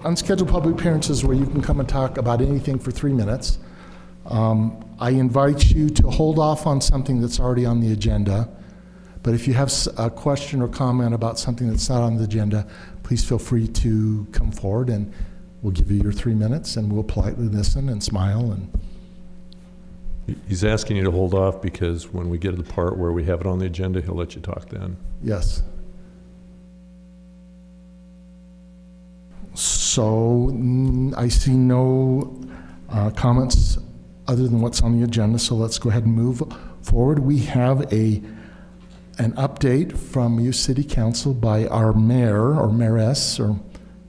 unscheduled public appearances where you can come and talk about anything for 3 minutes. I invite you to hold off on something that's already on the agenda, but if you have a question or comment about something that's not on the agenda, please feel free to come forward and we'll give you your 3 minutes and we'll politely listen and smile. And he's asking you to hold off because when we get to the part where we have it on the agenda, he'll let you talk then. Yes. So I see no comments other than what's on the agenda, so let's go ahead and move forward. We have an update from Youth City Council by our mayor, or mayoress, or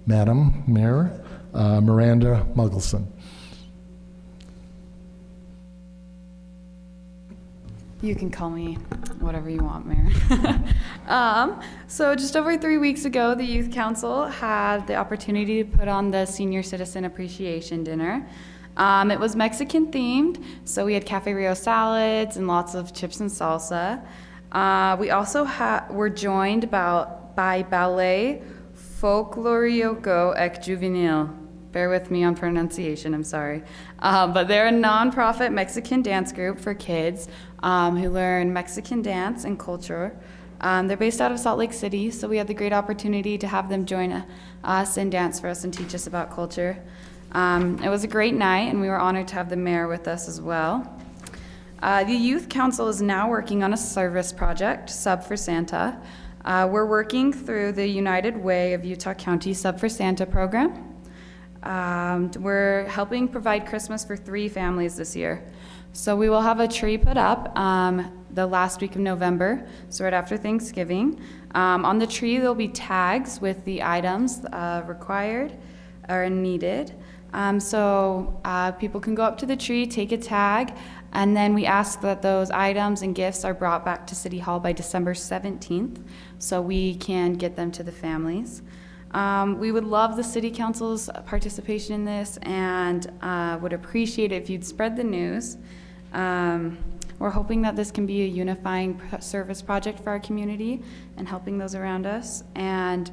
Madam Mayor, Miranda Muggleson. You can call me whatever you want, Mayor. So just over 3 weeks ago, the Youth Council had the opportunity to put on the Senior Citizen Appreciation Dinner. It was Mexican themed, so we had Cafe Rio salads and lots of chips and salsa. We also were joined by Ballet Folklorico Ec Juvenile. Bear with me on pronunciation, I'm sorry. But they're a nonprofit Mexican dance group for kids who learn Mexican dance and culture. They're based out of Salt Lake City, so we had the great opportunity to have them join us and dance for us and teach us about culture. It was a great night, and we were honored to have the mayor with us as well. The Youth Council is now working on a service project, Sub for Santa. We're working through the United Way of Utah County Sub for Santa program. We're helping provide Christmas for 3 families this year. So we will have a tree put up the last week of November, so right after Thanksgiving. On the tree, there'll be tags with the items required or needed. So people can go up to the tree, take a tag, and then we ask that those items and gifts are brought back to City Hall by December 17th, so we can get them to the families. We would love the City Council's participation in this and would appreciate it if you'd spread the news. We're hoping that this can be a unifying service project for our community and helping those around us. And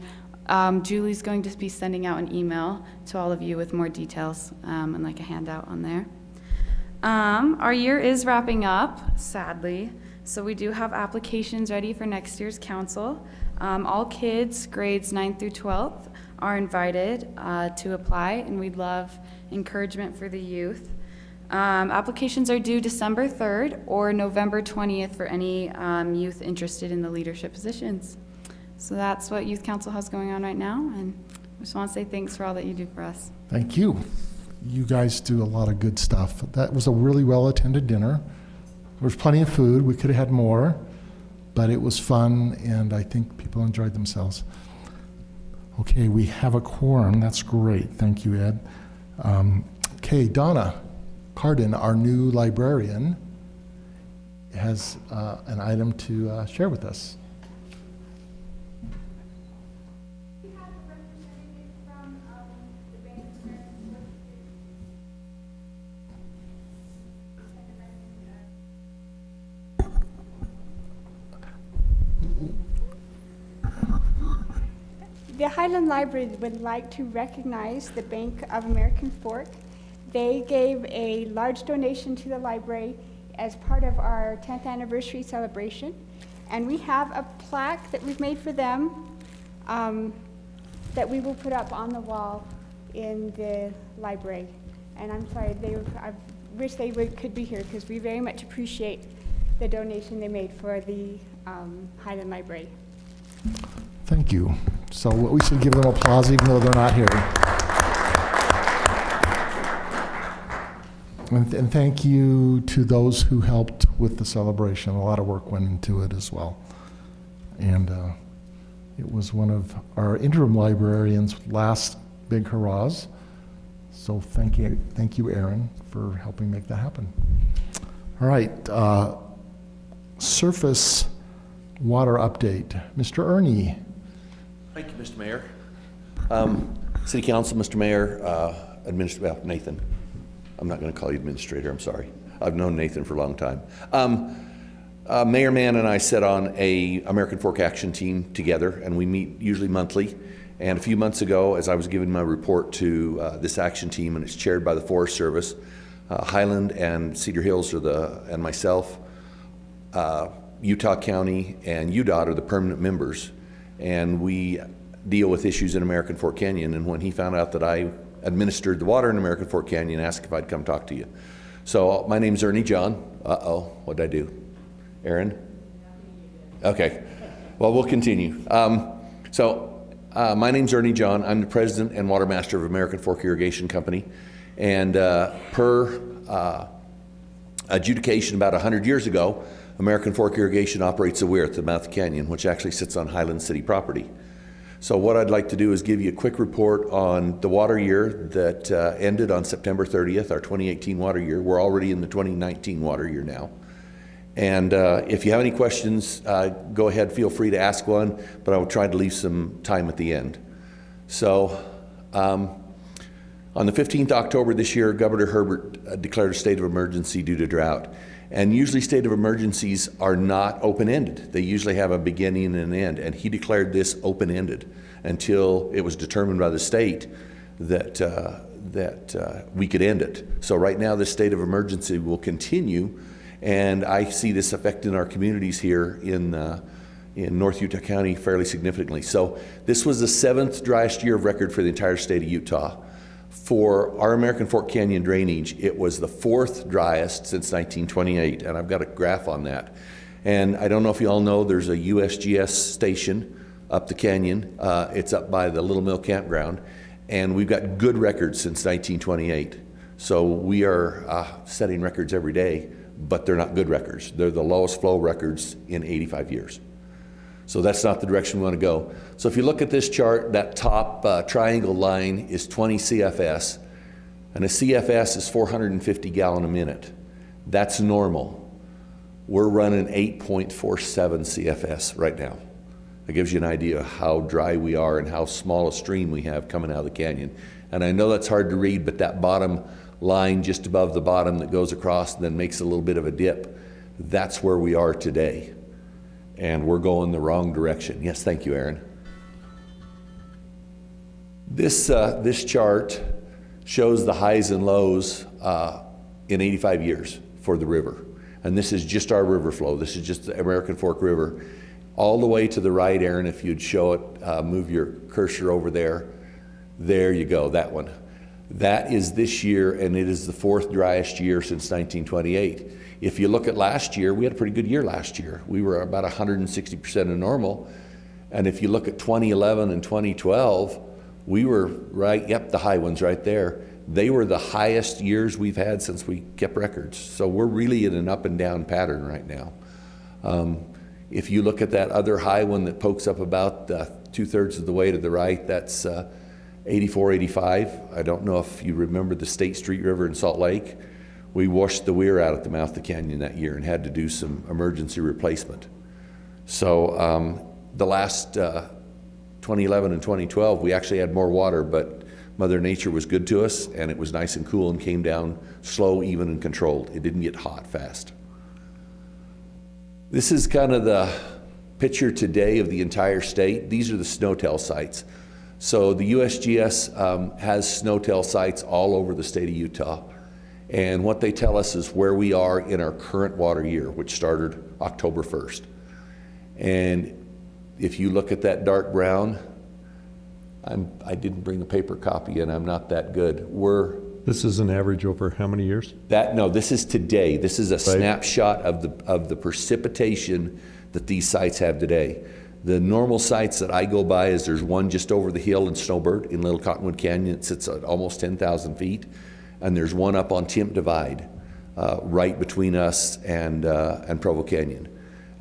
Julie's going to be sending out an email to all of you with more details and like a handout on there. Our year is wrapping up, sadly, so we do have applications ready for next year's council. All kids, grades 9th through 12th, are invited to apply, and we'd love encouragement for the youth. Applications are due December 3rd or November 20th for any youth interested in the leadership positions. So that's what Youth Council has going on right now, and I just want to say thanks for all that you do for us. Thank you. You guys do a lot of good stuff. That was a really well-attended dinner. There was plenty of food. We could have had more, but it was fun, and I think people enjoyed themselves. Okay, we have a quorum. That's great. Thank you, Ed. Okay, Donna Cardin, our new librarian, has an item to share with us. We have a representative from the Bank of America. The Highland Library would like to recognize the Bank of American Fork. They gave a large donation to the library as part of our 10th anniversary celebration. And we have a plaque that we've made for them that we will put up on the wall in the library. And I'm sorry, I wish they could be here because we very much appreciate the donation they made for the Highland Library. Thank you. So we should give them applause even though they're not here. And thank you to those who helped with the celebration. A lot of work went into it as well. And it was one of our interim librarians' last big hurrahs. So thank you, Aaron, for helping make that happen. All right, surface water update. Mr. Ernie. Thank you, Mr. Mayor. City Council, Mr. Mayor, Nathan. I'm not going to call you administrator, I'm sorry. I've known Nathan for a long time. Mayor Mann and I sit on a American Fork Action team together, and we meet usually monthly. And a few months ago, as I was giving my report to this action team, and it's chaired by the Forest Service, Highland and Cedar Hills and myself, Utah County and UDOT are the permanent members, and we deal with issues in American Fork Canyon. And when he found out that I administered the water in American Fork Canyon, asked if I'd come talk to you. So my name's Ernie John. What'd I do? Aaron? Okay, well, we'll continue. My name's Ernie John. I'm the president and water master of American Fork Irrigation Company. And per adjudication about 100 years ago, American Fork Irrigation operates a weir at the mouth of the canyon, which actually sits on Highland City property. So what I'd like to do is give you a quick report on the water year that ended on September 30th, our 2018 water year. We're already in the 2019 water year now. And if you have any questions, go ahead, feel free to ask one, but I will try to leave some time at the end. So on the 15th October this year, Governor Herbert declared a state of emergency due to drought. And usually state of emergencies are not open-ended. They usually have a beginning and an end. And he declared this open-ended until it was determined by the state that, we could end it. So right now, this state of emergency will continue. And I see this affecting our communities here in North Utah County fairly significantly. So this was the 7th driest year of record for the entire state of Utah. For our American Fork Canyon drainage, it was the 4th driest since 1928, and I've got a graph on that. And I don't know if you all know, there's a USGS station up the canyon. It's up by the Little Mill Campground, and we've got good records since 1928. So we are setting records every day, but they're not good records. They're the lowest flow records in 85 years. So that's not the direction we want to go. So if you look at this chart, that top triangle line is 20 CFS, and a CFS is 450 gallon a minute. That's normal. We're running 8.47 CFS right now. That gives you an idea of how dry we are and how small a stream we have coming out of the canyon. And I know that's hard to read, but that bottom line just above the bottom that goes across and then makes a little bit of a dip, that's where we are today. And we're going the wrong direction. Yes, thank you, Aaron. This chart shows the highs and lows in 85 years for the river. And this is just our river flow. This is just the American Fork River. All the way to the right, Aaron, if you'd show it, move your cursor over there. There you go, that one. That is this year, and it is the 4th driest year since 1928. If you look at last year, we had a pretty good year last year. We were about 160% of normal. And if you look at 2011 and 2012, we were right, yep, the high ones right there. They were the highest years we've had since we kept records. So we're really in an up and down pattern right now. If you look at that other high one that pokes up about 2/3 of the way to the right, that's 84, 85. I don't know if you remember the State Street River in Salt Lake. We washed the weir out at the mouth of the canyon that year and had to do some emergency replacement. So the last 2011 and 2012, we actually had more water, but Mother Nature was good to us, and it was nice and cool and came down slow, even, and controlled. It didn't get hot fast. This is kind of the picture today of the entire state. These are the snowtail sites. So the USGS has snowtail sites all over the state of Utah. And what they tell us is where we are in our current water year, which started October 1st. And if you look at that dark brown, I didn't bring the paper copy and I'm not that good. This is an average over how many years? No, this is today. This is a snapshot of the precipitation that these sites have today. The normal sites that I go by is there's one just over the hill in Snowbird in Little Cottonwood Canyon. It sits at almost 10,000 feet. And there's one up on Timp Divide, right between us and Provo Canyon.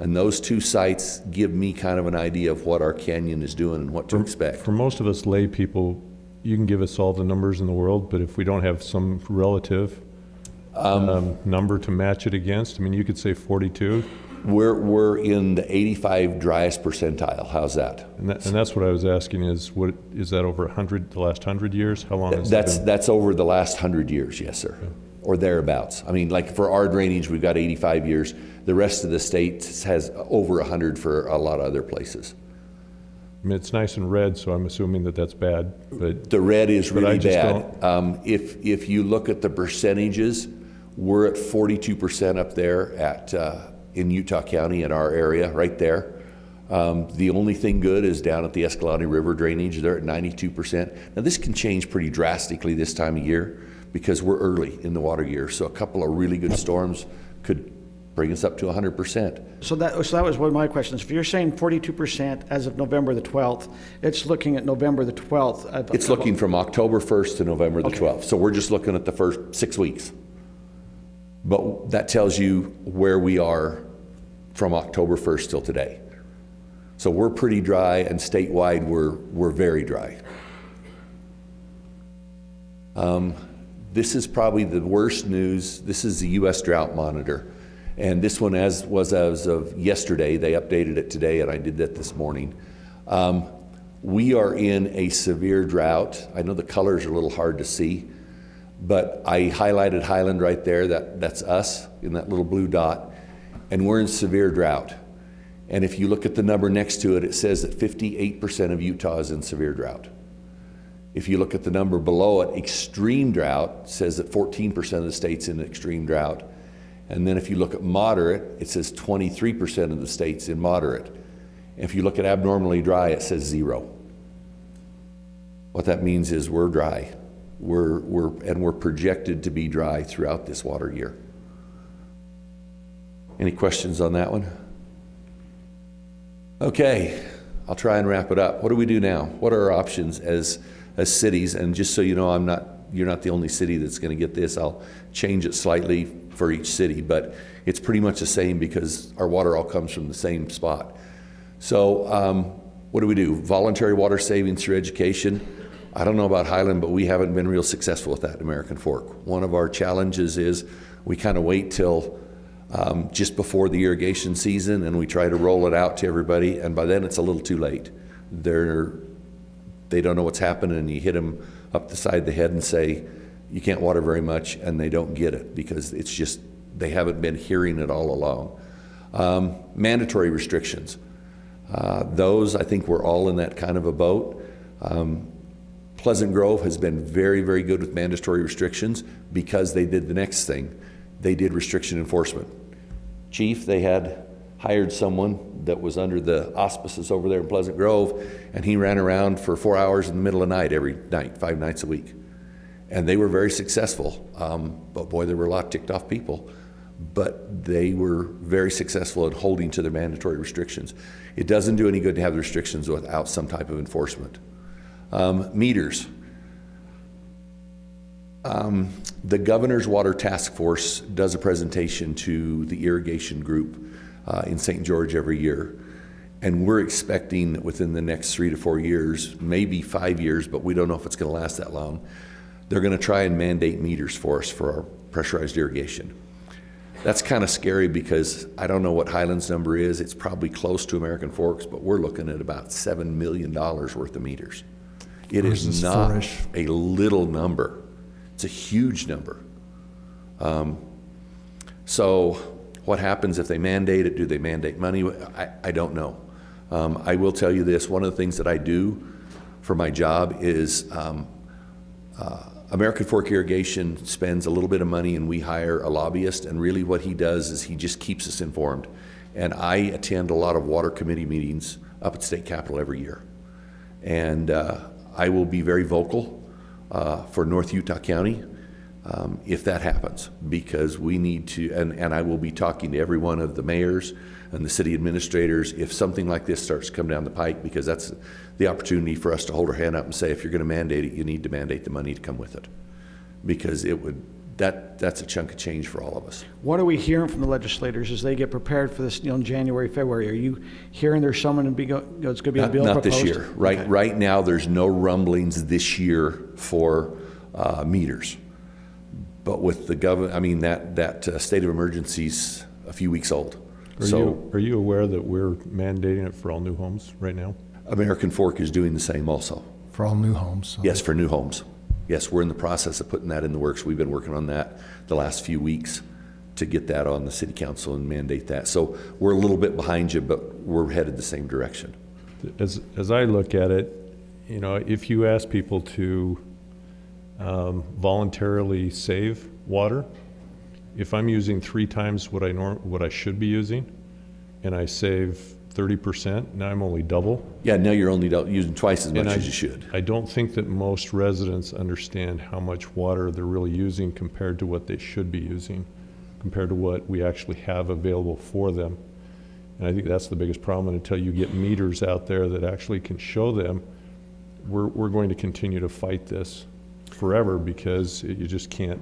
And those two sites give me kind of an idea of what our canyon is doing and what to expect. For most of us lay people, you can give us all the numbers in the world, but if we don't have some relative number to match it against, I mean, you could say 42. We're in the 85 driest percentile. How's that? And that's what I was asking is that over 100, the last 100 years? How long has it been? That's over the last 100 years, yes, sir. Okay. Or thereabouts. I mean, like for our drainage, we've got 85 years. The rest of the state has over 100 for a lot of other places. I mean, it's nice and red, so I'm assuming that that's bad, but The red is But I really just bad. If you look at the percentages, we're at 42% up there in Utah County in our area, right there. The only thing good is down at the Escalante River drainage. They're at 92%. Now this can change pretty drastically this time of year because we're early in the water year. So a couple of really good storms could bring us up to 100%. So that was one of my questions. If you're saying 42% as of November the 12th, it's looking at November the 12th. It's looking from October 1st to November the Okay. 12th. So we're just looking at the first 6 weeks. But that tells you where we are from October 1st till today. So we're pretty dry, and statewide we're very dry. This is probably the worst news. This is the U.S. Drought Monitor. And this one was as of yesterday. They updated it today, and I did that this morning. We are in a severe drought. I know the colors are a little hard to see, but I highlighted Highland right there. That's us in that little blue dot. And we're in severe drought. And if you look at the number next to it, it says that 58% of Utah is in severe drought. If you look at the number below it, extreme drought, it says that 14% of the state's in extreme drought. And then if you look at moderate, it says 23% of the state's in moderate. And if you look at abnormally dry, it says 0. What that means is we're dry. We're projected to be dry throughout this water year. Any questions on that one? Okay, I'll try and wrap it up. What do we do now? What are our options as cities? And just so you know, you're not the only city that's going to get this. I'll change it slightly for each city, but it's pretty much the same because our water all comes from the same spot. So what do? Voluntary water savings through education. I don't know about Highland, but we haven't been real successful with that in American Fork. One of our challenges is we kind of wait till just before the irrigation season and we try to roll it out to everybody, and by then it's a little too late. They don't know what's happening, and you hit them up the side of the head and say, you can't water very much, and they don't get it because it's just, they haven't been hearing it all along. Mandatory restrictions. Those, I think we're all in that kind of a boat. Pleasant Grove has been very, very good with mandatory restrictions because they did the next thing. They did restriction enforcement. Chief, they had hired someone that was under the auspices over there in Pleasant Grove, and he ran around for 4 hours in the middle of the night every night, 5 nights a week. And they were very successful. But boy, there were a lot of ticked off people. But they were very successful at holding to their mandatory restrictions. It doesn't do any good to have the restrictions without some type of enforcement. Meters. The Governor's Water Task Force does a presentation to the irrigation group in St. George every year. And we're expecting that within the next 3 to 4 years, maybe 5 years, but we don't know if it's going to last that long, they're going to try and mandate meters for us for our pressurized irrigation. That's kind of scary because I don't know what Highland's number is. It's probably close to American Forks, but we're looking at about $7 million worth of meters. It is Versus not four-ish. a little number. It's a huge number. So what happens if they mandate it? Do they mandate money? I don't know. I will tell you this. One of the things that I do for my job is American Fork Irrigation spends a little bit of money and we hire a lobbyist, and really what he does is he just keeps us informed. And I attend a lot of water committee meetings up at State Capitol every year. And I will be very vocal for North Utah County if that happens, because we need to, and I will be talking to every one of the mayors and the city administrators if something like this starts to come down the pike, because that's the opportunity for us to hold our hand up and say, if you're going to mandate it, you need to mandate the money to come with it, because it would, that's a chunk of change for all of us. What are we hearing from the legislators as they get prepared for this, in January, February? Are you hearing there's someone to be it's going to be a bill Not proposed? this year. Right, Okay. right now, there's no rumblings this year for meters. But with the government, I mean, that state of emergency's a few weeks old. Are you aware that we're mandating it for all new homes right now? American Fork is doing the same also. For all new homes. So. Yes, for new homes. Yes, we're in the process of putting that in the works. We've been working on that the last few weeks to get that on the city council and mandate that. So we're a little bit behind you, but we're headed the same direction. As I look at it, you know, if you ask people to voluntarily save water, if I'm using 3 times what I should be using, and I save 30%, now I'm only double. Yeah, now you're only using twice as much And as you should. I don't think that most residents understand how much water they're really using compared to what they should be using, compared to what we actually have available for them. And I think that's the biggest problem. And until you get meters out there that actually can show them, we're going to continue to fight this forever because you just can't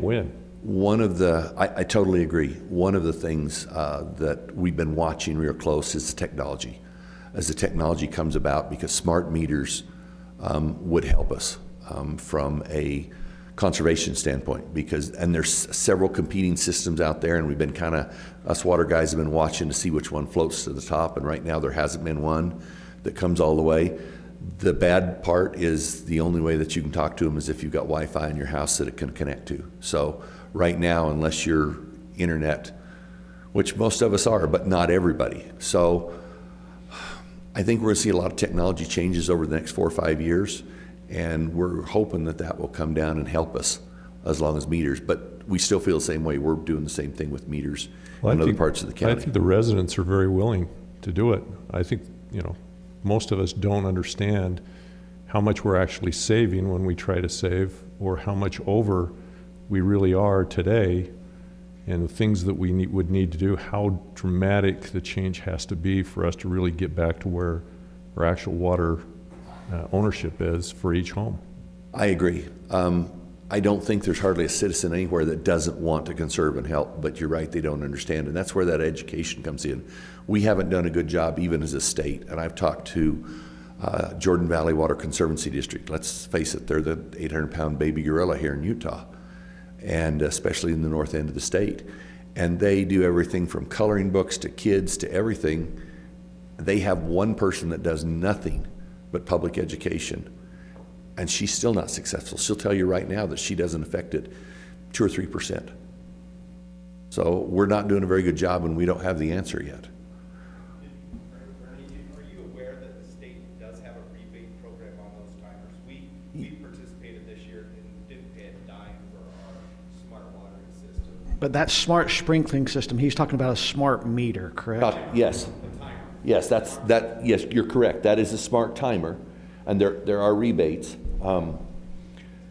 win. One of the, I totally agree. One of the things that we've been watching real close is the technology. As the technology comes about, because smart meters would help us from a conservation standpoint, and there's several competing systems out there, and we've been us water guys have been watching to see which one floats to the top, and right now there hasn't been one that comes all the way. The bad part is the only way that you can talk to them is if you've got Wi-Fi in your house that it can connect to. So right now, unless you're internet, which most of us are, but not everybody. So I think we're gonna see a lot of technology changes over the next 4 or 5 years, and we're hoping that that will come down and help us as long as meters. But we still feel the same way. We're doing the same thing with meters in other parts of the county. I think the residents are very willing to do it. I think, you know, most of us don't understand how much we're actually saving when we try to save, or how much over we really are today, and the things that we would need to do, how dramatic the change has to be for us to really get back to where our actual water ownership is for each home. I agree. I don't think there's hardly a citizen anywhere that doesn't want to conserve and help, but you're right, they don't understand, and that's where that education comes in. We haven't done a good job even as a state, and I've talked to Jordan Valley Water Conservancy District. Let's face it, they're the 800-pound baby gorilla here in Utah, and especially in the north end of the state. And they do everything from coloring books to kids to everything. They have one person that does nothing but public education, and she's still not successful. She'll tell you right now that she doesn't affect it 2 or 3%. So we're not doing a very good job, and we don't have the answer yet. Are you aware that the state does have a rebate program on those timers? We participated this year and didn't pay a dime for our smart watering system. But that smart sprinkling system, he's talking about a smart meter, correct? Yes. Yes, yes, you're correct. That is a smart timer, and there are rebates.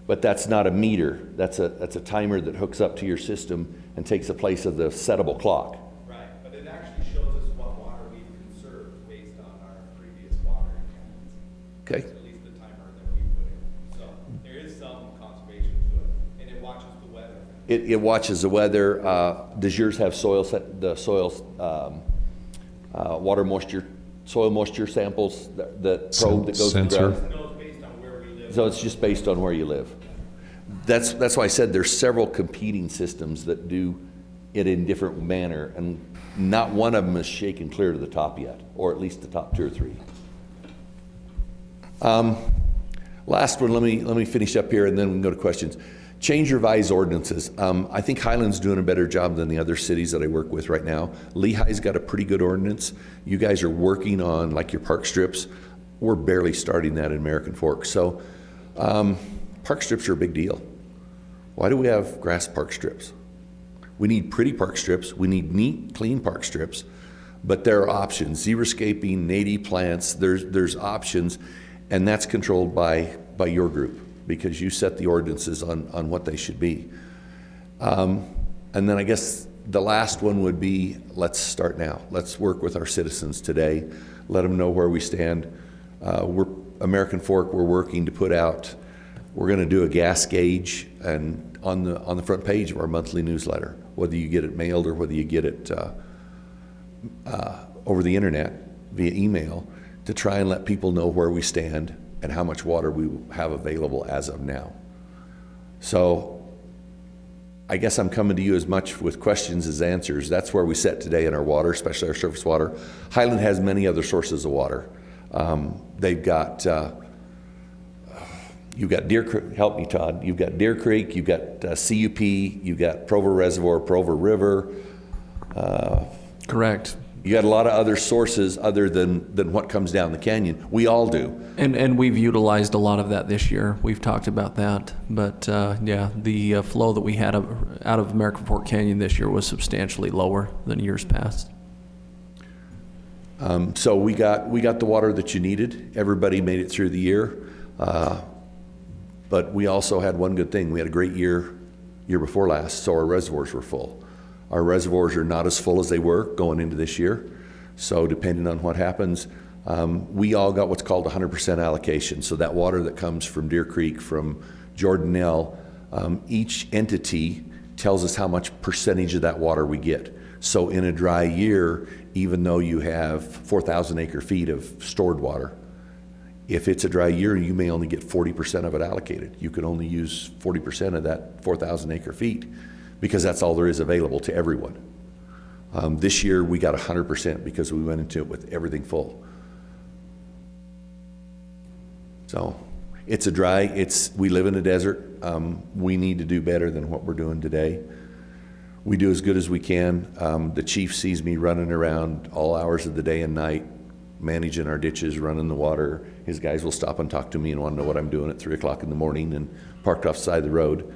But that's not a meter. That's a timer that hooks up to your system and takes the place of the settable clock. Right, but it actually shows us what water we've conserved based on our previous watering habits. Okay. At least the timer that we put in. So there is some conservation to it, and it watches the weather. It watches the weather. Does yours have water moisture, soil moisture samples, that probe that goes in the Sensor. ground? No, it's based on where we live. So it's just based on where you live. That's why I said there's several competing systems that do it in different manner, and not one of them is shaken clear to the top yet, or at least the top 2 or 3. Last one, let me finish up here, and then we can go to questions. Change revised ordinances. I think Highland's doing a better job than the other cities that I work with right now. Lehigh's got a pretty good ordinance. You guys are working on like your park strips. We're barely starting that in American Fork. So park strips are a big deal. Why do we have grass park strips? We need pretty park strips. We need neat, clean park strips. But there are options. Xeriscaping, native plants, there's options, and that's controlled by your group, because you set the ordinances on what they should be. And then I guess the last one would be, let's start now. Let's work with our citizens today. Let them know where we stand. American Fork, we're working to put out, we're gonna do a gas gauge and on the front page of our monthly newsletter, whether you get it mailed or whether you get it over the internet via email, to try and let people know where we stand and how much water we have available as of now. So I guess I'm coming to you as much with questions as answers. That's where we sit today in our water, especially our surface water. Highland has many other sources of water. They've got, you've got Deer Creek, help me Todd, you've got Deer Creek, you've got CUP, you've got Provo Reservoir, Provo River. Correct. You got a lot of other sources other than what comes down the canyon. We all do. And we've utilized a lot of that this year. We've talked about that. But yeah, the flow that we had out of American Fork Canyon this year was substantially lower than years past. So we got the water that you needed. Everybody made it through the year. But we also had one good thing. We had a great year before last, so our reservoirs were full. Our reservoirs are not as full as they were going into this year. So depending on what happens, we all got what's called 100% allocation. So that water that comes from Deer Creek, from Jordanelle, each entity tells us how much percentage of that water we get. So in a dry year, even though you have 4,000 acre feet of stored water, if it's a dry year, you may only get 40% of it allocated. You can only use 40% of that 4,000 acre feet because that's all there is available to everyone. This year we got 100% because we went into it with everything full. So it's we live in a desert. We need to do better than what we're doing today. We do as good as we can. The chief sees me running around all hours of the day and night, managing our ditches, running the water. His guys will stop and talk to me and want to know what I'm doing at 3 o'clock in the morning and parked off the side of the road.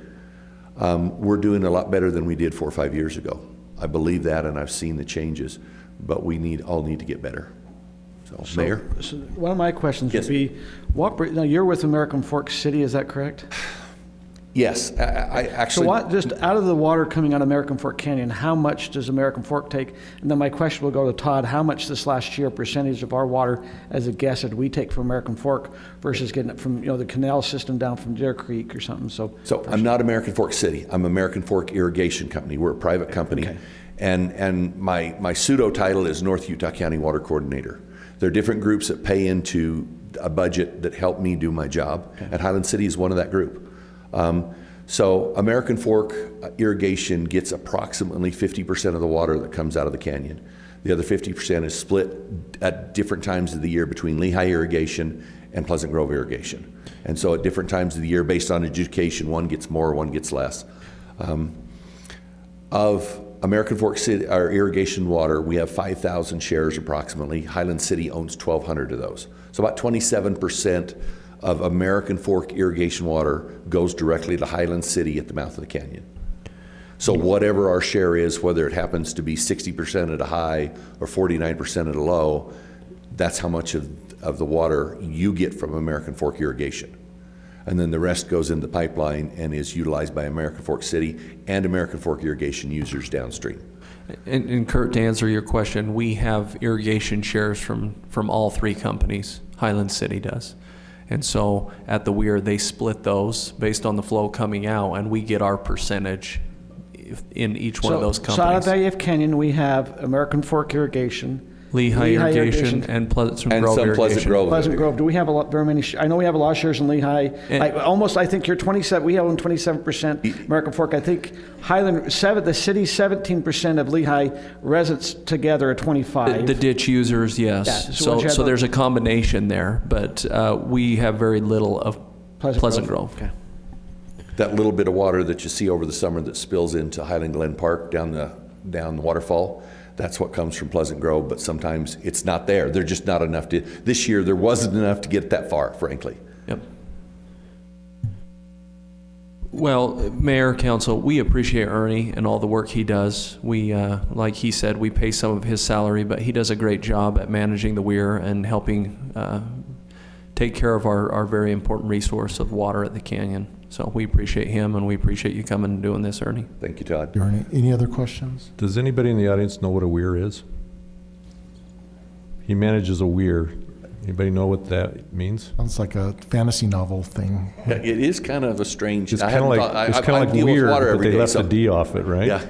We're doing a lot better than we did 4 or 5 years ago. I believe that, and I've seen the changes, but we all need to get better. So Mayor? So one of my questions Yes. would be, now you're with American Fork City, is that correct? Yes, I actually. So what, just out of the water coming out of American Fork Canyon, how much does American Fork take? And then my question will go to Todd, how much this last year percentage of our water as a guess did we take from American Fork versus getting it from, the canal system down from Deer Creek or something? So I'm not American Fork City. I'm American Fork Irrigation Company. We're a private company. Okay. And my pseudo title is North Utah County Water Coordinator. There are different groups that pay into a budget that help me do my job. Okay. And Highland City is one of that group. So American Fork Irrigation gets approximately 50% of the water that comes out of the canyon. The other 50% is split at different times of the year between Lehigh Irrigation and Pleasant Grove Irrigation. And so at different times of the year, based on adjudication, one gets more, one gets less. Of American Fork City, our irrigation water, we have 5,000 shares approximately. Highland City owns 1,200 of those. So about 27% of American Fork irrigation water goes directly to Highland City at the mouth of the canyon. So whatever our share is, whether it happens to be 60% at a high or 49% at a low, that's how much of the water you get from American Fork irrigation. And then the rest goes in the pipeline and is utilized by American Fork City and American Fork irrigation users downstream. And Kurt, to answer your question, we have irrigation shares from all three companies. Highland City does. And so at the weir, they split those based on the flow coming out, and we get our percentage in each one of those companies. So out of AF Canyon, we have American Fork Irrigation, Lehigh Irrigation and Pleasant Grove some Irrigation. Pleasant Grove. Pleasant Grove. Do we have very many? I know we have a lot of shares in Lehigh. I think you're 27. We own 27%. American Fork. I think Highland the city's 17% of Lehigh residents together are 25. The ditch users, yes. Yeah, so there's a combination there, but we have very little of Pleasant Grove. Okay. That little bit of water that you see over the summer that spills into Highland Glen Park down the waterfall, that's what comes from Pleasant Grove, but sometimes it's not there. There's just not enough this year there wasn't enough to get that far, frankly. Yep. Well, Mayor, Council, we appreciate Ernie and all the work he does. We, like he said, we pay some of his salary, but he does a great job at managing the weir and helping take care of our very important resource of water at the canyon. So we appreciate him, and we appreciate you coming and doing this, Ernie. Thank you, Todd. Any other questions? Does anybody in the audience know what a weir is? He manages a weir. Anybody know what that means? Sounds like a fantasy novel thing. Yeah, it is kind of a strange. It's kind of like weir, but they left the D off it, right? Yeah.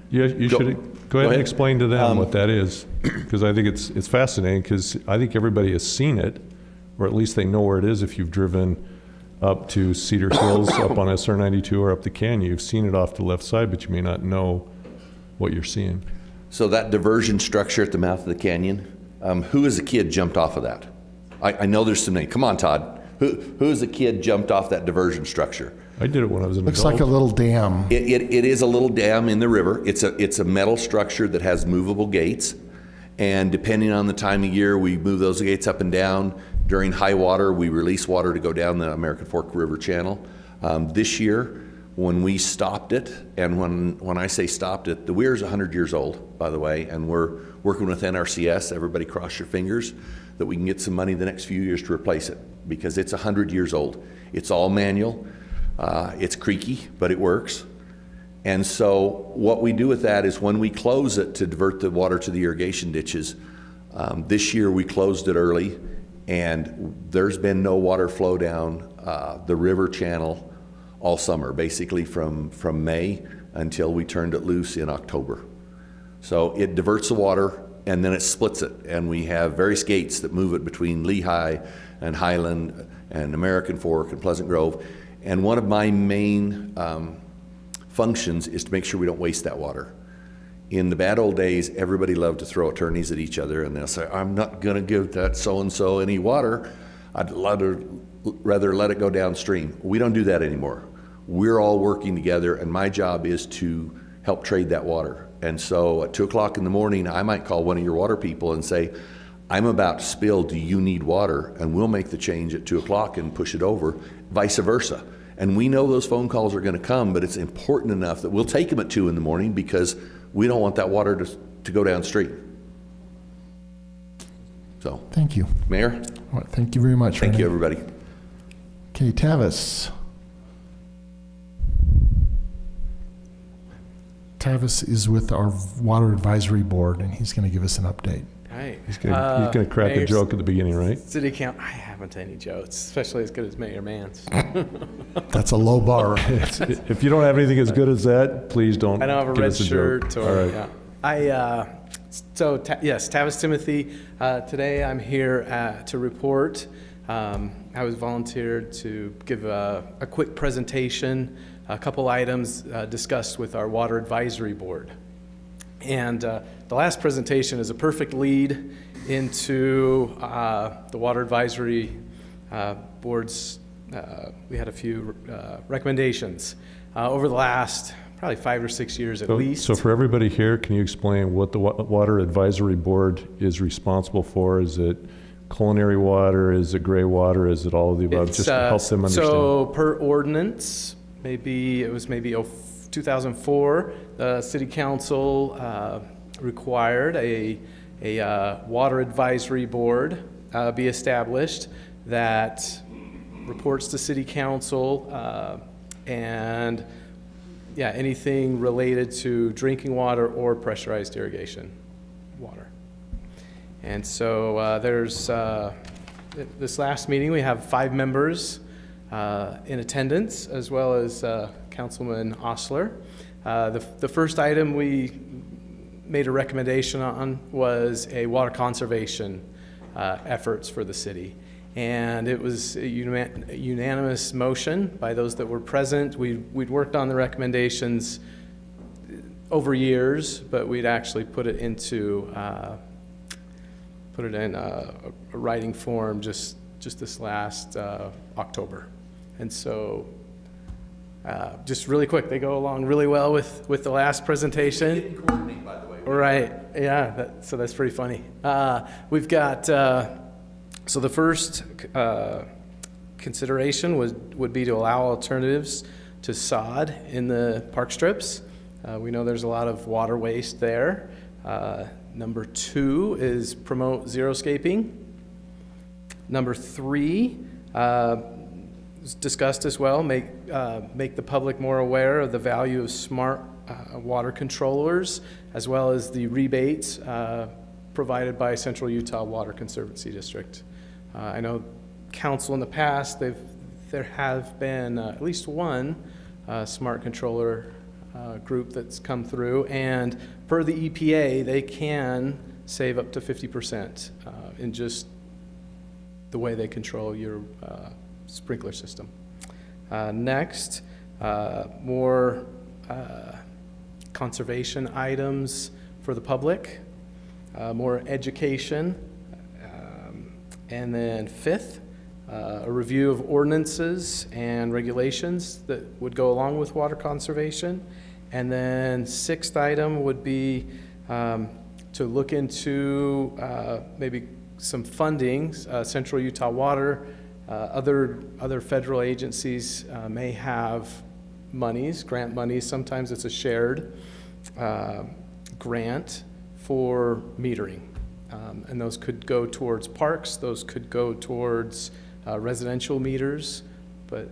You should go ahead and explain to them what that is, because I think it's fascinating. Because I think everybody has seen it, or at least they know where it is. If you've driven up to Cedar Hills, up on SR 92, or up the canyon, you've seen it off the left side, but you may not know what you're seeing. So that diversion structure at the mouth of the canyon, who as a kid jumped off of that? I know there's some names. Come on, Todd. Who's the kid jumped off that diversion structure? I did it when I was an Looks adult. like a little dam. It is a little dam in the river. It's a metal structure that has movable gates. And depending on the time of year, we move those gates up and down. During high water, we release water to go down the American Fork River channel. This year, when we stopped it, and when I say stopped it, the weir's 100 years old, by the way, and we're working with NRCS. Everybody cross your fingers that we can get some money the next few years to replace it, because it's 100 years old. It's all manual. It's creaky, but it works. And so what we do with that is when we close it to divert the water to the irrigation ditches, this year we closed it early, and there's been no water flow down the river channel all summer, basically from May until we turned it loose in October. So it diverts the water and then it splits it, and we have various gates that move it between Lehigh and Highland and American Fork and Pleasant Grove. And one of my main functions is to make sure we don't waste that water. In the bad old days, everybody loved to throw attorneys at each other, and they'll say, I'm not going to give that so-and-so any water. I'd rather let it go downstream. We don't do that anymore. We're all working together, and my job is to help trade that water. And so at 2 o'clock in the morning, I might call one of your water people and say, I'm about to spill, do you need water? And we'll make the change at 2 o'clock and push it over, vice versa. And we know those phone calls are going to come, but it's important enough that we'll take them at 2 in the morning because we don't want that water to go downstream. So, Thank you. Mayor, All right, thank you very much. thank you, Renee. everybody. Okay, Tavis. Tavis is with our Water Advisory Board, and he's going to give us an update. Right. He's gonna crack a Mayor's joke at the beginning, right? City count. I haven't any jokes, especially as good as Mayor Mann's. That's a low bar. If you don't have anything as good as that, please don't I don't have a give red us a shirt joke. or All right. yeah. Yes, Tavis Timothy. Today I'm here to report. I was volunteered to give a quick presentation, a couple items discussed with our Water Advisory Board. And the last presentation is a perfect lead into the Water Advisory Board's, we had a few recommendations over the last probably 5 or 6 years at least. So for everybody here, can you explain what the Water Advisory Board is responsible for? Is it culinary water? Is it gray water? Is it all of the above? It's, Just to help them understand. So per ordinance, maybe it was 2004, the City Council required a Water Advisory Board be established that reports to City Council and anything related to drinking water or pressurized irrigation water. And so there's, this last meeting, we have 5 members in attendance, as well as Councilman Osler. The first item we made a recommendation on was a water conservation efforts for the city. And it was a unanimous motion by those that were present. We'd worked on the recommendations over years, but we'd actually put it into in a writing form just this last October. And so just really quick, they go along really well with the last presentation. Didn't coordinate, by the way. Right, yeah, so that's pretty funny. We've got, so the first consideration would be to allow alternatives to sod in the park strips. We know there's a lot of water waste there. Number 2 is promote xeriscaping. Number 3, was discussed as well, make the public more aware of the value of smart water controllers, as well as the rebates provided by Central Utah Water Conservancy District. I know council in the past, there have been at least one smart controller group that's come through, and per the EPA, they can save up to 50% in just the way they control your sprinkler system. Next, more conservation items for the public, more education, and then 5th, a review of ordinances and regulations that would go along with water conservation. And then sixth item would be to look into maybe some funding. Central Utah Water, other federal agencies may have monies, grant monies. Sometimes it's a shared grant for metering. And those could go towards parks, those could go towards residential meters, but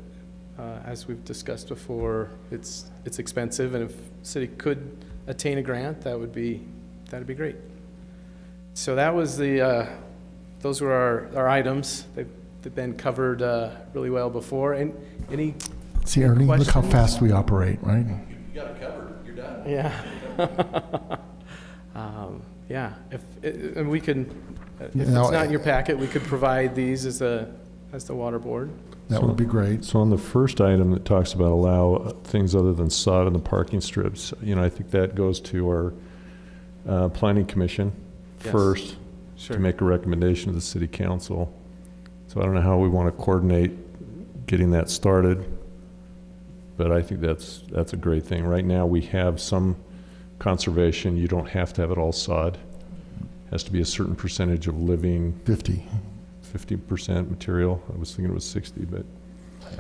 as we've discussed before, it's expensive, and if the city could attain a grant, that'd be great. So that was those were our items. They've been covered really well before. And any See, Ernie, look how questions? fast we operate, right? You got it covered, you're done. Yeah. Yeah, and we can, if it's Now, not in your packet, we could provide these as the water board. That would be great. So on the first item that talks about allow things other than sod in the parking strips, I think that goes to our planning commission Yes. first Sure. to make a recommendation to the city council. So I don't know how we want to coordinate getting that started, but I think that's a great thing. Right now we have some conservation. You don't have to have it all sod. It has to be a certain percentage of living 50% material. I was thinking it was 60, but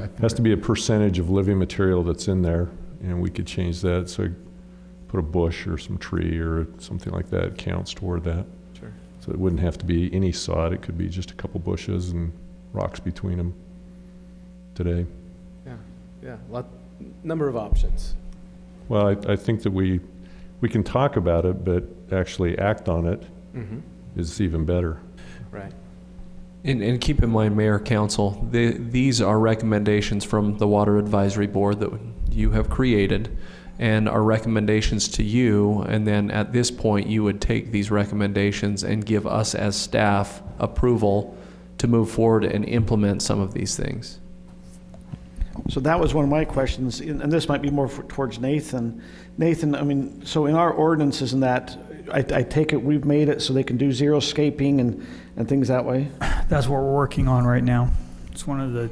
it has to be a percentage of living material that's in there, and we could change that. So put a bush or some tree or something like that counts toward that. Sure. So it wouldn't have to be any sod. It could be just a couple bushes and rocks between them today. Yeah, number of options. Well, I think that we can talk about it, but actually act on it is even better. Right. And keep in mind, Mayor, Council, these are recommendations from the Water Advisory Board that you have created, and are recommendations to you, and then at this point, you would take these recommendations and give us as staff approval to move forward and implement some of these things. So that was one of my questions, and this might be more towards Nathan. Nathan, I mean, so in our ordinances and that, I take it we've made it so they can do xeriscaping and things that way? That's what we're working on right now. It's one of the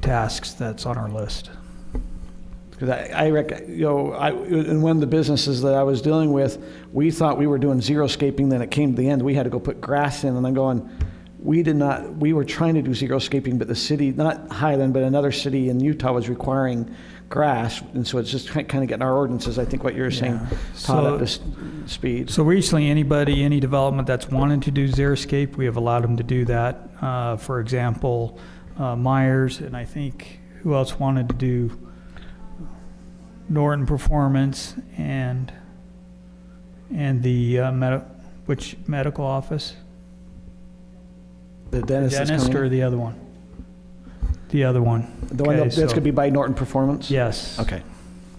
tasks that's on our list. Because I reckon, in one of the businesses that I was dealing with, we thought we were doing xeriscaping, then it came to the end, we had to go put grass in, and I'm going, we were trying to do xeriscaping, but the city, not Highland, but another city in Utah was requiring grass, and so it's just kind of getting our ordinances, I think what you're saying, Todd, up to speed. So recently, any development that's wanted to do xeriscape, we have allowed them to do that. For example, Myers, and I think who else wanted to do Norton Performance and the which medical office? The dentist is Dentist coming or in? the other one? The other one. The one Okay, that's going to be by Norton Performance? Yes. Okay.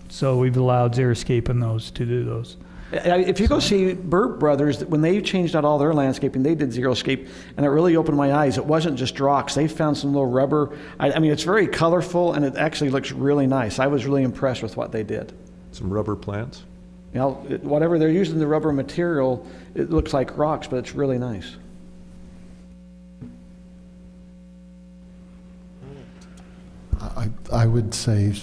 So we've allowed xeriscape in those to do those. If you go see Burt Brothers, when they changed out all their landscaping, they did xeriscape, and it really opened my eyes. It wasn't just rocks. They found some little rubber. I mean, it's very colorful, and it actually looks really nice. I was really impressed with what they did. Some rubber plants. Whatever they're using the rubber material, it looks like rocks, but it's really nice. I would say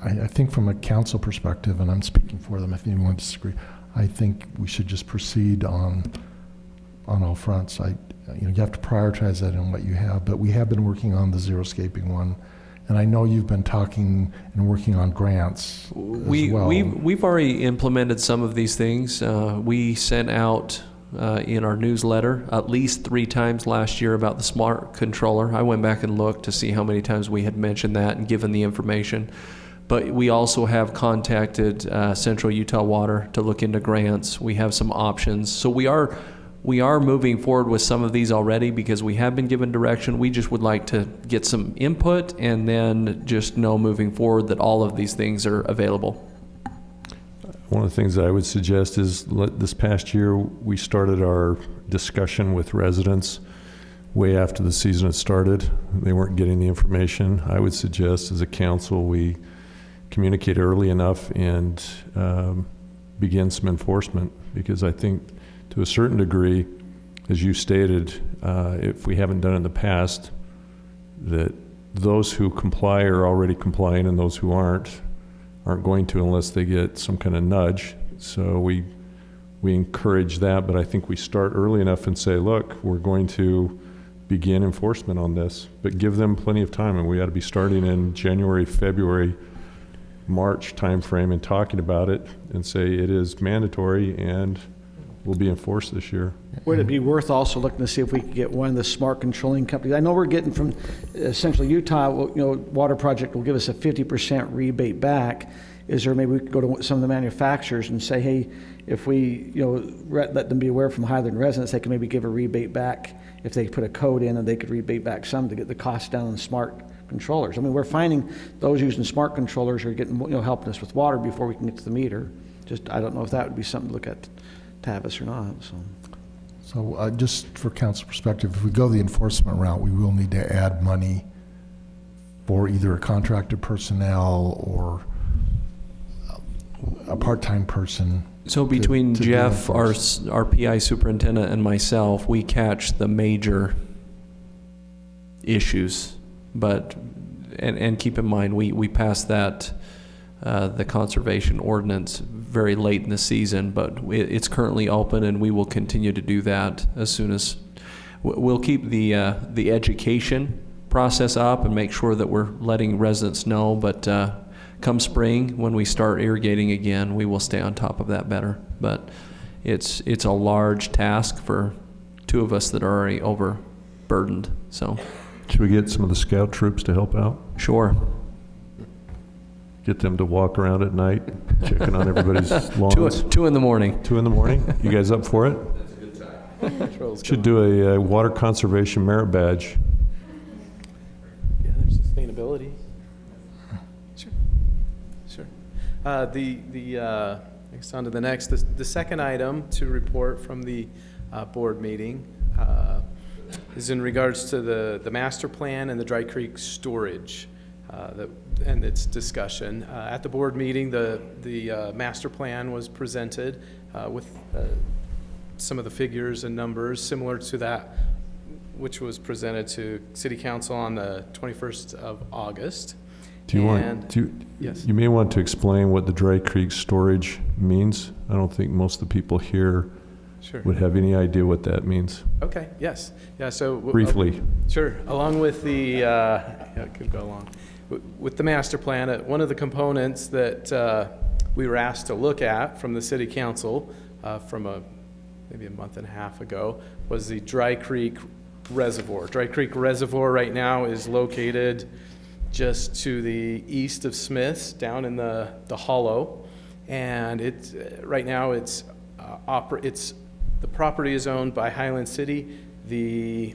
I think from a council perspective, and I'm speaking for them if anyone disagrees, I think we should just proceed on all fronts. You have to prioritize that in what you have, but we have been working on the xeriscaping one, and I know you've been talking and working on grants as well. We've already implemented some of these things. We sent out in our newsletter at least 3 times last year about the smart controller. I went back and looked to see how many times we had mentioned that and given the information. But we also have contacted Central Utah Water to look into grants. We have some options. So we are moving forward with some of these already because we have been given direction. We just would like to get some input and then just know moving forward that all of these things are available. One of the things that I would suggest is this past year, we started our discussion with residents way after the season had started. They weren't getting the information. I would suggest as a council, we communicate early enough and begin some enforcement, because I think to a certain degree, as you stated, if we haven't done it in the past, that those who comply are already complying, and those who aren't going to unless they get some kind of nudge. So we encourage that, but I think we start early enough and say, look, we're going to begin enforcement on this, but give them plenty of time, and we ought to be starting in January, February, March timeframe and talking about it and say it is mandatory and will be enforced this year. Would it be worth also looking to see if we could get one of the smart controlling companies? I know we're getting from Central Utah, Water Project will give us a 50% rebate back. Is there, maybe we could go to some of the manufacturers and say, hey, if we, let them be aware from Highland residents, they can maybe give a rebate back if they put a code in, and they could rebate back some to get the cost down on smart controllers. I mean, we're finding those using smart controllers are getting, helping us with water before we can get to the meter. Just, I don't know if that would be something to look at, Tavis, or not, so. So just for council perspective, if we go the enforcement route, we will need to add money for either a contracted personnel or a part-time person. So between to Jeff, enforce. our PI superintendent, and myself, we catch the major issues. But, and keep in mind, we passed that, the conservation ordinance very late in the season, but it's currently open, and we will continue to do that as soon as, we'll keep the education process up and make sure that we're letting residents know, but come spring, when we start irrigating again, we will stay on top of that better. But it's a large task for two of us that are already overburdened, so. Should we get some of the scout troops to help out? Sure. Get them to walk around at night, checking on everybody's lawns. 2 in the morning. 2 in the morning? You guys up for it? That's a good time. Should do a water conservation merit badge. Yeah, there's sustainability. Sure. I guess on to the next. The second item to report from the board meeting is in regards to the master plan and the Dry Creek storage and its discussion. At the board meeting, the master plan was presented with some of the figures and numbers similar to that which was presented to City Council on the 21st of August. Yes. You may want to explain what the Dry Creek storage means. I don't think most of the people here would have any idea what that means. Okay, yes. Yeah, so briefly. Sure. Along with the, it could go along. With the master plan, one of the components that we were asked to look at from the City Council from maybe a month and a half ago was the Dry Creek Reservoir. Dry Creek Reservoir right now is located just to the east of Smith's, down in the hollow, and right now the property is owned by Highland City. The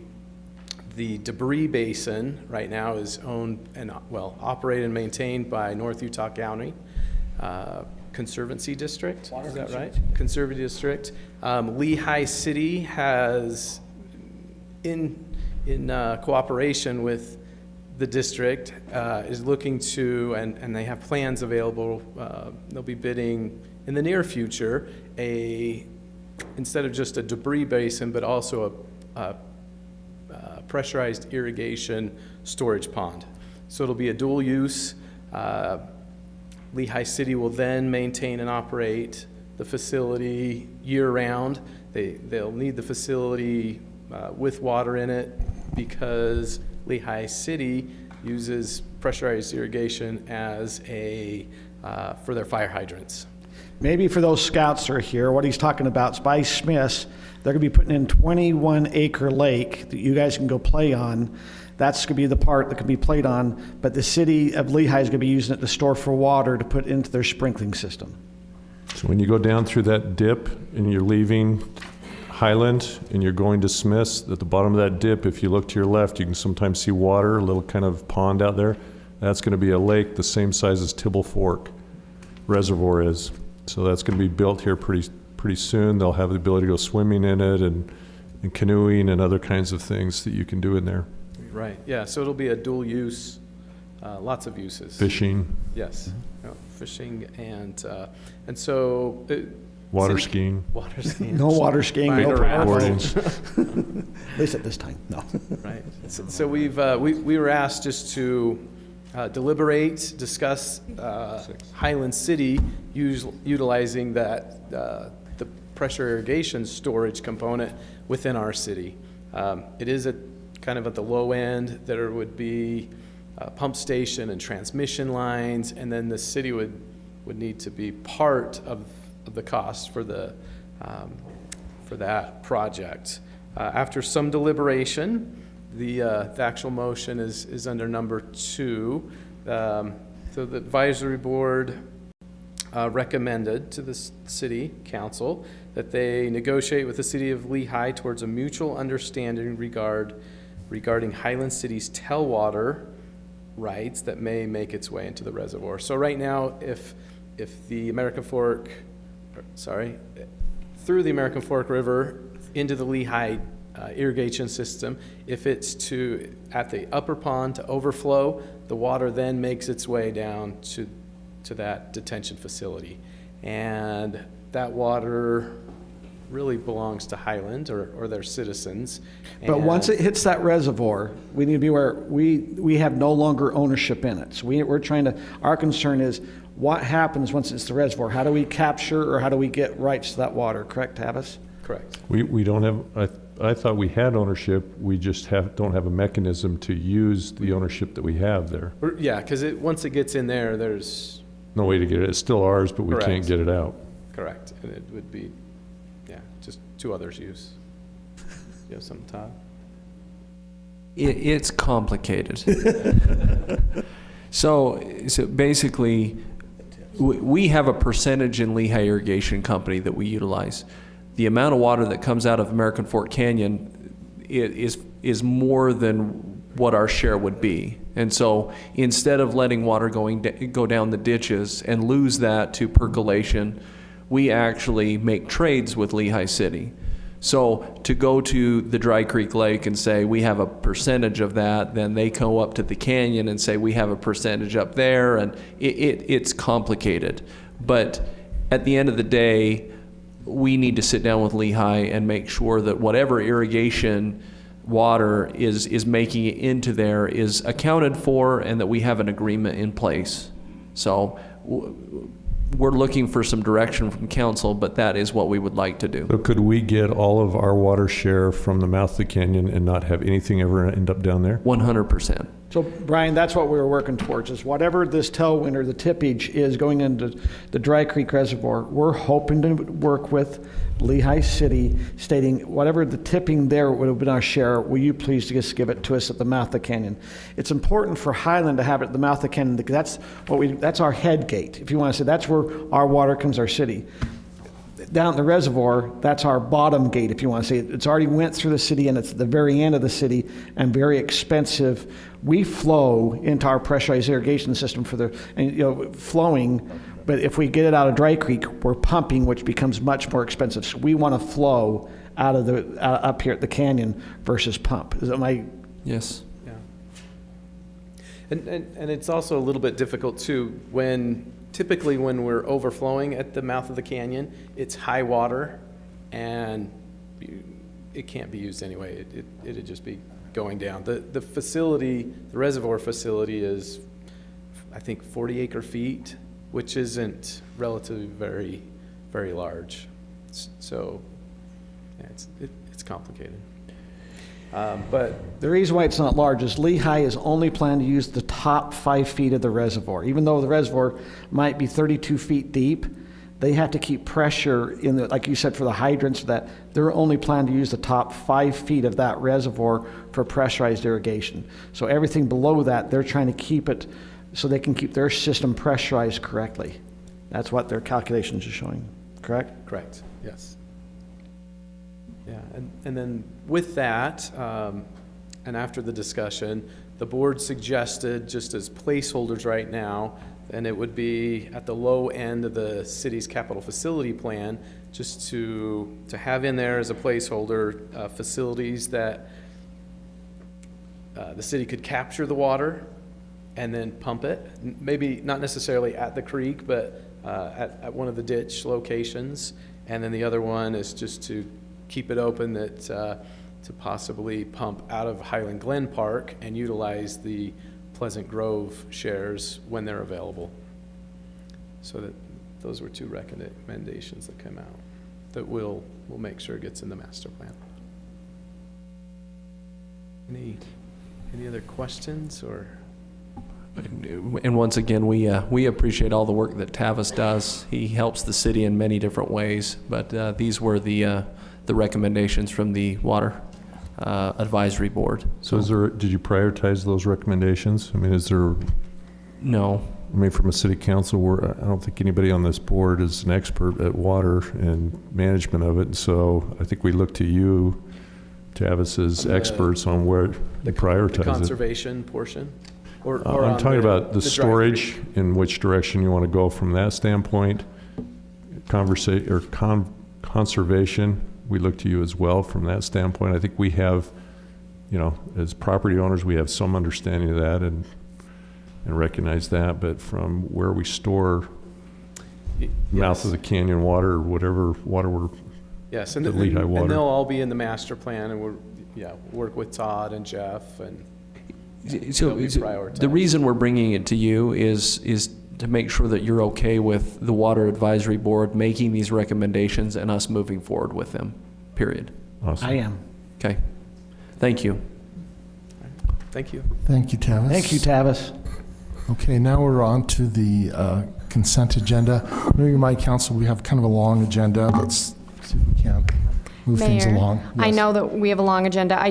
debris basin right now is owned and operated and maintained by North Utah County Conservancy District. Is that right? Conservancy District. Lehigh City has, in cooperation with the district, is looking to, and they have plans available. They'll be bidding in the near future instead of just a debris basin, but also a pressurized irrigation storage pond. So it'll be a dual use. Lehigh City will then maintain and operate the facility year round. They'll need the facility with water in it because Lehigh City uses pressurized irrigation as for their fire hydrants. Maybe for those scouts that are here, what he's talking about is by Smith's, they're going to be putting in 21-acre lake that you guys can go play on. That's going to be the part that can be played on, but the city of Lehigh is going to be using it to store for water to put into their sprinkling system. So when you go down through that dip and you're leaving Highland and you're going to Smith's, at the bottom of that dip, if you look to your left, you can sometimes see water, a little kind of pond out there. That's going to be a lake the same size as Tibble Fork Reservoir is. So that's going to be built here pretty soon. They'll have the ability to go swimming in it and canoeing and other kinds of things that you can do in there. Right, yeah, so it'll be a dual use, lots of uses. Fishing. Yes, fishing and so Water City- skiing. Water skiing. No water skiing, no Minor power boardings. boats. At least at this time, no. Right. So we were asked just to deliberate, discuss Highland City utilizing that, the pressure irrigation storage component within our city. It is kind of at the low end. There would be a pump station and transmission lines, and then the city would need to be part of the cost for that project. After some deliberation, the actual motion is under number 2. So the advisory board recommended to the city council that they negotiate with the city of Lehigh towards a mutual understanding regarding Highland City's tailwater rights that may make its way into the reservoir. So right now, if the American Fork, through the American Fork River into the Lehigh irrigation system, if it's at the upper pond to overflow, the water then makes its way down to that detention facility. And that water really belongs to Highland or their citizens. But once it hits that reservoir, we need to be aware, we have no longer ownership in it. So we're trying to, our concern is what happens once it's the reservoir? How do we capture or how do we get rights to that water? Correct, Tavis? Correct. We don't have, I thought we had ownership, we just don't have a mechanism to use the ownership that we have there. Yeah, because once it gets in there, there's, No way to get it, it's still ours, but we can't Correct. get it out. correct, and it would be, yeah, just to others' use. You have some, Todd? It's complicated. So basically, we have a percentage in Lehigh Irrigation Company that we utilize. The amount of water that comes out of American Fork Canyon is more than what our share would be. And so instead of letting water go down the ditches and lose that to percolation, we actually make trades with Lehigh City. So to go to the Dry Creek Lake and say we have a percentage of that, then they go up to the canyon and say we have a percentage up there, and it's complicated. But at the end of the day, we need to sit down with Lehigh and make sure that whatever irrigation water is making it into there is accounted for and that we have an agreement in place. So we're looking for some direction from council, but that is what we would like to do. So could we get all of our water share from the mouth of the canyon and not have anything ever end up down there? 100%. So Brian, that's what we were working towards, is whatever this tailwind or the tippage is going into the Dry Creek Reservoir, we're hoping to work with Lehigh City stating whatever the tipping there would have been our share, will you please just give it to us at the mouth of the canyon? It's important for Highland to have it at the mouth of the canyon because that's our head gate. If you want to say that's where our water comes, our city. Down at the reservoir, that's our bottom gate, if you want to say it. It's already went through the city and it's at the very end of the city and very expensive. We flow into our pressurized irrigation system flowing, but if we get it out of Dry Creek, we're pumping, which becomes much more expensive. So we want to flow out of up here at the canyon versus pump. Is that my? Yes. Yeah. And it's also a little bit difficult too, typically when we're overflowing at the mouth of the canyon, it's high water and it can't be used anyway. It'd just be going down. The facility, the reservoir facility is, I think, 40 acre feet, which isn't relatively very, very large. So yeah, it's complicated. But The reason why it's not large is Lehigh is only planning to use the top 5 feet of the reservoir. Even though the reservoir might be 32 feet deep, they have to keep pressure in the, like you said, for the hydrants, that they're only planning to use the top 5 feet of that reservoir for pressurized irrigation. So everything below that, they're trying to keep it so they can keep their system pressurized correctly. That's what their calculations are showing, correct? correct, yes. Yeah, and then with that, and after the discussion, the board suggested, just as placeholders right now, and it would be at the low end of the city's capital facility plan, just to have in there as a placeholder facilities that the city could capture the water and then pump it. Maybe not necessarily at the creek, but at one of the ditch locations, And then the other one is just to keep it open that, to possibly pump out of Highland Glen Park and utilize the Pleasant Grove shares when they're available. So that, those were 2 recommendations that come out that we'll make sure gets in the master plan. Any other questions or? And once again, we appreciate all the work that Tavis does. He helps the city in many different ways, but these were the recommendations from the Water Advisory Board. So did you prioritize those recommendations? I mean, is there, No. I mean, from a city council, I don't think anybody on this board is an expert at water and management of it. So I think we look to you, Tavis, as experts on where to prioritize The it. conservation portion? Or I'm on talking about the Dry storage, Creek? in which direction you want to go from that standpoint. Conservation, we look to you as well from that standpoint. I think we have, as property owners, we have some understanding of that and recognize that, but from where we store mouth of the canyon water or whatever water we're, Yes, and the Lehigh water. and they'll all be in the master plan, and work with Todd and Jeff, and So they'll be the prioritized. reason we're bringing it to you is to make sure that you're okay with the Water Advisory Board making these recommendations and us moving forward with them, period. awesome. I am. Okay. Thank you. Thank you. Thank you, Tavis. Thank you, Tavis. Okay, now we're on to the consent agenda. Remind council, we have kind of a long agenda. Let's see if we can move things Mayor, along. I Yes. know that we have a long agenda.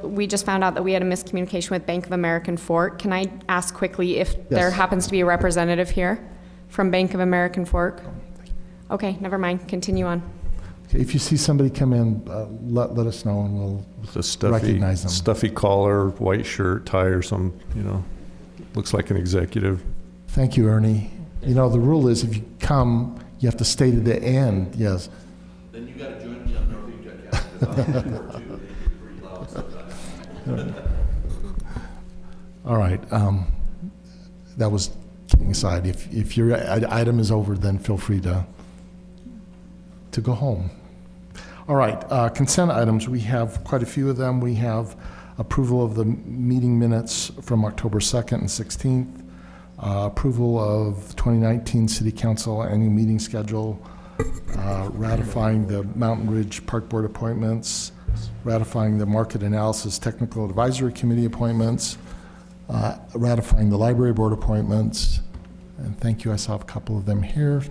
We just found out that we had a miscommunication with Bank of American Fork. Can I ask quickly if there Yes. happens to be a representative here from Bank of American Fork? Okay, never mind. Continue on. Okay, if you see somebody come in, let us know and we'll The stuffy, recognize them. stuffy collar, white shirt, tie, or some, looks like an executive. Thank you, Ernie. The rule is if you come, you have to stay to the end, yes. Then you got to join me on North Utah County, because I'm on board too. They're pretty loud sometimes. All right. That was kidding aside. If your item is over, then feel free to go home. All right. Consent items. We have quite a few of them. We have approval of the meeting minutes from October 2nd and 16th. Approval of 2019 City Council annual meeting schedule. Ratifying the Mountain Ridge Park Board appointments. Ratifying the Market Analysis Technical Advisory Committee appointments. Ratifying the Library Board appointments. And thank you, I saw a couple of them here.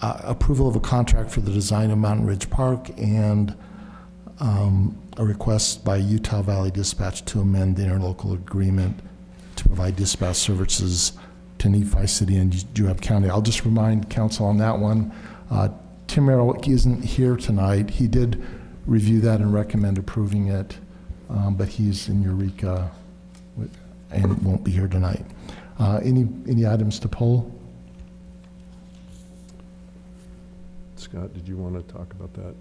Approval of a contract for the design of Mountain Ridge Park, and a request by Utah Valley Dispatch to amend the interlocal agreement to provide dispatch services to Nephi City and Juab County. I'll just remind council on that one. Tim Merrill isn't here tonight. He did review that and recommend approving it, but he's in Eureka and won't be here tonight. Any items to pull? Scott, did you want to talk about that?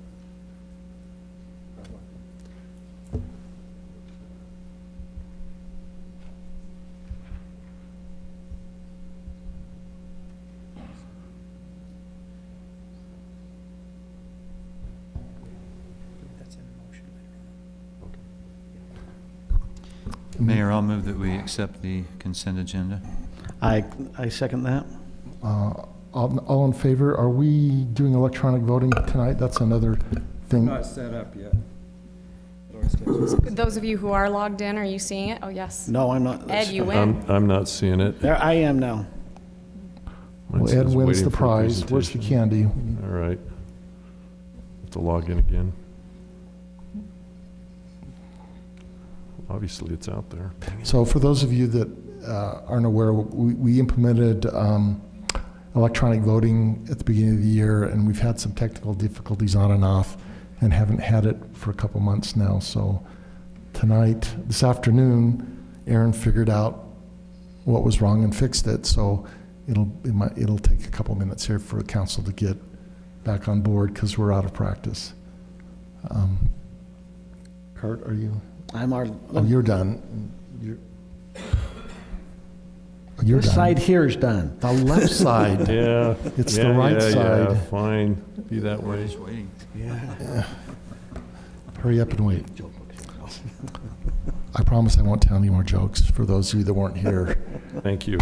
Mayor, I'll move that we accept the consent agenda. I second that. All in favor? Are we doing electronic voting tonight? That's another thing. Not set up yet. Those of you who are logged in, are you seeing it? Oh, yes. No, I'm not. Ed, you win. I'm not seeing it. There, I am now. Mine Well, says Ed wins waiting the for prize. Where's the presentation. candy? All right. Have to log in again. Obviously, it's out there. So for those of you that aren't aware, we implemented electronic voting at the beginning of the year, and we've had some technical difficulties on and off and haven't had it for a couple months now. So this afternoon, Aaron figured out what was wrong and fixed it. So it'll take a couple minutes here for the council to get back on board because we're out of practice. Kurt, are you? I'm our. Oh, you're done. You're This done. side here is done. The left side. Yeah. It's yeah, the right yeah, side. Yeah, fine, be that way. Just waiting. Hurry up and wait. I promise I won't tell any more jokes for those of you that weren't here. Thank you.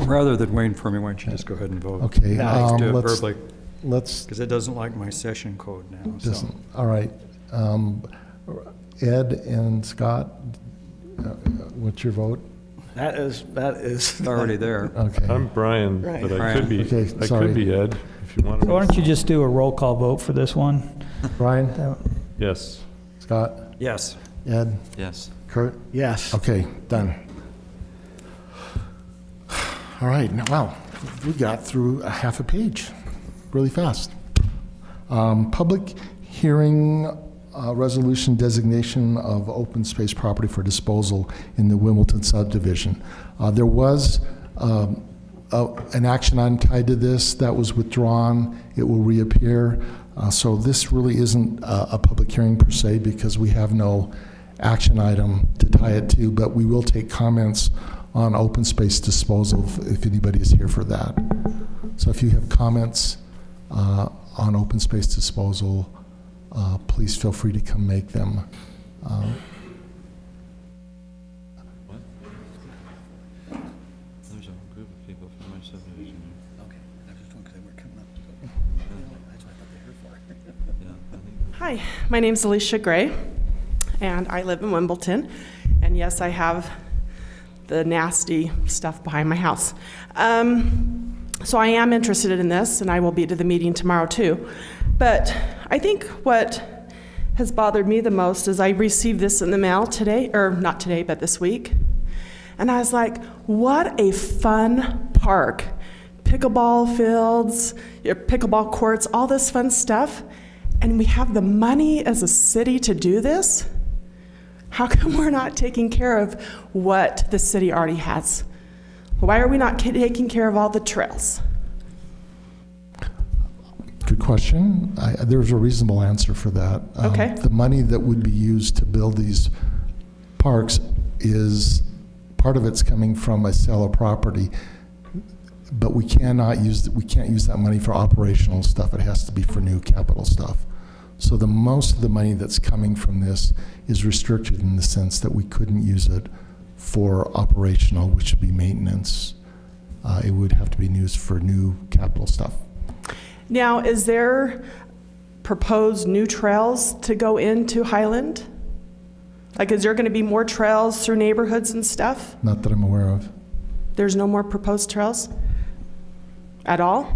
Rather than waiting for me, why don't you just go ahead and vote? Okay, Let's do it let's- verbally, Let's, because it doesn't like my session code now, so. doesn't, all right. Ed and Scott, what's your vote? That is, It's already there. Okay. I'm Brian, Right. but I Brian. could be, Okay, I sorry. could be Ed, if you want So why to. don't you just do a roll call vote for this one? Brian, Yes. Scott, Yes. Ed, Yes. Kurt? yes. Okay, done. All right, now, wow, we got through a half a page really fast. Public hearing resolution designation of open space property for disposal in the Wimbleton subdivision. There was an action item tied to this that was withdrawn. It will reappear. So this really isn't a public hearing per se because we have no action item to tie it to, but we will take comments on open space disposal if anybody is here for that. So if you have comments on open space disposal, please feel free to come make them. There's a group of people from my subdivision. Okay, I just want, because they weren't coming up. That's what I thought they were for. Yeah, I think Hi, my name's Alicia Gray, and I live in Wimbleton. And yes, I have the nasty stuff behind my house. So I am interested in this, and I will be to the meeting tomorrow too. But I think what has bothered me the most is I received this in the mail today, or not today, but this week. And I was like, what a fun park. Pickleball fields, your pickleball courts, all this fun stuff. And we have the money as a city to do this? How come we're not taking care of what the city already has? Why are we not taking care of all the trails? Good question. There's a reasonable answer for that. Okay. The money that would be used to build these parks is, part of it's coming from a sale of property, but we can't use that money for operational stuff. It has to be for new capital stuff. So the most of the money that's coming from this is restricted in the sense that we couldn't use it for operational, which would be maintenance. It would have to be used for new capital stuff. Now, is there proposed new trails to go into Highland? Like, is there going to be more trails through neighborhoods and stuff? Not that I'm aware of. There's no more proposed trails at all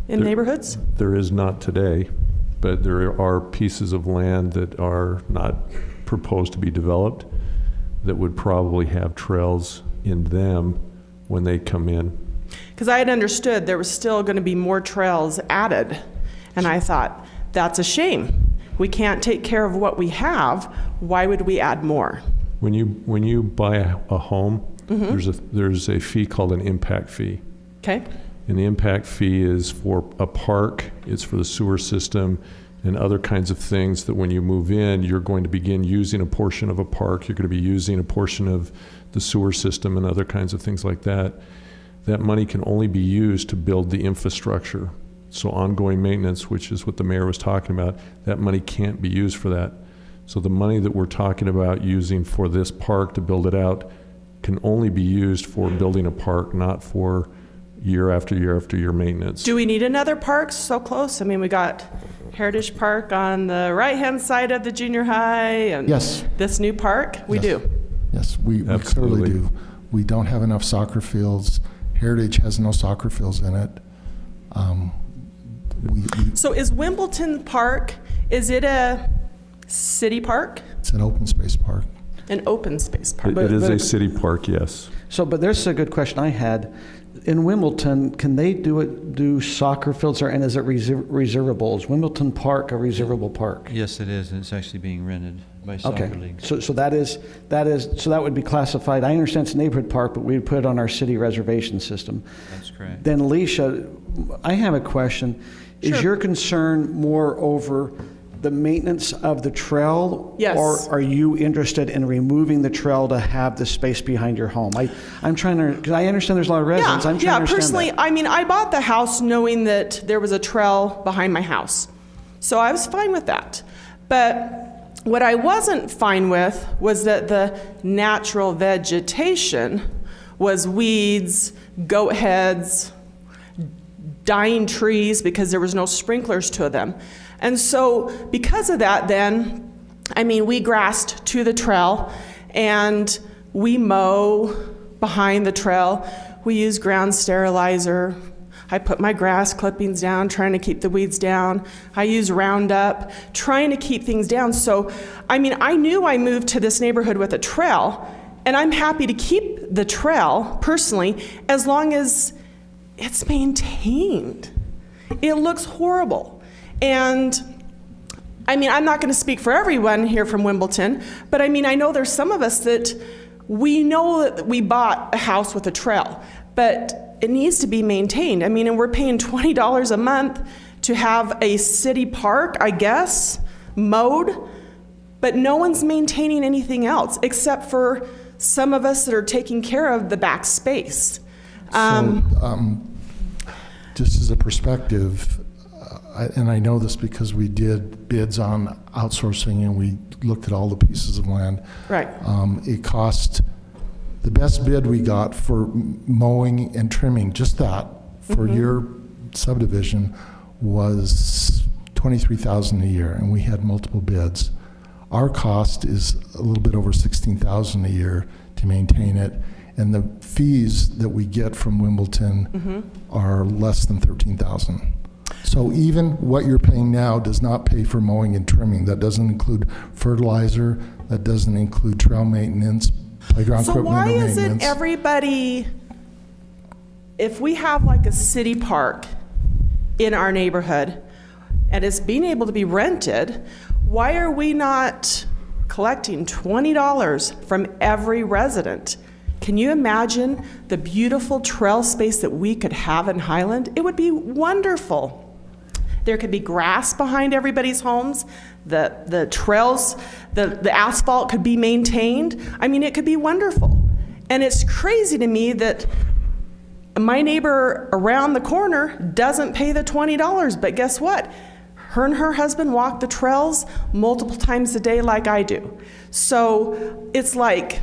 in neighborhoods? There is not today, but there are pieces of land that are not proposed to be developed that would probably have trails in them when they come in. Because I had understood there was still going to be more trails added, and I thought, that's a shame. We can't take care of what we have. Why would we add more? When you buy a home, there's a fee called an impact fee. Okay? And the impact fee is for a park, it's for the sewer system, and other kinds of things that when you move in, you're going to begin using a portion of a park, you're going to be using a portion of the sewer system and other kinds of things like that. That money can only be used to build the infrastructure. So ongoing maintenance, which is what the mayor was talking about, that money can't be used for that. So the money that we're talking about using for this park to build it out can only be used for building a park, not for year after year after year maintenance. Do we need another park so close? I mean, we got Heritage Park on the right-hand side of the junior high, and Yes. this new park? We Yes. do. Yes, we clearly Absolutely. do. We don't have enough soccer fields. Heritage has no soccer fields in it. So is Wimbleton Park, is it a city park? It's an open space park. An open space park? It is but- a city park, yes. So, but there's a good question I had. In Wimbledon, can they do soccer fields, and is it reservable? Is Wimbledon Park a reservable park? Yes, it is. It's actually being rented by soccer Okay, leagues. so that would be classified, I understand it's a neighborhood park, but we'd put it on our city reservation system. That's correct. Then Alicia, I have a question. Is Sure. your concern more over the maintenance of the trail? Yes. Or are you interested in removing the trail to have the space behind your home? I'm trying to, because I understand there's a lot of residents. I'm trying to understand personally, that. I mean, I bought the house knowing that there was a trail behind my house. So I was fine with that. But what I wasn't fine with was that the natural vegetation was weeds, goat heads, dying trees because there was no sprinklers to them. And so because of that then, I mean, we grassed to the trail and we mow behind the trail. We use ground sterilizer. I put my grass clippings down, trying to keep the weeds down. I use Roundup, trying to keep things down. So, I mean, I knew I moved to this neighborhood with a trail, and I'm happy to keep the trail, personally, as long as it's maintained. It looks horrible. And I mean, I'm not going to speak for everyone here from Wimbleton, but I mean, I know there's some of us that we know that we bought a house with a trail, but it needs to be maintained. I mean, and we're paying $20 a month to have a city park, I guess, mowed, but no one's maintaining anything else except for some of us that are taking care of the back space. Just as a perspective, and I know this because we did bids on outsourcing and we looked at all the pieces of land. Right. It cost, the best bid we got for mowing and trimming, just that, for your subdivision was $23,000 a year, and we had multiple bids. Our cost is a little bit over $16,000 a year to maintain it, and the fees that we get from Wimbleton are less than $13,000. So even what you're paying now does not pay for mowing and trimming. That doesn't include fertilizer, that doesn't include trail maintenance, playground So equipment why or isn't maintenance. everybody, if we have like a city park in our neighborhood and it's being able to be rented, why are we not collecting $20 from every resident? Can you imagine the beautiful trail space that we could have in Highland? It would be wonderful. There could be grass behind everybody's homes. The trails, the asphalt could be maintained. I mean, it could be wonderful. And it's crazy to me that my neighbor around the corner doesn't pay the $20, but guess what? Her and her husband walk the trails multiple times a day like I do. So it's like,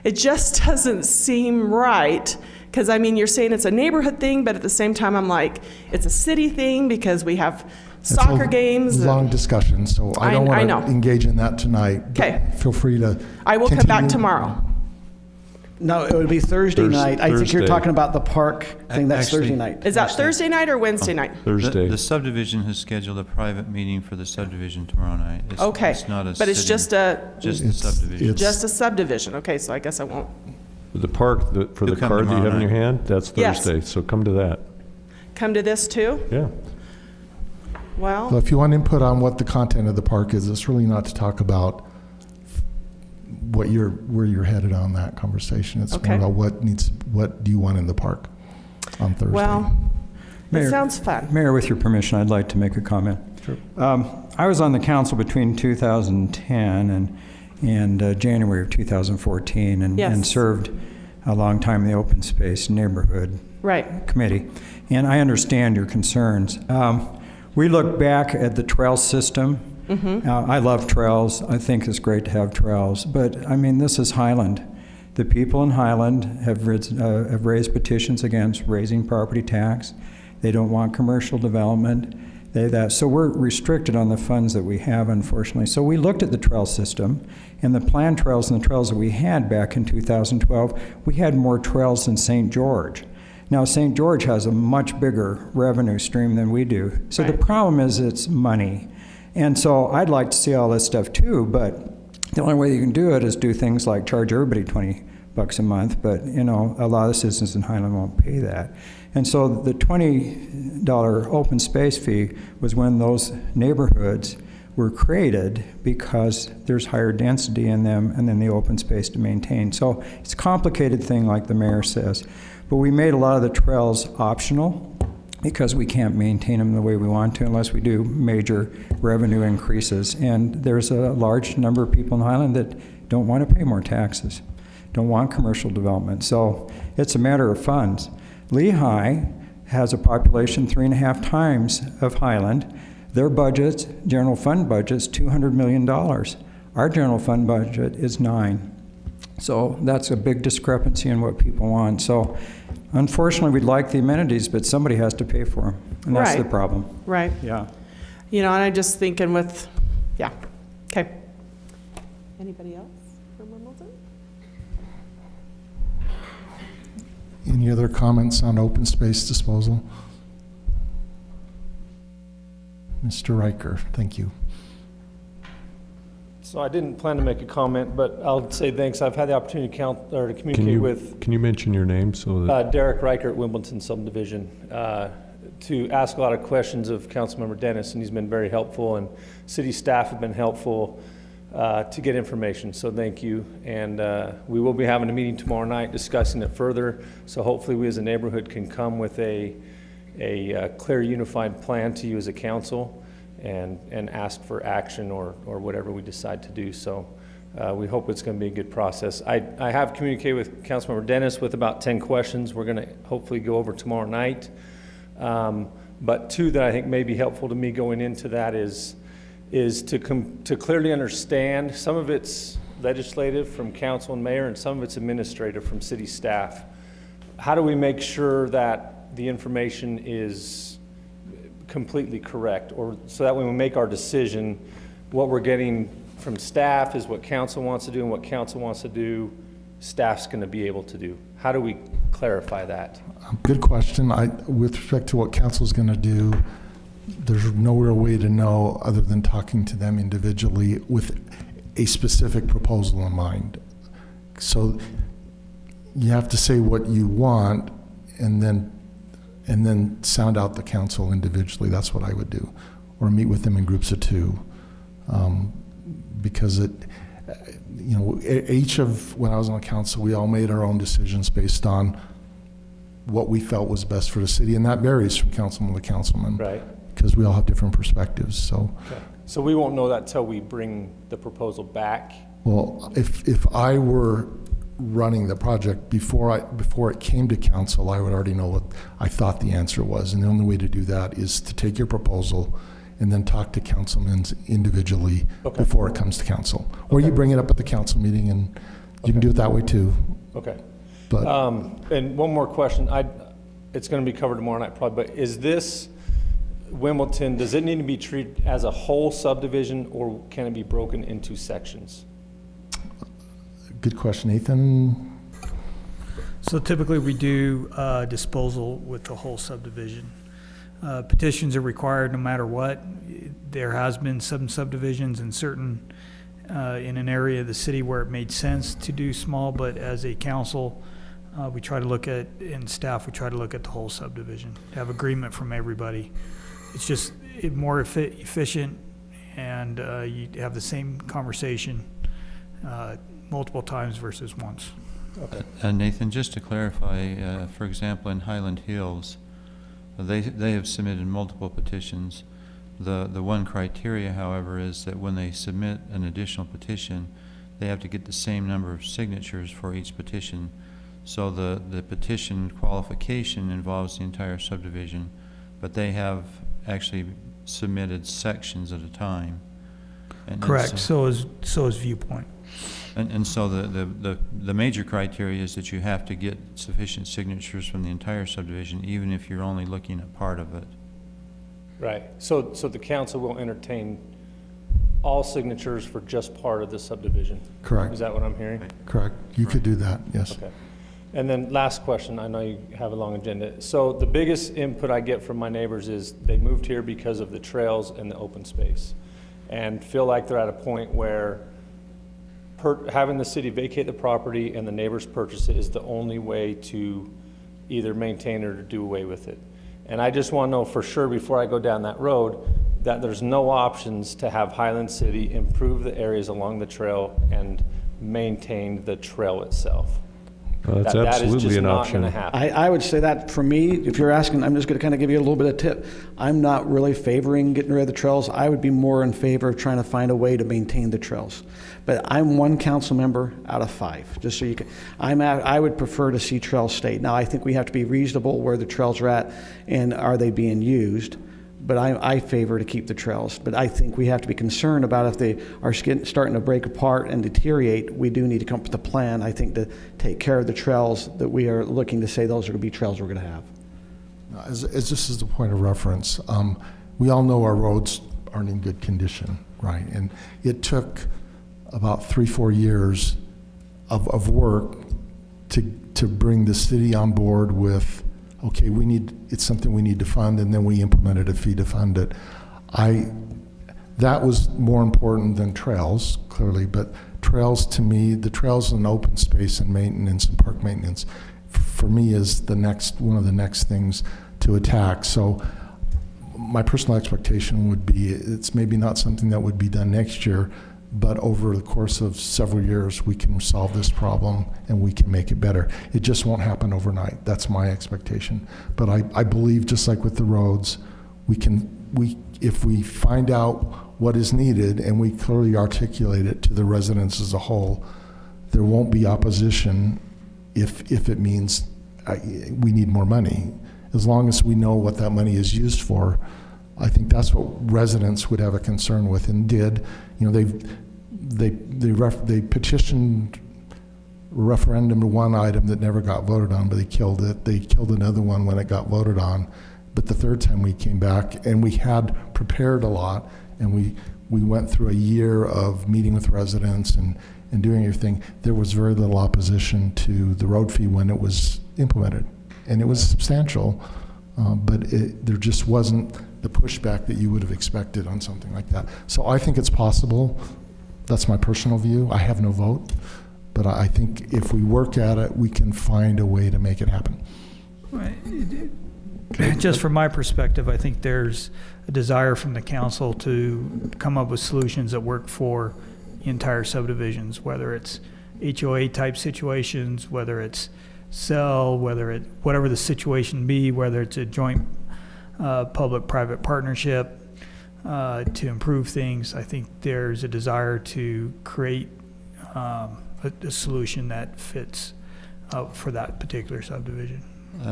it just doesn't seem right. Because, I mean, you're saying it's a neighborhood thing, but at the same time, I'm like, it's a city thing because we have soccer games. It's a long discussion, so I don't want know. to engage in that tonight. Okay. Feel free to I will come back continue. tomorrow. No, it would be Thursday night. I think you're Thursday. talking about the park thing. That's Actually- Thursday night. Is that Thursday night or Wednesday night? Thursday. The subdivision has scheduled a private meeting for the subdivision tomorrow night. It's- Okay, It's not a but it's city- just a, Just the It's- subdivision. it's- just a subdivision. Okay, so I guess I won't. The park, for the You'll come card that you have in tomorrow your night. hand, that's Yes. Thursday, so come to that. Come to this too? Yeah. So Well, if you want input on what the content of the park is, it's really not to talk about where you're headed on that conversation. It's Okay. more about what do you want in the park on Thursday. well, it Mayor- sounds fun. Mayor, with your permission, I'd like to make a comment. Sure. I was on the council between 2010 and January of 2014, and Yes. served a long time in the Open Space Neighborhood Right. Committee, and I understand your concerns. We look back at the trail system. I love trails. I think it's great to have trails, but I mean, this is Highland. The people in Highland have raised petitions against raising property tax. They don't want commercial development. So we're restricted on the funds that we have, unfortunately. So we looked at the trail system, and the planned trails and the trails that we had back in 2012, we had more trails than St. George. Now, St. George has a much bigger revenue stream than we do. So the Right. problem is it's money. And so I'd like to see all this stuff too, but the only way you can do it is do things like charge everybody $20 a month, but you know, a lot of citizens in Highland won't pay that. And so the $20 open space fee was when those neighborhoods were created because there's higher density in them and then the open space to maintain. So it's a complicated thing like the mayor says. But we made a lot of the trails optional. because we can't maintain them the way we want to unless we do major revenue increases. And there's a large number of people in Highland that don't want to pay more taxes, don't want commercial development. So it's a matter of funds. Lehigh has a population 3.5 times of Highland. Their budget, general fund budget's $200 million. Our general fund budget is $9 million. So that's a big discrepancy in what people want. So unfortunately, we'd like the amenities, but somebody has to pay for them, and that's the Right. problem. Right. Yeah. You know, and I'm just thinking with, yeah, okay. Anybody else from Wimbledon? Any other comments on open space disposal? Mr. Riker, thank you. So I didn't plan to make a comment, but I'll say thanks. I've had the opportunity to communicate with Can you mention your name so that? Derek Riker at Wimbleton Subdivision to ask a lot of questions of Councilmember Dennis, and he's been very helpful, and city staff have been helpful to get information. So thank you. And we will be having a meeting tomorrow night discussing it further. So hopefully we as a neighborhood can come with a clear, unified plan to you as a council and ask for action or whatever we decide to do. So we hope it's going to be a good process. I have communicated with Councilmember Dennis with about 10 questions we're going to hopefully go over tomorrow night. But two that I think may be helpful to me going into that is to clearly understand some of it's legislative from council and mayor and some of it's administrative from city staff. How do we make sure that the information is completely correct, or so that when we make our decision, what we're getting from staff is what council wants to do, and what council wants to do, staff's going to be able to do? How do we clarify that? Good question. With respect to what council's going to do, there's no real way to know other than talking to them individually with a specific proposal in mind. So you have to say what you want and then sound out the council individually. That's what I would do, or meet with them in groups of 2, because when I was on the council, we all made our own decisions based on what we felt was best for the city, and that varies from councilman to councilman, Right. because we all have different perspectives. So, Okay. So we won't know that till we bring the proposal back? well, if I were running the project before it came to council, I would already know what I thought the answer was, and the only way to do that is to take your proposal and then talk to councilmen individually before it comes to council, or you bring it up at the council meeting, and you can do it that way too. Okay. But and one more question. It's going to be covered tomorrow night probably, but is this Wimbledton, does it need to be treated as a whole subdivision, or can it be broken into sections? good question, Nathan. So typically we do disposal with the whole subdivision. Petitions are required no matter what. There has been some subdivisions in certain, in an area of the city where it made sense to do small, but as a council, we try to look at, and staff, we try to look at the whole subdivision, have agreement from everybody. It's just more efficient, and you have the same conversation multiple times versus once. Okay. Nathan, just to clarify, for example, in Highland Hills, they have submitted multiple petitions. The one criteria, however, is that when they submit an additional petition, they have to get the same number of signatures for each petition. So the petition qualification involves the entire subdivision, but they have actually submitted sections at a time. Correct. So is Viewpoint. And so the major criteria is that you have to get sufficient signatures from the entire subdivision, even if you're only looking at part of it. Right. So the council will entertain all signatures for just part of the subdivision? Correct. Is that what I'm hearing? Correct. You could do that, yes. Okay. And then last question, I know you have a long agenda. So the biggest input I get from my neighbors is they moved here because of the trails and the open space, and feel like they're at a point where having the city vacate the property and the neighbors purchase it is the only way to either maintain it or to do away with it. And I just want to know for sure before I go down that road that there's no options to have Highland City improve the areas along the trail and maintain the trail itself. That's That is absolutely just an not option. going to happen. I would say that for me, if you're asking, I'm just going to kind of give you a little bit of tip. I'm not really favoring getting rid of the trails. I would be more in favor of trying to find a way to maintain the trails. But I'm one council member out of 5, just so you can, I would prefer to see trails stay. Now, I think we have to be reasonable where the trails are at and are they being used. But I favor to keep the trails. But I think we have to be concerned about if they are starting to break apart and deteriorate, we do need to come up with a plan, I think, to take care of the trails that we are looking to say those are going to be trails we're going to have. As this is a point of reference, we all know our roads aren't in good condition, right? And it took about 3-4 years of work to bring the city on board with, okay, it's something we need to fund, and then we implemented a fee to fund it. That was more important than trails, clearly, but trails to me, the trails and open space and maintenance and park maintenance, for me is one of the next things to attack. So my personal expectation would be it's maybe not something that would be done next year, but over the course of several years, we can solve this problem and we can make it better. It just won't happen overnight. That's my expectation. But I believe, just like with the roads, if we find out what is needed and we clearly articulate it to the residents as a whole, there won't be opposition if it means we need more money. As long as we know what that money is used for, I think that's what residents would have a concern with, and did. You know, they petitioned referendum to one item that never got voted on, but they killed it. They killed another one when it got voted on. But the third time we came back, and we had prepared a lot, and we went through a year of meeting with residents and doing everything. There was very little opposition to the road fee when it was implemented, and it was substantial, but there just wasn't the pushback that you would have expected on something like that. So I think it's possible. That's my personal view. I have no vote, but I think if we work at it, we can find a way to make it happen. Just from my perspective, I think there's a desire from the council to come up with solutions that work for entire subdivisions, whether it's HOA type situations, whether it's cell, whatever the situation be, whether it's a joint public-private partnership to improve things. I think there's a desire to create a solution that fits for that particular subdivision.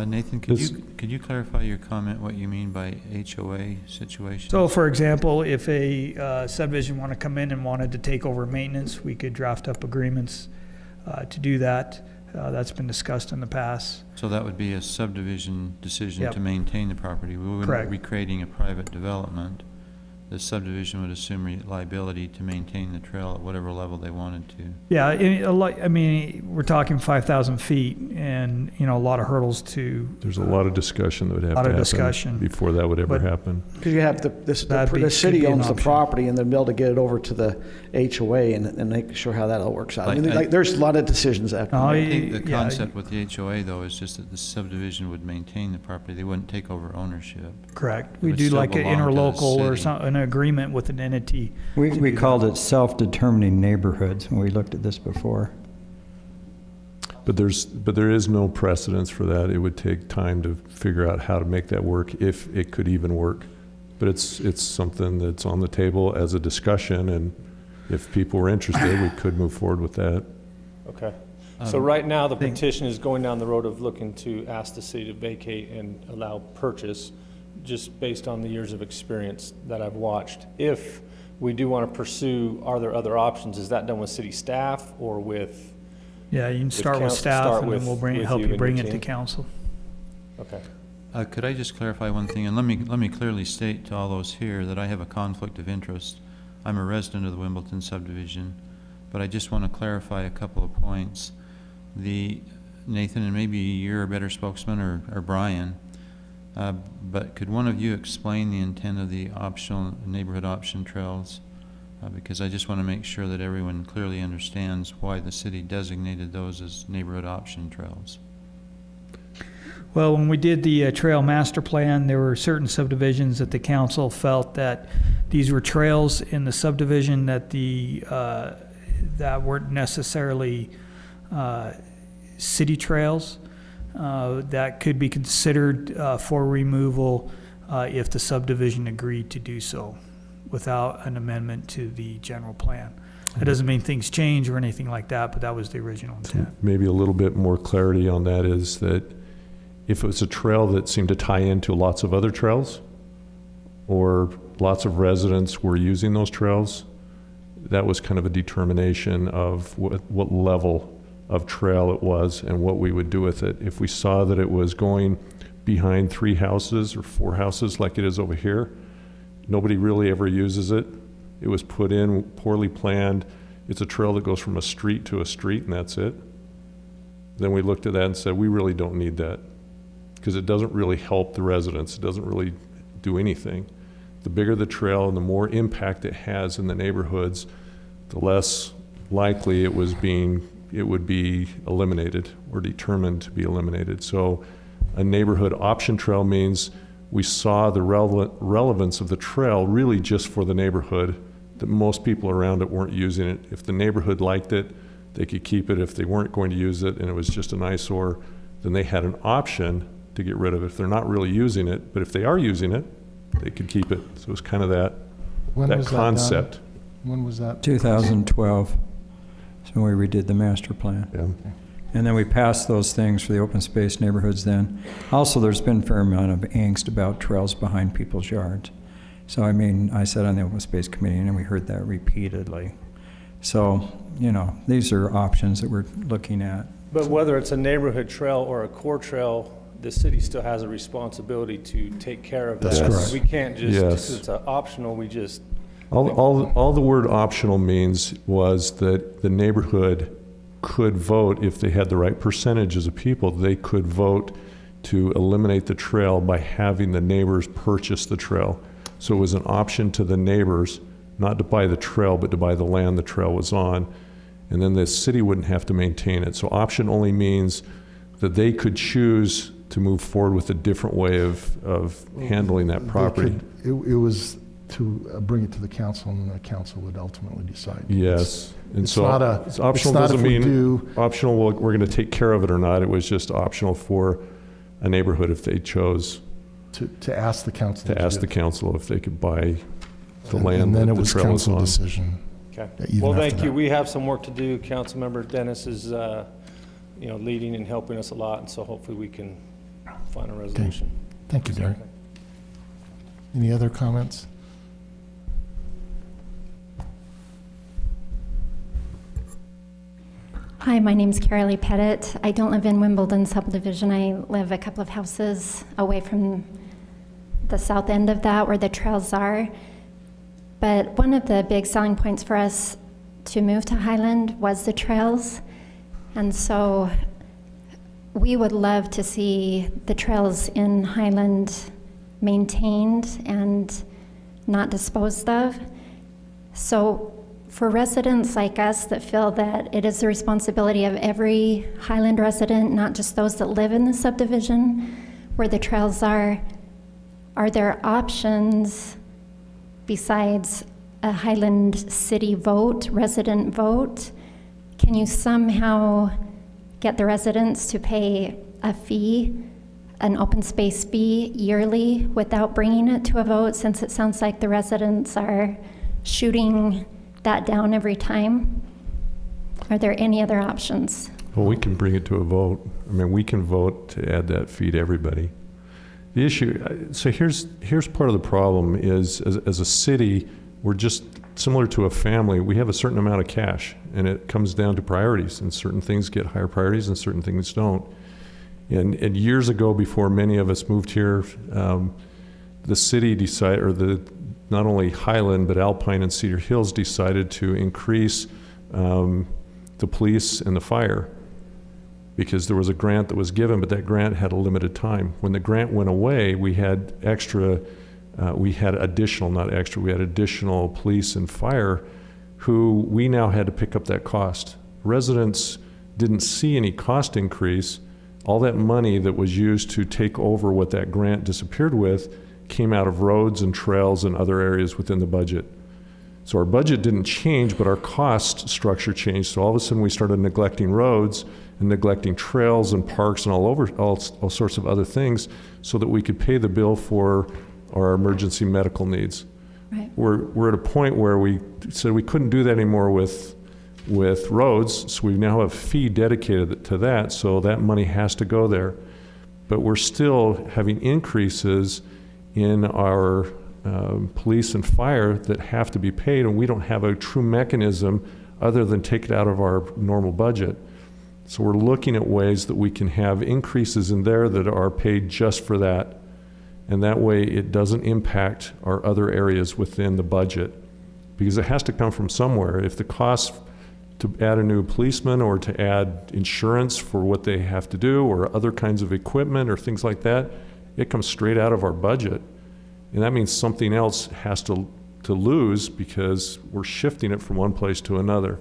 Nathan, could you clarify your comment, what you mean by HOA situation? So, for example, if a subdivision wanted to come in and wanted to take over maintenance, we could draft up agreements to do that. That's been discussed in the past. So that would be a subdivision decision Yep. to maintain the property. We wouldn't Correct. be creating a private development. The subdivision would assume liability to maintain the trail at whatever level they wanted to. Yeah, I mean, we're talking 5,000 feet, and a lot of hurdles to. There's a lot of discussion that would have Lot to of happen discussion. before that would ever But- happen. Because you have the city could be an owns the option. property, and they'll be able to get it over to the HOA and make sure how that all works out. I mean, Like- there's a lot of decisions that Oh, I think the yeah, concept with the HOA, though, is just that the subdivision would maintain the property. They wouldn't take over ownership. Correct. It We would do still like an belong to the interlocal or city. an agreement with an entity. We called it self-determining neighborhoods when we looked at this before. But there is no precedence for that. It would take time to figure out how to make that work, if it could even work. But it's something that's on the table as a discussion, and if people were interested, we could move forward with that. Okay. So right now, the petition is going down the road of looking to ask the city to vacate and allow purchase, just based on the years of experience that I've watched. If we do want to pursue, are there other options? Is that done with city staff or with? Yeah, you can start with council, staff, start and then with- we'll with help you you and bring your it to team? council. Okay. Could I just clarify one thing? And let me clearly state to all those here that I have a conflict of interest. I'm a resident of the Wimbleton subdivision, but I just want to clarify a couple of points. Nathan, and maybe you're a better spokesman, or Brian, but could one of you explain the intent of the optional neighborhood option trails? Because I just want to make sure that everyone clearly understands why the city designated those as neighborhood option trails. Well, when we did the trail master plan, there were certain subdivisions that the council felt that these were trails in the subdivision that that weren't necessarily city trails that could be considered for removal if the subdivision agreed to do so without an amendment to the general plan. That doesn't mean things change or anything like that, but that was the original intent. Maybe a little bit more clarity on that is that if it was a trail that seemed to tie into lots of other trails, or lots of residents were using those trails, that was kind of a determination of what level of trail it was and what we would do with it. If we saw that it was going behind 3 houses or 4 houses like it is over here, nobody really ever uses it. It was put in, poorly planned. It's a trail that goes from a street to a street and that's it. Then we looked at that and said, we really don't need that because it doesn't really help the residents. It doesn't really do anything. The bigger the trail and the more impact it has in the neighborhoods, the less likely it would be eliminated or determined to be eliminated. So a neighborhood option trail means we saw the relevance of the trail really just for the neighborhood, that most people around it weren't using it. If the neighborhood liked it, they could keep it. If they weren't going to use it and it was just an eyesore, then they had an option to get rid of it if they're not really using it. But if they are using it, they could keep it. So it was kind of that concept. That when was that? 2012. So we redid the master plan. Yeah. And then we passed those things for the open space neighborhoods then. Also, there's been a fair amount of angst about trails behind people's yards. So, I mean, I sat on the open space committee and we heard that repeatedly. So, you know, these are options that we're looking at. But whether it's a neighborhood trail or a core trail, the city still has a responsibility to take care of that. That's correct. We can't just, Yes. because it's optional, we just. All the word optional means was that the neighborhood could vote, if they had the right percentages of people, they could vote to eliminate the trail by having the neighbors purchase the trail. So it was an option to the neighbors, not to buy the trail, but to buy the land the trail was on. And then the city wouldn't have to maintain it. So option only means that they could choose to move forward with a different way of handling that property. It was to bring it to the council, and the council would ultimately decide. Yes. And It's so not a- it's optional it's not doesn't if we mean do- optional, we're going to take care of it or not. It was just optional for a neighborhood if they chose To ask the council. to ask the council if they could buy the And land then that it the was trail was council on. decision. Okay. even Well, after thank you. that. We have some work to do. Councilmember Dennis is, leading and helping us a lot, and so hopefully we can find a resolution. Thank you, Derek. Any other comments? Hi, my name's Carolee Pettit. I don't live in Wimbleton subdivision. I live a couple of houses away from the south end of that where the trails are. But one of the big selling points for us to move to Highland was the trails. And so we would love to see the trails in Highland maintained and not disposed of. So for residents like us that feel that it is the responsibility of every Highland resident, not just those that live in the subdivision where the trails are there options besides a Highland city vote, resident vote? Can you somehow get the residents to pay a fee, an open space fee yearly without bringing it to a vote, since it sounds like the residents are shooting that down every time? Are there any other options? Well, we can bring it to a vote. I mean, we can vote to add that fee to everybody. The issue, so here's part of the problem is, as a city, we're just similar to a family. We have a certain amount of cash, and it comes down to priorities, and certain things get higher priorities and certain things don't. And years ago, before many of us moved here, the city decided, or not only Highland, but Alpine and Cedar Hills decided to increase the police and the fire, because there was a grant that was given, but that grant had a limited time. When the grant went away, we had additional police and fire who we now had to pick up that cost. Residents didn't see any cost increase. All that money that was used to take over what that grant disappeared with came out of roads and trails and other areas within the budget. So our budget didn't change, but our cost structure changed. So all of a sudden we started neglecting roads and neglecting trails and parks and all sorts of other things so that we could pay the bill for our emergency medical needs. Right. We're at a point where we said we couldn't do that anymore with roads, so we now have a fee dedicated to that, so that money has to go there. But we're still having increases in our police and fire that have to be paid, and we don't have a true mechanism other than take it out of our normal budget. So we're looking at ways that we can have increases in there that are paid just for that. And that way it doesn't impact our other areas within the budget, because it has to come from somewhere. If the cost to add a new policeman or to add insurance for what they have to do or other kinds of equipment or things like that, it comes straight out of our budget. And that means something else has to lose because we're shifting it from one place to another.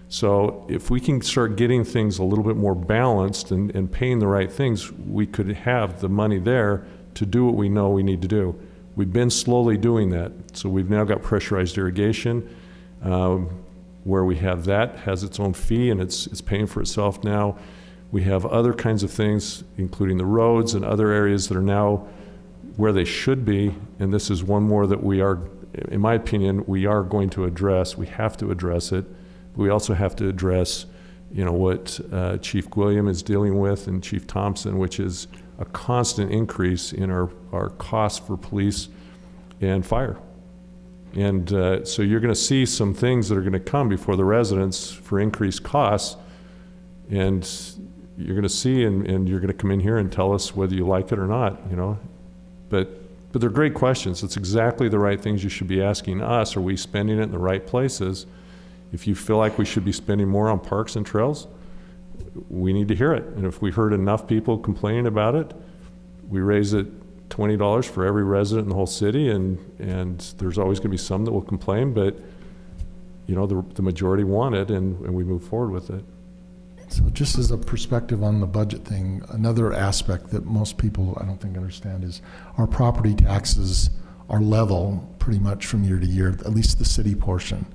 So if we can start getting things a little bit more balanced and paying the right things, we could have the money there to do what we know we need to do. We've been slowly doing that. So we've now got pressurized irrigation, where we have that, has its own fee, and it's paying for itself now. We have other kinds of things, including the roads and other areas that are now where they should be, and this is one more that we are, in my opinion, we are going to address. We have to address it. We also have to address, what Chief Gwilliam is dealing with and Chief Thompson, which is a constant increase in our costs for police and fire. And so you're going to see some things that are going to come before the residents for increased costs, and you're going to see and you're going to come in here and tell us whether you like it or not, But they're great questions. It's exactly the right things you should be asking us. Are we spending it in the right places? If you feel like we should be spending more on parks and trails, we need to hear it. And if we heard enough people complaining about it, we raise it $20 for every resident in the whole city, and there's always going to be some that will complain, but the majority want it, and we move forward with it. So just as a perspective on the budget thing, another aspect that most people I don't think understand is our property taxes are level pretty much from year to year, at least the city portion.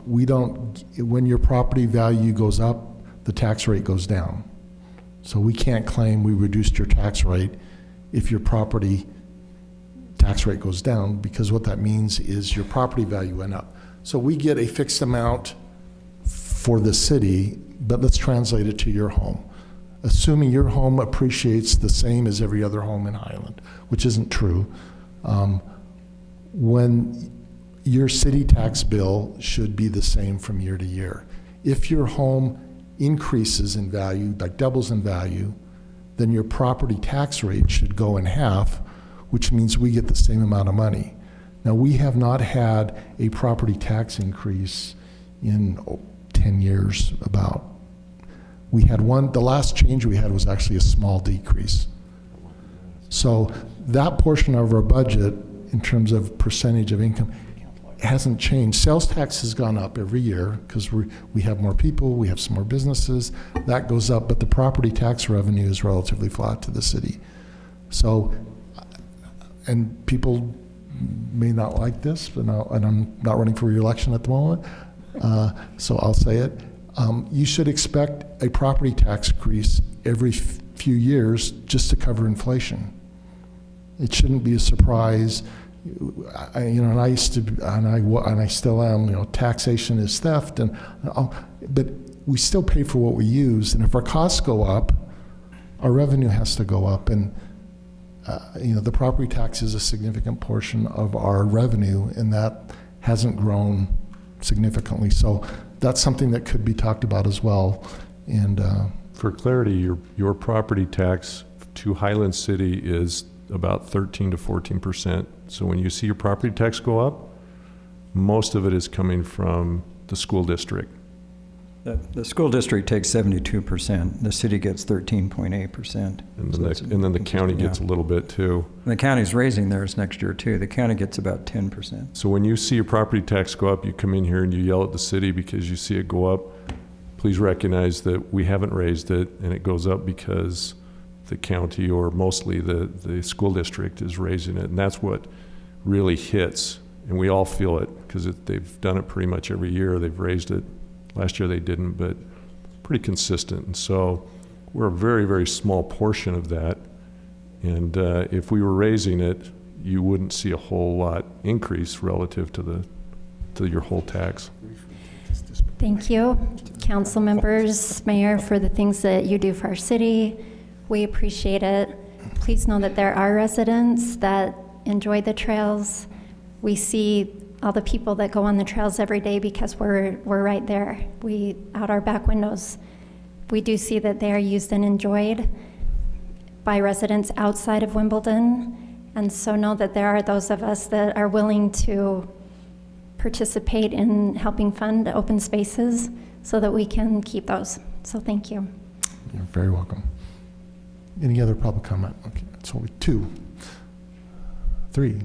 When your property value goes up, the tax rate goes down. So we can't claim we reduced your tax rate if your property tax rate goes down, because what that means is your property value went up. So we get a fixed amount for the city, but let's translate it to your home. Assuming your home appreciates the same as every other home in Highland, which isn't true, when your city tax bill should be the same from year to year. If your home increases in value, like doubles in value, then your property tax rate should go in half, which means we get the same amount of money. Now, we have not had a property tax increase in 10 years about. We had one, the last change we had was actually a small decrease. So that portion of our budget, in terms of percentage of income, hasn't changed. Sales tax has gone up every year because we have more people, we have some more businesses, that goes up, but the property tax revenue is relatively flat to the city. So, and people may not like this, and I'm not running for re-election at the moment, so I'll say it. You should expect a property tax increase every few years just to cover inflation. It shouldn't be a surprise. And I used to, and I still am. Taxation is theft, but we still pay for what we use. And if our costs go up, our revenue has to go up. And the property tax is a significant portion of our revenue, and that hasn't grown significantly. So that's something that could be talked about as well. And for clarity, your property tax to Highland City is about 13 to 14%. So when you see your property tax go up, most of it is coming from the school district. The school district takes 72%. The city gets 13.8%. And then the county gets a little bit too. The county's raising theirs next year too. The county gets about 10%. So when you see your property tax go up, you come in here and you yell at the city because you see it go up. Please recognize that we haven't raised it, and it goes up because the county, or mostly the school district, is raising it. And that's what really hits. And we all feel it because they've done it pretty much every year. They've raised it. Last year they didn't, but pretty consistent. And so we're a very, very small portion of that. And if we were raising it, you wouldn't see a whole lot increase relative to your whole tax. Thank you, council members, mayor, for the things that you do for our city. We appreciate it. Please know that there are residents that enjoy the trails. We see all the people that go on the trails every day because we're right there. Out our back windows, we do see that they are used and enjoyed by residents outside of Wimbledon. And so know that there are those of us that are willing to participate in helping fund open spaces so that we can keep those. So thank you. You're very welcome. Any other public comment? Okay, that's only 2. 3.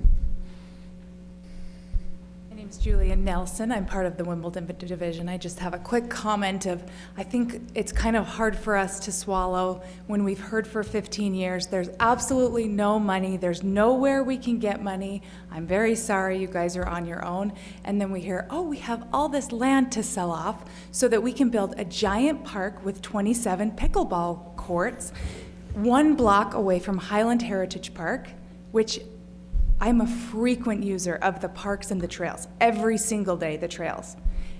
My name's Julia Nelson. I'm part of the Wimbledon Division. I just have a quick comment of, I think it's kind of hard for us to swallow when we've heard for 15 years, there's absolutely no money, there's nowhere we can get money. I'm very sorry, you guys are on your own. And then we hear, oh, we have all this land to sell off so that we can build a giant park with 27 pickleball courts, 1 block away from Highland Heritage Park, which I'm a frequent user of the parks and the trails, every single day, the trails,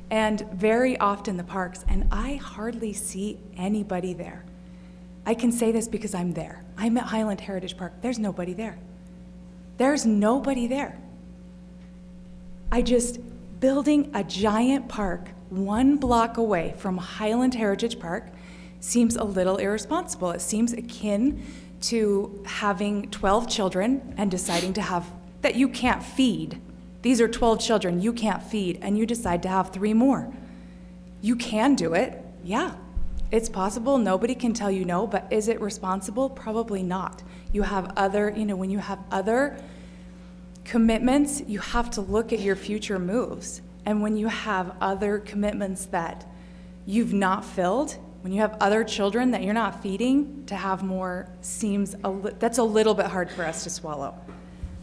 and very often the parks, and I hardly see anybody there. I can say this because I'm there. I'm at Highland Heritage Park. There's nobody there. There's nobody there. Building a giant park 1 block away from Highland Heritage Park seems a little irresponsible. It seems akin to having 12 children and deciding to have, that you can't feed. These are 12 children you can't feed, and you decide to have 3 more. You can do it, yeah. It's possible, nobody can tell you no, but is it responsible? Probably not. You have other, when you have other commitments, you have to look at your future moves. And when you have other commitments that you've not filled, when you have other children that you're not feeding, to have more seems, that's a little bit hard for us to swallow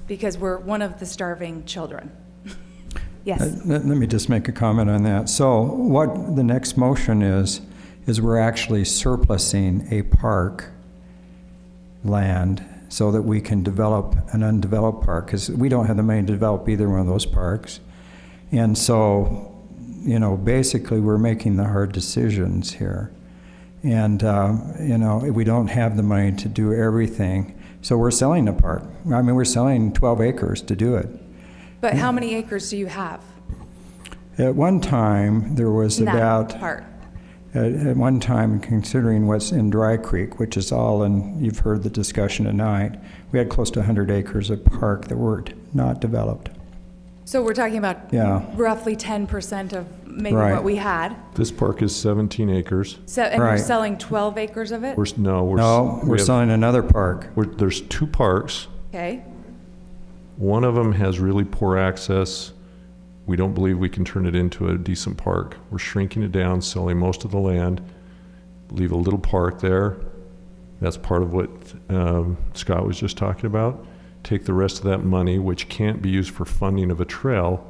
because we're one of the starving children. Yes. Let me just make a comment on that. So what the next motion is we're actually surplusing a park land so that we can develop an undeveloped park, because we don't have the money to develop either one of those parks. And so, basically we're making the hard decisions here. And, we don't have the money to do everything. So we're selling a park. I mean, we're selling 12 acres to do it. But how many acres do you have? At one time, there was about... part. At one time, considering what's in Dry Creek, which is all, and you've heard the discussion tonight, we had close to 100 acres of park that were not developed. So we're talking about roughly 10% of maybe what we had. This park is 17 acres. So, and you're selling 12 acres of it? We're selling another park. There's 2 parks. Okay. One of them has really poor access. We don't believe we can turn it into a decent park. We're shrinking it down, selling most of the land, leave a little park there. That's part of what Scott was just talking about. Take the rest of that money, which can't be used for funding of a trail.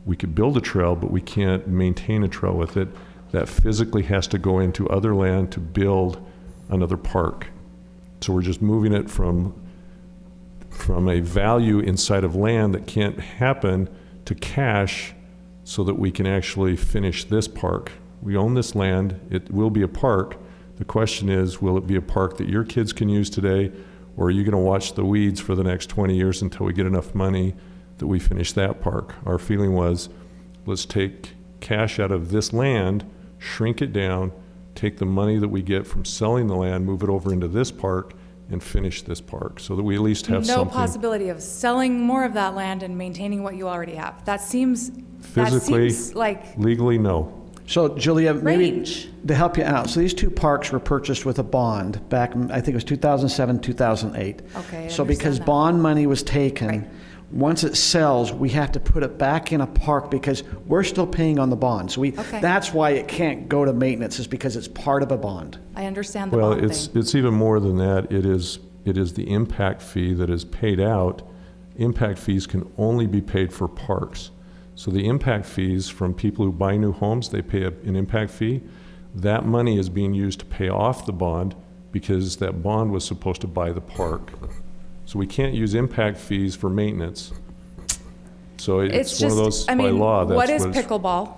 We could build a trail, but we can't maintain a trail with it. That physically has to go into other land to build another park. So we're just moving it from a value inside of land that can't happen to cash so that we can actually finish this park. We own this land, it will be a park. The question is, will it be a park that your kids can use today, or are you gonna watch the weeds for the next 20 years until we get enough money that we finish that park? Our feeling was, let's take cash out of this land, shrink it down, take the money that we get from selling the land, move it over into this park, and finish this park, so that we at least have something. No possibility of selling more of that land and maintaining what you already have. That seems physically, like legally, no. So Julia, maybe range. to help you out, so these 2 parks were purchased with a bond back, I think it was 2007, 2008. Okay, so because that. Bond money was taken, Right. Once it sells, we have to put it back in a park because we're still paying on the bond. So that's why it can't go to maintenance, is because it's part of a bond. I understand the Well, bond thing. it's even more than that. It is the impact fee that is paid out. Impact fees can only be paid for parks. So the impact fees from people who buy new homes, they pay an impact fee. That money is being used to pay off the bond because that bond was supposed to buy the park. So we can't use impact fees for maintenance. So it's one of those I by mean, law. what is what it's- pickleball?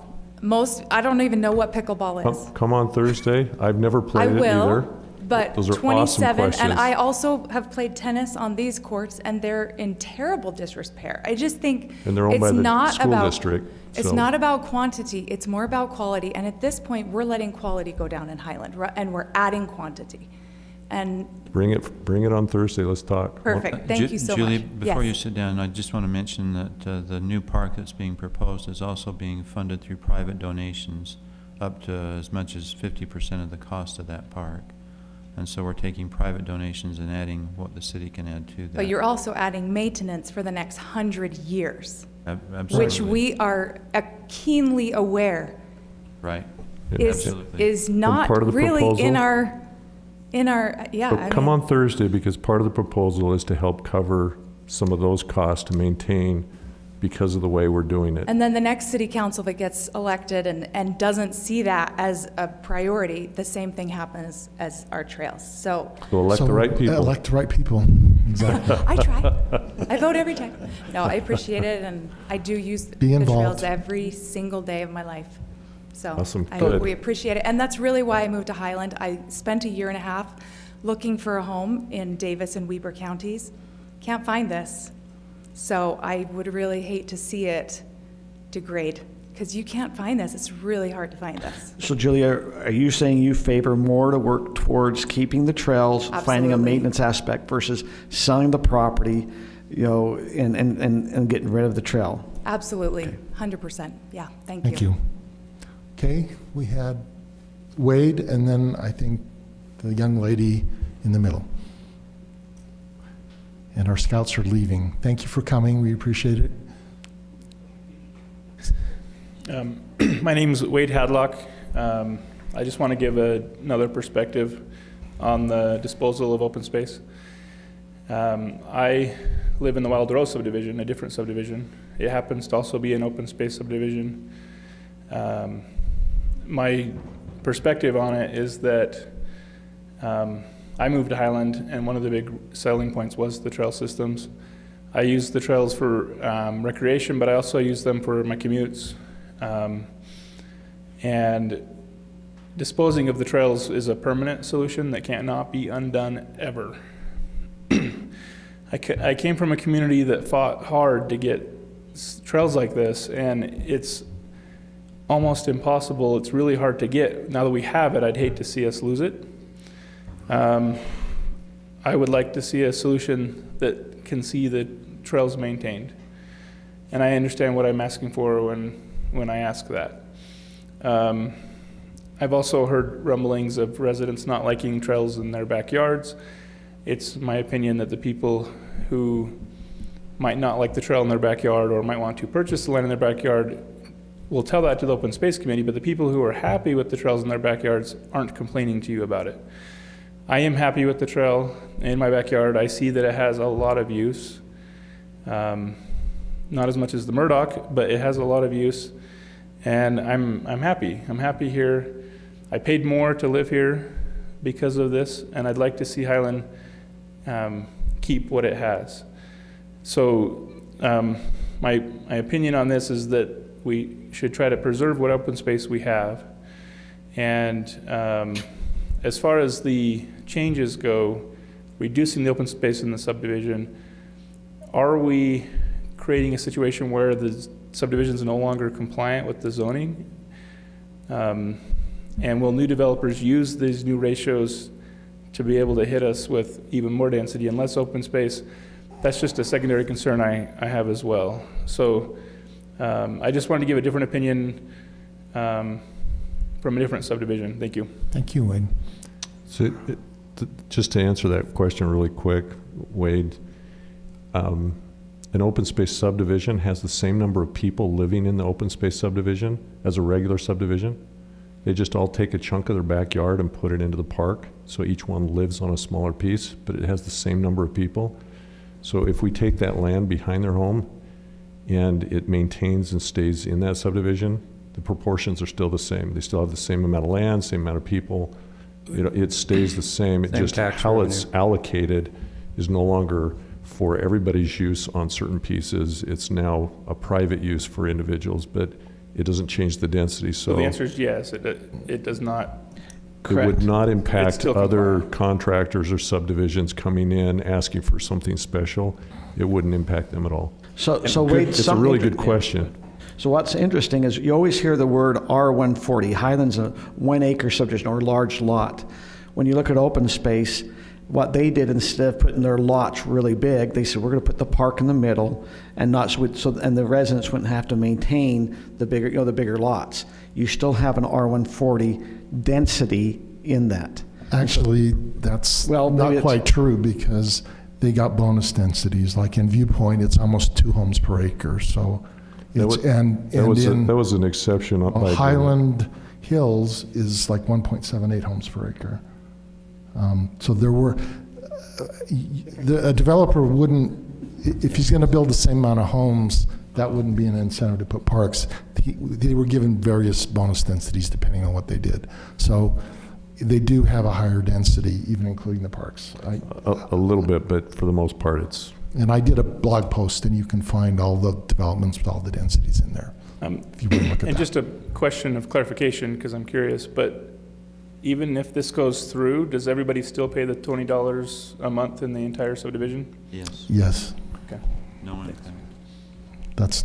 I don't even know what pickleball is. Come on Thursday. I've never I played it either. will, but Those are awesome 27, questions. and I also have played tennis on these courts, and they're in terrible disrepair. I just think And they're owned it's by the not school about, district, It's so- not about quantity, it's more about quality, and at this point, we're letting quality go down in Highland, and we're adding quantity. And Bring it on Thursday. Let's talk. perfect, thank you so Julie, much. before you Yes. sit down, I just want to mention that the new park that's being proposed is also being funded through private donations, up to as much as 50% of the cost of that park. And so we're taking private donations and adding what the city can add to that. But you're also adding maintenance for the next 100 years, Absolutely. which we are keenly aware Right. is Absolutely. is not part of the really in proposal- yeah. So I come mean, on Thursday, because part of the proposal is to help cover some of those costs to maintain because of the way we're doing it. and then the next city council that gets elected and doesn't see that as a priority, the same thing happens as our trails. So So elect the right people. Elect the right people, exactly. I try. I vote every time. No, I appreciate it, and I do use Be the involved. trails every single day of my life. So Awesome. Good. we appreciate it, and that's really why I moved to Highland. I spent a year and a half looking for a home in Davis and Weber counties. Can't find this, so I would really hate to see it degrade, because you can't find this. It's really hard to find this. So Julia, are you saying you favor more to work towards keeping the trails, finding a Absolutely. maintenance aspect versus selling the property, you know, and getting rid of the trail? Absolutely, 100%. Yeah, thank you. Thank you. Okay, we had Wade, and then I think the young lady in the middle. And our scouts are leaving. Thank you for coming. We appreciate it. My name's Wade Hadlock. I just want to give another perspective on the disposal of open space. I live in the Wild Rose subdivision, a different subdivision. It happens to also be an open space subdivision. My perspective on it is that I moved to Highland, and one of the big selling points was the trail systems. I use the trails for recreation, but I also use them for my commutes. And disposing of the trails is a permanent solution that cannot be undone ever. I came from a community that fought hard to get trails like this, and it's almost impossible. It's really hard to get. Now that we have it, I'd hate to see us lose it. I would like to see a solution that can see the trails maintained. And I understand what I'm asking for when I ask that. I've also heard rumblings of residents not liking trails in their backyards. It's my opinion that the people who might not like the trail in their backyard or might want to purchase the land in their backyard will tell that to the Open Space Committee, but the people who are happy with the trails in their backyards aren't complaining to you about it. I am happy with the trail in my backyard. I see that it has a lot of use. Not as much as the Murdoch, but it has a lot of use, and I'm happy. I'm happy here. I paid more to live here because of this, and I'd like to see Highland keep what it has. So my opinion on this is that we should try to preserve what open space we have. And as far as the changes go, reducing the open space in the subdivision, are we creating a situation where the subdivision is no longer compliant with the zoning? And will new developers use these new ratios to be able to hit us with even more density and less open space? That's just a secondary concern I have as well. So I just wanted to give a different opinion from a different subdivision. Thank you. Thank you, Wade. So, just to answer that question really quick, Wade, an open space subdivision has the same number of people living in the open space subdivision as a regular subdivision. They just all take a chunk of their backyard and put it into the park, so each one lives on a smaller piece, but it has the same number of people. So if we take that land behind their home and it maintains and stays in that subdivision, The proportions are still the same. They still have the same amount of land, same amount of people. It stays the same. It Same just tax how revenue. it's allocated is no longer for everybody's use on certain pieces. It's now a private use for individuals, but it doesn't change the density. So So the answer is yes, it does not. it would not It's impact still other compliant. contractors or subdivisions coming in asking for something special. It wouldn't impact them at all. So Good- wait, It's a something really good inter- question. So what's interesting is you always hear the word R140. Highland's a 1 acre subdivision or large lot. When you look at open space, what they did, instead of putting their lots really big, they said, we're going to put the park in the middle, and and the residents wouldn't have to maintain the bigger lots. You still have an R140 density in that. Actually, that's Well, maybe not it's- quite true because they got bonus densities. Like in Viewpoint, it's almost 2 homes per acre. So That it's, was, and that was, in that was an exception. By Highland Hills is like 1.78 homes per acre. So there were, a developer wouldn't, if he's going to build the same amount of homes, that wouldn't be an incentive to put parks. They were given various bonus densities depending on what they did. So they do have a higher density, even including the parks. A little bit, but for the most part, it's. And I did a blog post, and you can find all the developments with all the densities in there. If you want to look at And that. just a question of clarification, because I'm curious, but even if this goes through, does everybody still pay the $20 a month in the entire subdivision? Yes. Yes, Okay. No impact.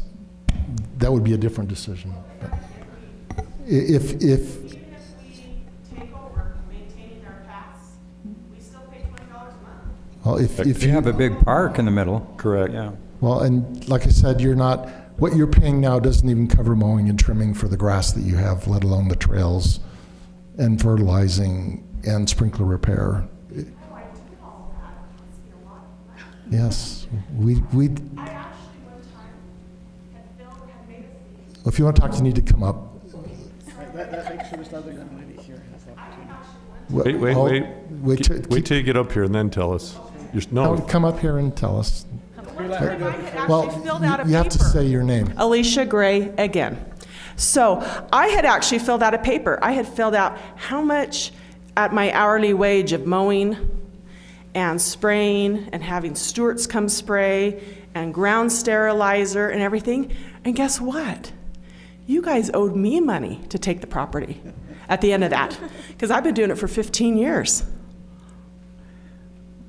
that would be a different decision. If Even if we take over maintaining our paths, we still pay $20 a month. well, if You have a big park in the middle. Correct. Yeah. Well, and like I said, what you're paying now doesn't even cover mowing and trimming for the grass that you have, let alone the trails and fertilizing and sprinkler repair. Yes, we. I actually one time had made a fee. If you want to talk, you need to come up. Wait till you get up here and then tell us. Come up here and tell us. I had Well, actually filled out a you have to paper. say your name. Alicia Gray again. So I had actually filled out a paper. I had filled out how much at my hourly wage of mowing and spraying and having Stewart's come spray and ground sterilizer and everything. And guess what? You guys owed me money to take the property at the end of that, because I've been doing it for 15 years.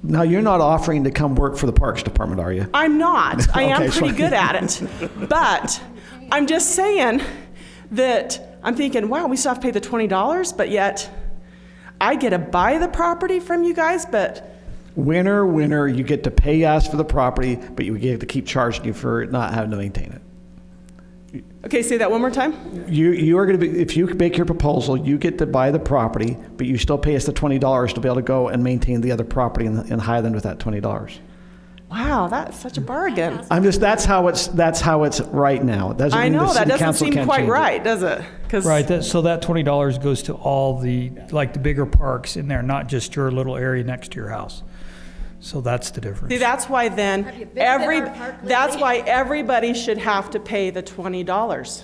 Now, you're not offering to come work for the Parks Department, are you? I'm not. I am Okay, pretty sorry. good at it. But I'm just saying that I'm thinking, wow, we still have to pay the $20, but yet I get to buy the property from you guys, but Winner, you get to pay us for the property, but you get to keep charging you for not having to maintain it. okay, say that one more time. You are going to be, if you make your proposal, you get to buy the property, but you still pay us the $20 to be able to go and maintain the other property in Highland with that $20. Wow, that's such a bargain. That's how it's right now. It doesn't I mean the know, that city doesn't council seem can't quite change it. right, does it? 'Cause- Right, so that $20 goes to all the bigger parks in there, not just your little area next to your house. So that's the difference. See, that's why then, that's why everybody should have to pay the $20.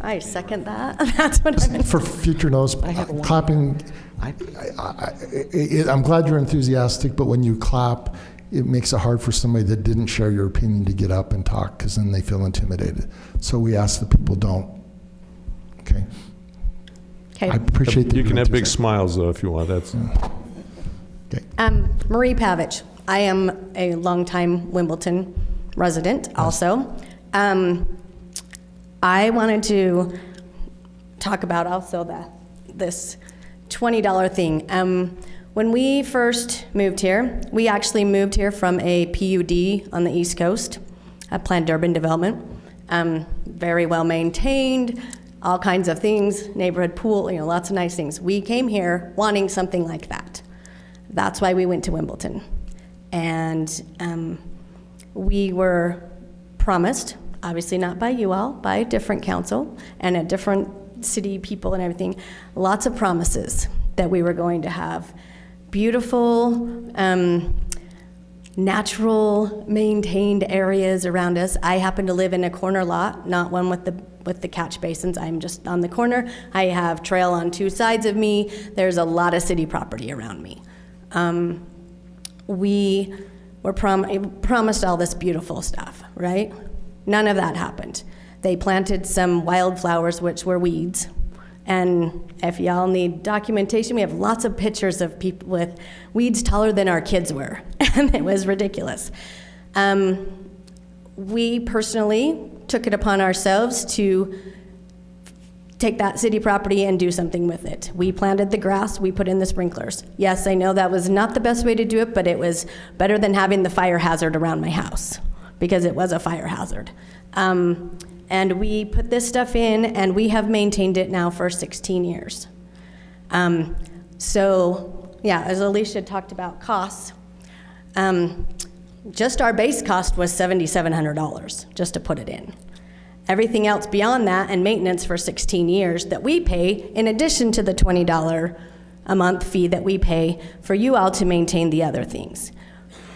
I second that. That's what I meant. For future notes, clapping, I'm glad you're enthusiastic, but when you clap, it makes it hard for somebody that didn't share your opinion to get up and talk, because then they feel intimidated. So we ask that people don't. Okay? Okay. I appreciate that. You can have big enthusiastic. smiles though if you want. That's. Marie Pavich. I am a longtime Wimbleton resident also. I wanted to talk about also this $20 thing. When we first moved here, we actually moved here from a PUD on the East Coast, a planned urban development, very well maintained, all kinds of things, neighborhood pool, lots of nice things. We came here wanting something like that. That's why we went to Wimbleton. And we were promised, obviously not by you all, by a different council and a different city people and everything, lots of promises that we were going to have beautiful natural maintained areas around us. I happen to live in a corner lot, not one with the catch basins. I'm just on the corner. I have trail on two sides of me. There's a lot of city property around me. We were promised all this beautiful stuff, right? None of that happened. They planted some wildflowers, which were weeds. And if y'all need documentation, we have lots of pictures of people with weeds taller than our kids were. And it was ridiculous. We personally took it upon ourselves to take that city property and do something with it. We planted the grass, we put in the sprinklers. Yes, I know that was not the best way to do it, but it was better than having the fire hazard around my house, because it was a fire hazard. And we put this stuff in, and we have maintained it now for 16 years. So, yeah, as Alicia talked about costs, just our base cost was $7,700 just to put it in. Everything else beyond that and maintenance for 16 years that we pay, in addition to the $20 a month fee that we pay for you all to maintain the other things.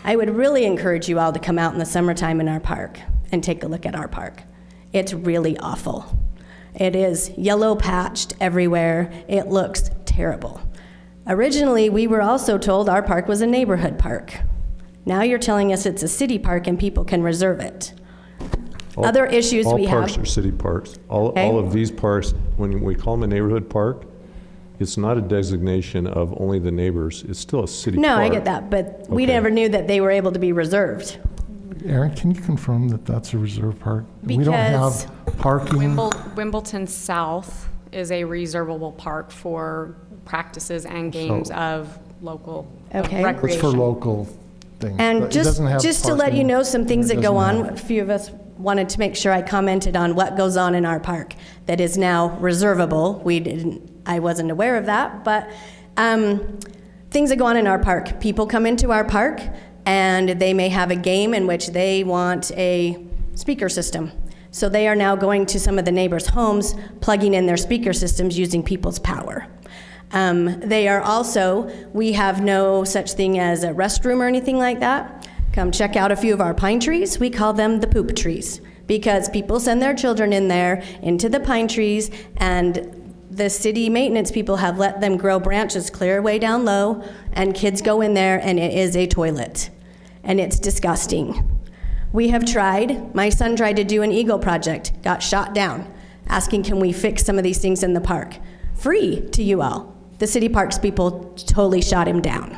I would really encourage you all to come out in the summertime in our park and take a look at our park. It's really awful. It is yellow patched everywhere. It looks terrible. Originally, we were also told our park was a neighborhood park. Now you're telling us it's a city park and people can reserve it. Other issues we have. All parks are city parks. All of these parks, when we call them a neighborhood park, it's not a designation of only the neighbors. It's still a city park. No, I get that, but we never knew that they were able to be reserved. Aaron, can you confirm that that's a reserve park? We don't Because have parking. Wimbleton South is a reservable park for practices and games of local Okay. recreation. It's for local things. And but it doesn't have just to let you parking. know some things It that go doesn't on, have- a few of us wanted to make sure I commented on what goes on in our park that is now reservable. I wasn't aware of that, but things that go on in our park. People come into our park and they may have a game in which they want a speaker system. So they are now going to some of the neighbors' homes, plugging in their speaker systems using people's power. They are also, we have no such thing as a restroom or anything like that. Come check out a few of our pine trees. We call them the poop trees because people send their children in there into the pine trees, and the city maintenance people have let them grow branches clear way down low, and kids go in there and it is a toilet. And it's disgusting. We have tried, my son tried to do an Eagle project, got shot down, asking can we fix some of these things in the park? Free to you all. The city parks people totally shot him down.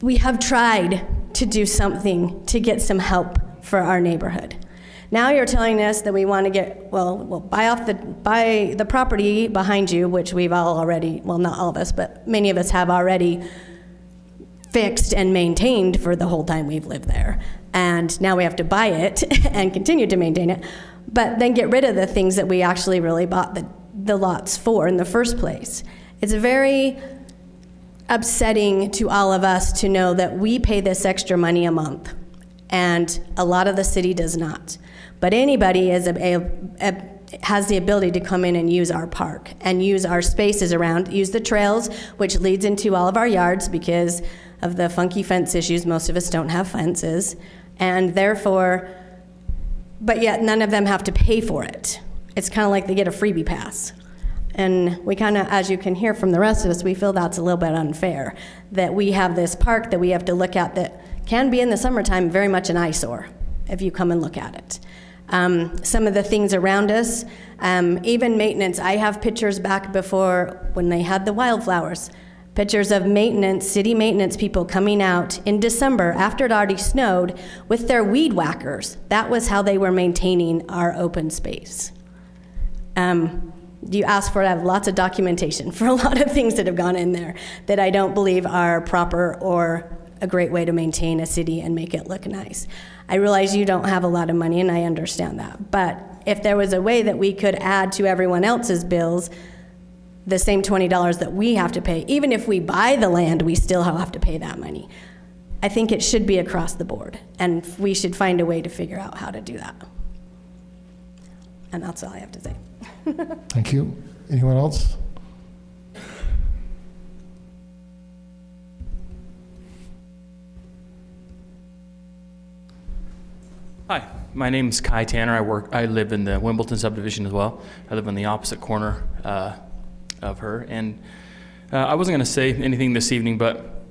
We have tried to do something to get some help for our neighborhood. Now you're telling us that we want to buy the property behind you, which we've all already, well, not all of us, but many of us have already fixed and maintained for the whole time we've lived there. And now we have to buy it and continue to maintain it, but then get rid of the things that we actually really bought the lots for in the first place. It's very upsetting to all of us to know that we pay this extra money a month, and a lot of the city does not. But anybody has the ability to come in and use our park and use our spaces around, use the trails, which leads into all of our yards because of the funky fence issues. Most of us don't have fences, and therefore, but yet none of them have to pay for it. It's kind of like they get a freebie pass. And we kind of, as you can hear from the rest of us, we feel that's a little bit unfair, that we have this park that we have to look at that can be in the summertime very much an eyesore if you come and look at it. Some of the things around us, even maintenance. I have pictures back before when they had the wildflowers, pictures of maintenance, city maintenance people coming out in December after it already snowed with their weed whackers. That was how they were maintaining our open space. You asked for, I have lots of documentation for a lot of things that have gone in there that I don't believe are proper or a great way to maintain a city and make it look nice. I realize you don't have a lot of money, and I understand that, but if there was a way that we could add to everyone else's bills the same $20 that we have to pay, even if we buy the land, we still have to pay that money. I think it should be across the board, and we should find a way to figure out how to do that. And that's all I have to say. Thank you. Anyone else? Hi, my name's Kai Tanner. I live in the Wimbleton subdivision as well. I live on the opposite corner of her. And I wasn't going to say anything this evening, but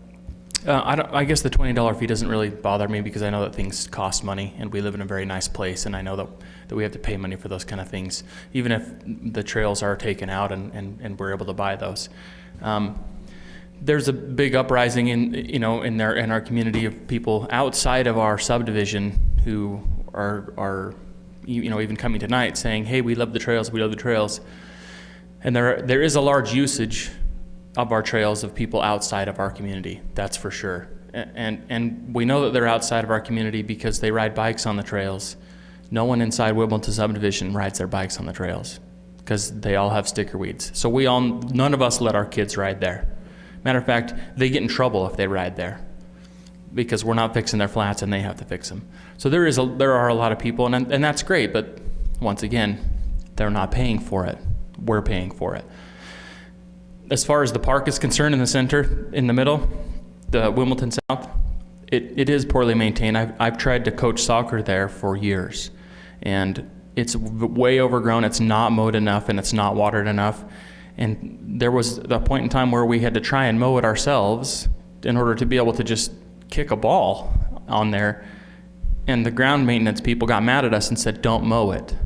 I guess the $20 fee doesn't really bother me because I know that things cost money, and we live in a very nice place, and I know that we have to pay money for those kind of things, even if the trails are taken out and we're able to buy those. There's a big uprising in our community of people outside of our subdivision who are even coming tonight saying, hey, we love the trails, we love the trails. And there is a large usage of our trails of people outside of our community, that's for sure. And we know that they're outside of our community because they ride bikes on the trails. No one inside Wimbleton subdivision rides their bikes on the trails because they all have sticker weeds. So none of us let our kids ride there. Matter of fact, they get in trouble if they ride there because we're not fixing their flats and they have to fix them. So there are a lot of people, and that's great, but once again, they're not paying for it. We're paying for it. As far as the park is concerned in the center, in the middle, the Wimbleton South, it is poorly maintained. I've tried to coach soccer there for years, and it's way overgrown. It's not mowed enough, and it's not watered enough. And there was a point in time where we had to try and mow it ourselves in order to be able to just kick a ball on there. And the ground maintenance people got mad at us and said, don't mow it.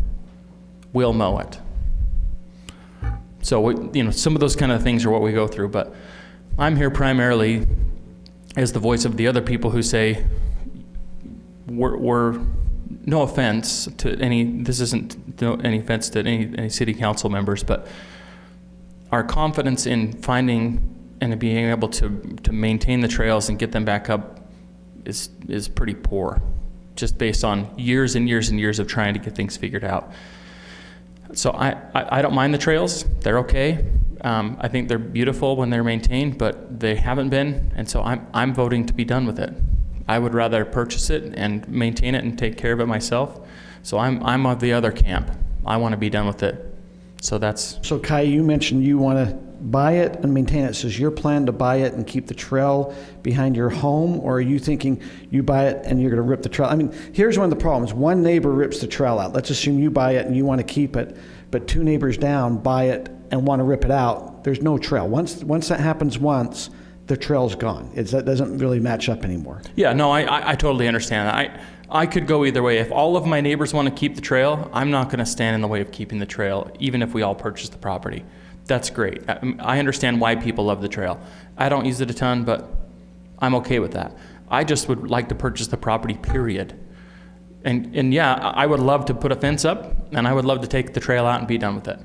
We'll mow it. So, some of those kind of things are what we go through. But I'm here primarily as the voice of the other people who say, we're no offense to this isn't any offense to any city council members, but our confidence in finding and being able to maintain the trails and get them back up is pretty poor, just based on years and years and years of trying to get things figured out. So I don't mind the trails. They're okay. I think they're beautiful when they're maintained, but they haven't been, and so I'm voting to be done with it. I would rather purchase it and maintain it and take care of it myself. So I'm of the other camp. I want to be done with it. So Kai, you mentioned you want to buy it and maintain it. So is your plan to buy it and keep the trail behind your home, or are you thinking you buy it and you're going to rip the trail? I mean, here's one of the problems. One neighbor rips the trail out. Let's assume you buy it and you want to keep it, but two neighbors down buy it and want to rip it out. There's no trail. Once that happens once, the trail's gone. That doesn't really match up anymore. Yeah, no, I totally understand that. I could go either way. If all of my neighbors want to keep the trail, I'm not going to stand in the way of keeping the trail, even if we all purchase the property. That's great. I understand why people love the trail. I don't use it a ton, but I'm okay with that. I just would like to purchase the property, period. And yeah, I would love to put a fence up, and I would love to take the trail out and be done with it,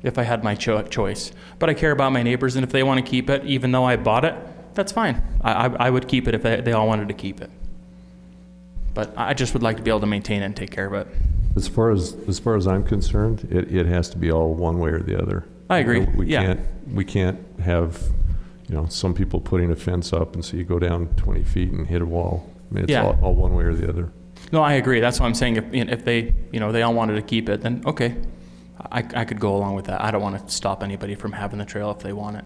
if I had my choice. But I care about my neighbors, and if they want to keep it, even though I bought it, that's fine. I would keep it if they all wanted to keep it. But I just would like to be able to maintain it and take care of it. As far as I'm concerned, it has to be all one way or the other. I agree. We can't have, some people putting a fence up and so you go down 20 feet and hit a wall. I mean, it's all one way or the other. No, I agree. That's what I'm saying. If they, they all wanted to keep it, then okay, I could go along with that. I don't want to stop anybody from having the trail if they want it.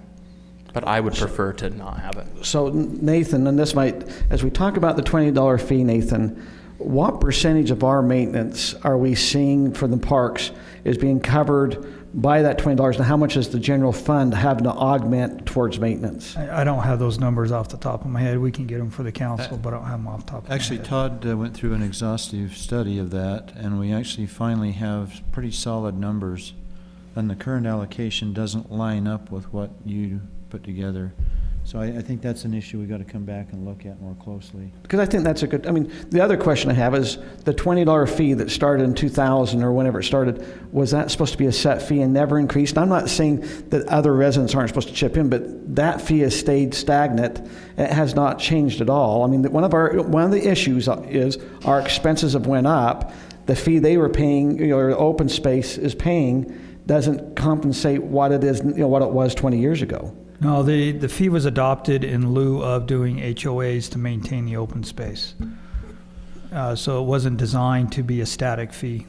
But I would prefer to not have it. So Nathan, and this might, as we talk about the $20 fee, Nathan, what percentage of our maintenance are we seeing for the parks is being covered by that $20, and how much is the general fund having to augment towards maintenance? I don't have those numbers off the top of my head. We can get them for the council, but I don't have them off the top of my head. Actually, Todd went through an exhaustive study of that, and we actually finally have pretty solid numbers, and the current allocation doesn't line up with what you put together. So I think that's an issue we've got to come back and look at more closely. Because I think that's a good, the other question I have is the $20 fee that started in 2000 or whenever it started, was that supposed to be a set fee and never increased? I'm not saying that other residents aren't supposed to chip in, but that fee has stayed stagnant. It has not changed at all. One of the issues is our expenses have went up. The fee they were paying, or open space is paying, doesn't compensate what it is, what it was 20 years ago. No, the fee was adopted in lieu of doing HOAs to maintain the open space. So it wasn't designed to be a static fee.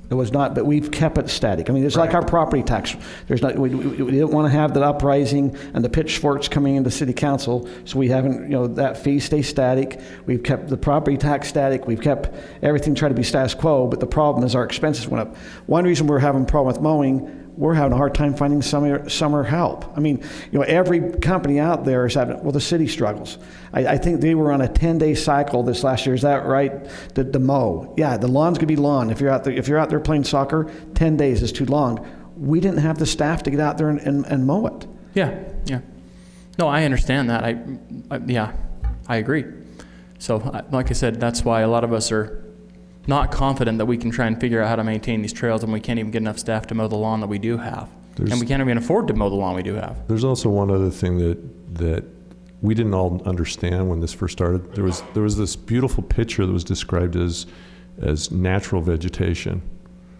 It was not, but we've kept it static. I mean, it's like our property tax. There's not, we didn't want to have that uprising and the pitchforks coming into city council, so we haven't, that fee stays static. We've kept the property tax static. We've kept everything trying to be status quo, but the problem is our expenses went up. One reason we're having a problem with mowing, we're having a hard time finding summer help. I mean, every company out there is having, well, the city struggles. I think they were on a 10-day cycle this last year. Is that right? The mow. Yeah, the lawn's gonna be lawn. If you're out there playing soccer, 10 days is too long. We didn't have the staff to get out there and mow it. Yeah. No, I understand that. I agree. So, like I said, that's why a lot of us are not confident that we can try and figure out how to maintain these trails, and we can't even get enough staff to mow the lawn that we do have. And we can't even afford to mow the lawn we do have. There's also one other thing that we didn't all understand when this first started. There was this beautiful picture that was described as natural vegetation.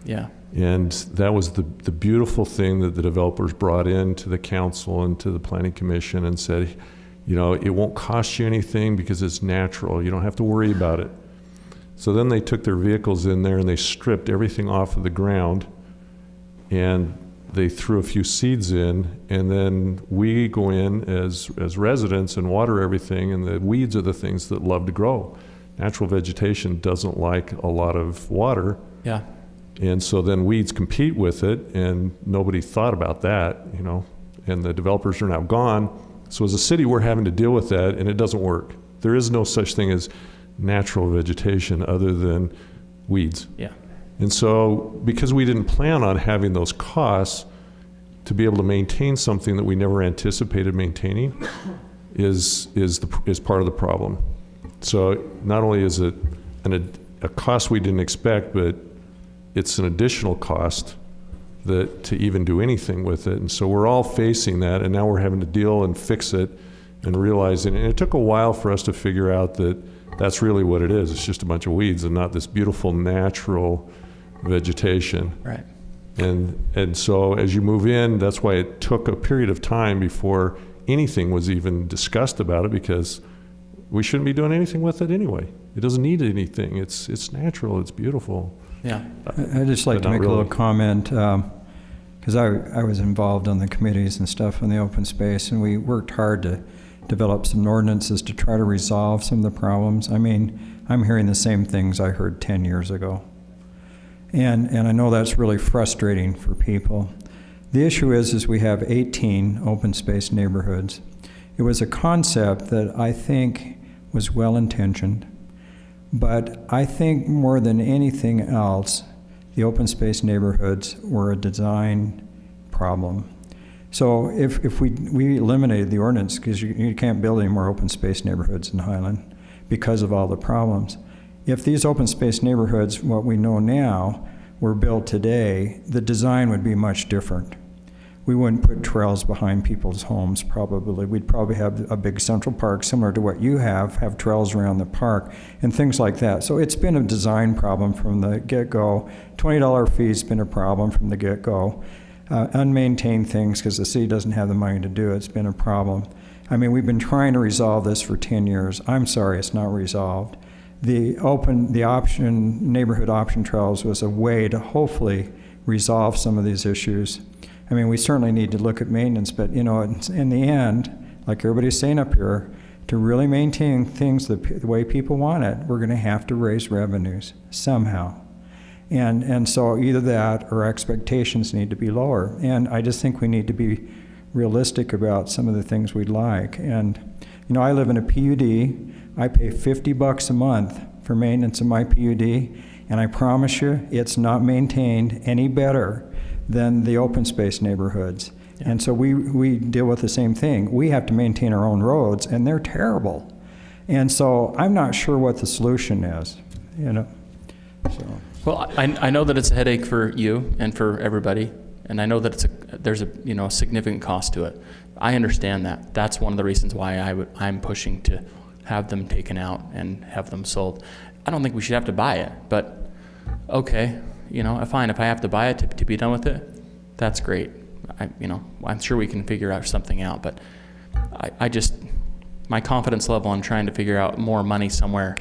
Yeah. And that was the beautiful thing that the developers brought into the council and to the planning commission and said, it won't cost you anything because it's natural. You don't have to worry about it. So then they took their vehicles in there and they stripped everything off of the ground and they threw a few seeds in, and then we go in as residents and water everything, and the weeds are the things that love to grow. Natural vegetation doesn't like a lot of water. Yeah. And so then weeds compete with it, and nobody thought about that, and the developers are now gone. So as a city, we're having to deal with that, and it doesn't work. There is no such thing as natural vegetation other than weeds. Yeah. And so because we didn't plan on having those costs to be able to maintain something that we never anticipated maintaining is part of the problem. So not only is it a cost we didn't expect, but it's an additional cost to even do anything with it. And so we're all facing that, and now we're having to deal and fix it and realizing, and it took a while for us to figure out that that's really what it is. It's just a bunch of weeds and not this beautiful natural vegetation. Right. And so as you move in, that's why it took a period of time before anything was even discussed about it, because we shouldn't be doing anything with it anyway. It doesn't need anything. It's natural. It's beautiful. Yeah. I'd just like to make a little comment, because I was involved on the committees and stuff on the open space, and we worked hard to develop some ordinances to try to resolve some of the problems. I mean, I'm hearing the same things I heard 10 years ago. And I know that's really frustrating for people. The issue is we have 18 open space neighborhoods. It was a concept that I think was well-intentioned, but I think more than anything else, the open space neighborhoods were a design problem. So if we eliminated the ordinance, because you can't build any more open space neighborhoods in Highland because of all the problems. If these open space neighborhoods, what we know now, were built today, the design would be much different. We wouldn't put trails behind people's homes, probably. We'd probably have a big central park similar to what you have trails around the park and things like that. So it's been a design problem from the get-go. $20 fee's been a problem from the get-go. Unmaintained things, because the city doesn't have the money to do it, it's been a problem. I mean, we've been trying to resolve this for 10 years. I'm sorry, it's not resolved. The neighborhood option trails was a way to hopefully resolve some of these issues. I mean, we certainly need to look at maintenance, but in the end, like everybody's saying up here, to really maintain things the way people want it, we're going to have to raise revenues somehow. And so either that or expectations need to be lower. And I just think we need to be realistic about some of the things we'd like. And, I live in a PUD. I pay $50 a month for maintenance of my PUD, and I promise you it's not maintained any better than the open space neighborhoods. Yeah. And so we deal with the same thing. We have to maintain our own roads, and they're terrible. And so I'm not sure what the solution is, So. Well, I know that it's a headache for you and for everybody, and I know that there's a significant cost to it. I understand that. That's one of the reasons why I'm pushing to have them taken out and have them sold. I don't think we should have to buy it, but okay, fine. If I have to buy it to be done with it, that's great. I'm sure we can figure out something out, but my confidence level on trying to figure out more money somewhere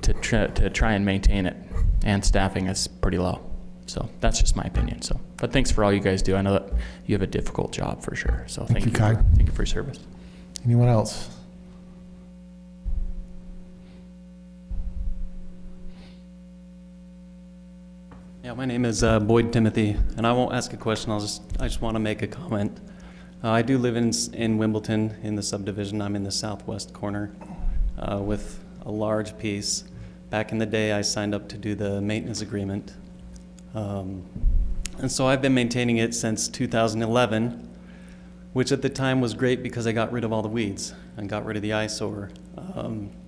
to try and maintain it and staffing is pretty low. So that's just my opinion. So, but thanks for all you guys do. I know that you have a difficult job for sure. So Thank you, Kai. thank you for your service. Anyone else? Yeah, my name is Boyd Timothy, and I won't ask a question. I just want to make a comment. I do live in Wimbleton in the subdivision. I'm in the southwest corner with a large piece. Back in the day, I signed up to do the maintenance agreement. And so I've been maintaining it since 2011, which at the time was great because I got rid of all the weeds and got rid of the eyesore.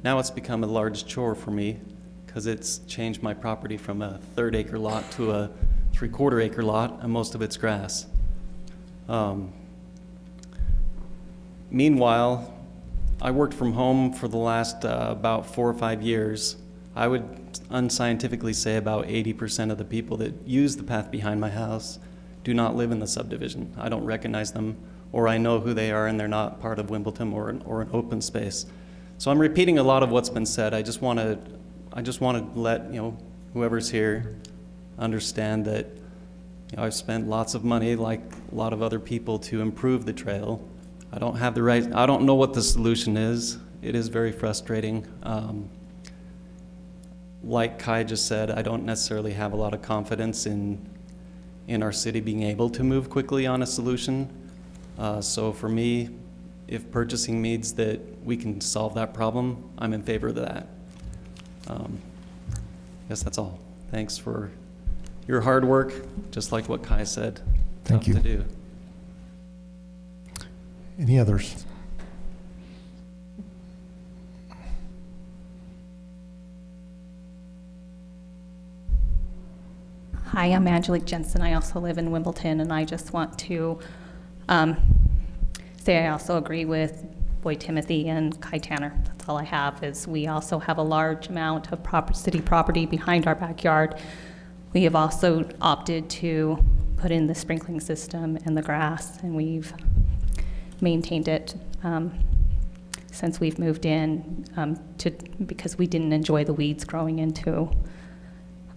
Now it's become a large chore for me because it's changed my property from a 1/3 acre lot to a 3/4 acre lot, and most of it's grass. Meanwhile, I worked from home for the last about 4 or 5 years. I would unscientifically say about 80% of the people that use the path behind my house do not live in the subdivision. I don't recognize them, or I know who they are and they're not part of Wimbleton or an open space. So I'm repeating a lot of what's been said. I just want to let whoever's here understand that I've spent lots of money, like a lot of other people, to improve the trail. I don't know what the solution is. It is very frustrating. Like Kai just said, I don't necessarily have a lot of confidence in our city being able to move quickly on a solution. So for me, if purchasing means that we can solve that problem, I'm in favor of that. I guess that's all. Thanks for your hard work, just like what Kai said. Thank you. To do. Any others? Hi, I'm Angelique Jensen. I also live in Wimbleton, and I just want to say I also agree with Boyd Timothy and Kai Tanner. That's all I have, is we also have a large amount of city property behind our backyard. We have also opted to put in the sprinkling system and the grass, and we've maintained it since we've moved in because we didn't enjoy the weeds growing into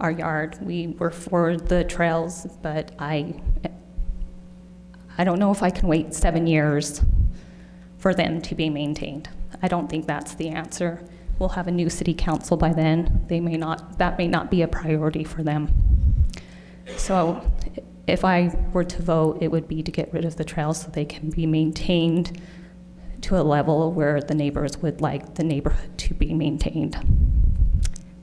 our yard. We were for the trails, but I don't know if I can wait 7 years for them to be maintained. I don't think that's the answer. We'll have a new city council by then. That may not be a priority for them. So if I were to vote, it would be to get rid of the trails so they can be maintained to a level where the neighbors would like the neighborhood to be maintained.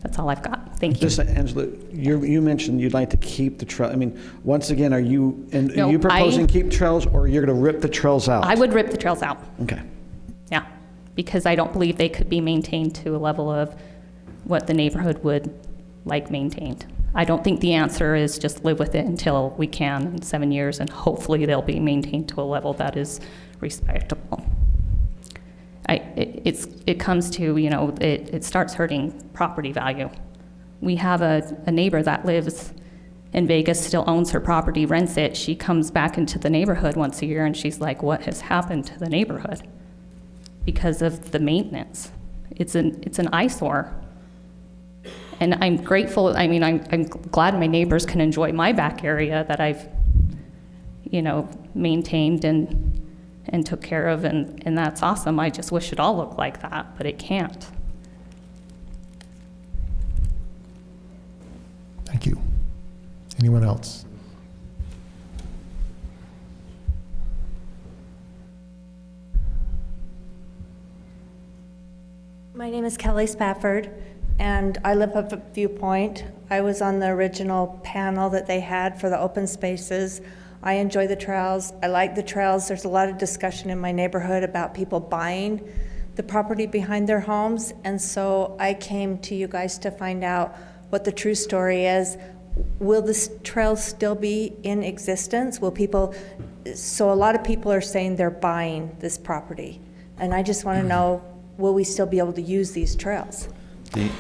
That's all I've got. Thank you. Just, Angela, you mentioned you'd like to keep the trail. I mean, once again, are you proposing keep trails, or you're going to rip the trails out? I would rip the trails out. Okay. Yeah, because I don't believe they could be maintained to a level of what the neighborhood would like maintained. I don't think the answer is just live with it until we can in 7 years, and hopefully they'll be maintained to a level that is respectable. It comes to, it starts hurting property value. We have a neighbor that lives in Vegas, still owns her property, rents it. She comes back into the neighborhood once a year and she's like, what has happened to the neighborhood? Because of the maintenance. It's an eyesore. And I'm grateful, I'm glad my neighbors can enjoy my back area that I've, maintained and took care of, and that's awesome. I just wish it all looked like that, but it can't. Thank you. Anyone else? My name is Kelly Spafford, and I live up at Viewpoint. I was on the original panel that they had for the open spaces. I enjoy the trails. I like the trails. There's a lot of discussion in my neighborhood about people buying the property behind their homes, and so I came to you guys to find out what the true story is. Will this trail still be in existence? So a lot of people are saying they're buying this property, and I just want to know, will we still be able to use these trails?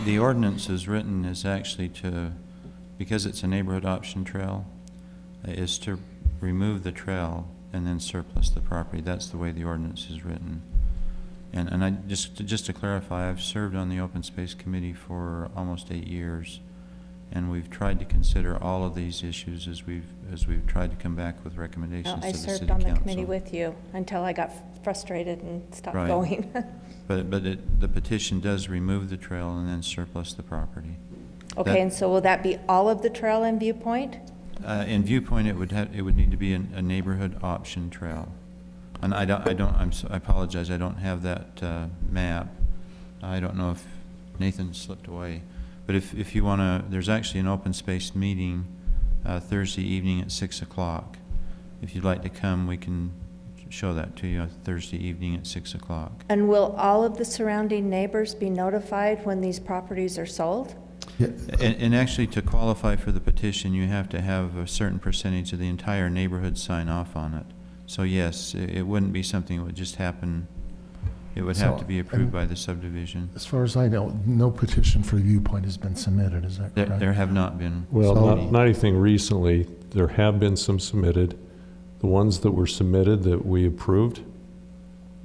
The ordinance is written is actually because it's a neighborhood option trail, is to remove the trail and then surplus the property. That's the way the ordinance is written. And I just to clarify, I've served on the Open Space Committee for almost 8 years, And we've tried to consider all of these issues as we've tried to come back with recommendations to I the city served council. on the committee with you until I got frustrated and stopped Right. going. But the petition does remove the trail and then surplus the property. Okay, and so will that be all of the trail in Viewpoint? In Viewpoint, it would need to be a neighborhood option trail. And I apologize, I don't have that map. I don't know if Nathan slipped away. But if you want to, there's actually an open space meeting Thursday evening at 6 o'clock. If you'd like to come, we can show that to you Thursday evening at 6 o'clock. And will all of the surrounding neighbors be notified when these properties are sold? Yeah. And actually, to qualify for the petition, you have to have a certain percentage of the entire neighborhood sign off on it. So yes, it wouldn't be something that would just happen. It would have to be approved by the subdivision. As far as I know, no petition for Viewpoint has been submitted, is that correct? There have not been. Well, So- not anything recently. There have been some submitted. The ones that were submitted that we approved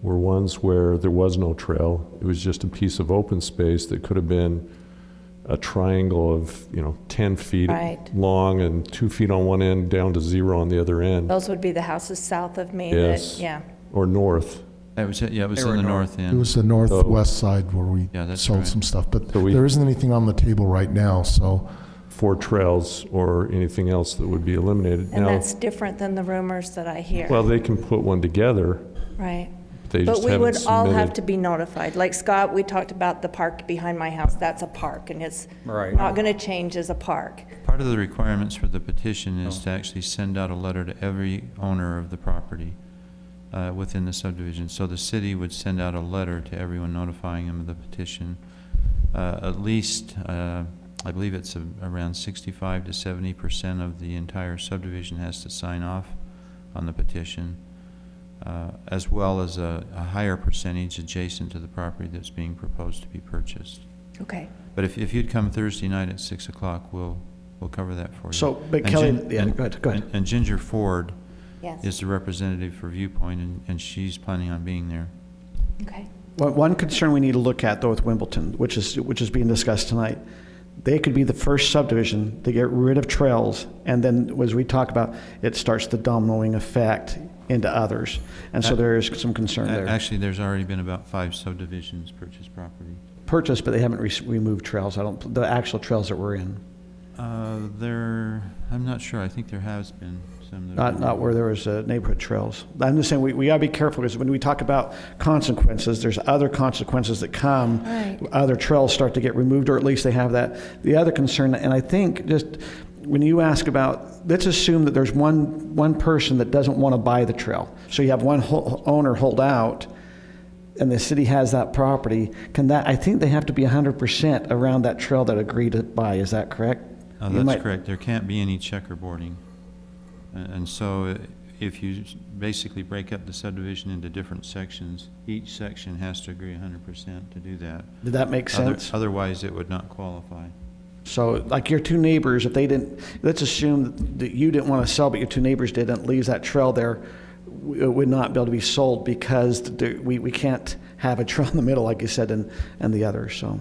were ones where there was no trail. It was just a piece of open space that could have been a triangle of, 10 feet Right. long and 2 feet on one end, down to 0 on the other end. Those would be the houses south of me Yes. that, yeah. Or north. It was They in were the north. north It end. was the northwest side where we Yeah, that's sold right. some stuff, but So we- there isn't anything on the table right now, so For trails or anything else that would be eliminated. And Now, that's different than the rumors that I hear. well, they can put one together. Right. They But just we haven't would all have submitted. to be notified. Like Scott, we talked about the park behind my house. That's a park, and it's Right. not going to change as a park. Part of the requirements for the petition is to actually send out a letter to every owner of the property within the subdivision. So the city would send out a letter to everyone notifying them of the petition. At least, I believe it's around 65 to 70% of the entire subdivision has to sign off on the petition, as well as a higher percentage adjacent to the property that's being proposed to be purchased. Okay. But if you'd come Thursday night at 6 o'clock, we'll cover that for you. So, but And Kelly, Gin- yeah, and- go ahead. And Ginger Ford Yes. is the representative for Viewpoint, and she's planning on being there. Okay. One concern we need to look at, though, with Wimbleton, which is being discussed tonight, they could be the first subdivision to get rid of trails, and then, as we talk about, it starts the dominoing effect into others. And so there is some concern there. Actually, there's already been about 5 subdivisions purchased property. Purchased, but they haven't removed trails. The actual trails that we're in. I'm not sure. I think there has been some. that Not where there was neighborhood trails. I'm just saying, we gotta be careful, because when we talk about consequences, there's other consequences that come. Right. Other trails start to get removed, or at least they have that. The other concern, and I think just when you ask about, let's assume that there's one person that doesn't want to buy the trail. So you have one owner hold out, and the city has that property. I think they have to be 100% around that trail that agreed to buy. Is that correct? That's correct. There can't be any checkerboarding. And so if you basically break up the subdivision into different sections, each section has to agree 100% to do that. Did that make sense? Otherwise, it would not qualify. So, like your two neighbors, if they didn't, let's assume that you didn't want to sell, but your two neighbors did, and it leaves that trail there, it would not be able to be sold because we can't have a trail in the middle, like you said, and the others, so.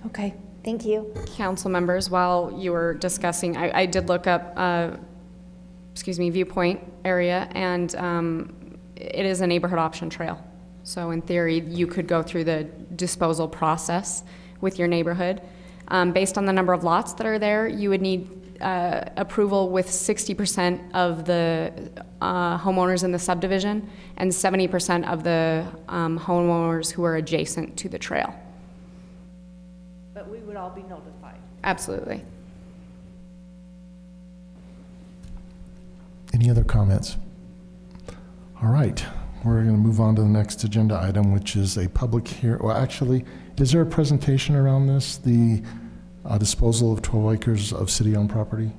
Okay. Thank you. Council members, while you were discussing, I did look up, Viewpoint area, and it is a neighborhood option trail. So in theory, you could go through the disposal process with your neighborhood. Based on the number of lots that are there, you would need approval with 60% of the homeowners in the subdivision and 70% of the homeowners who are adjacent to the trail. But we would all be notified. Absolutely. any other comments? All right, we're going to move on to the next agenda item, which is a public hearing. Well, actually, is there a presentation around this, the disposal of 12 acres of city-owned property?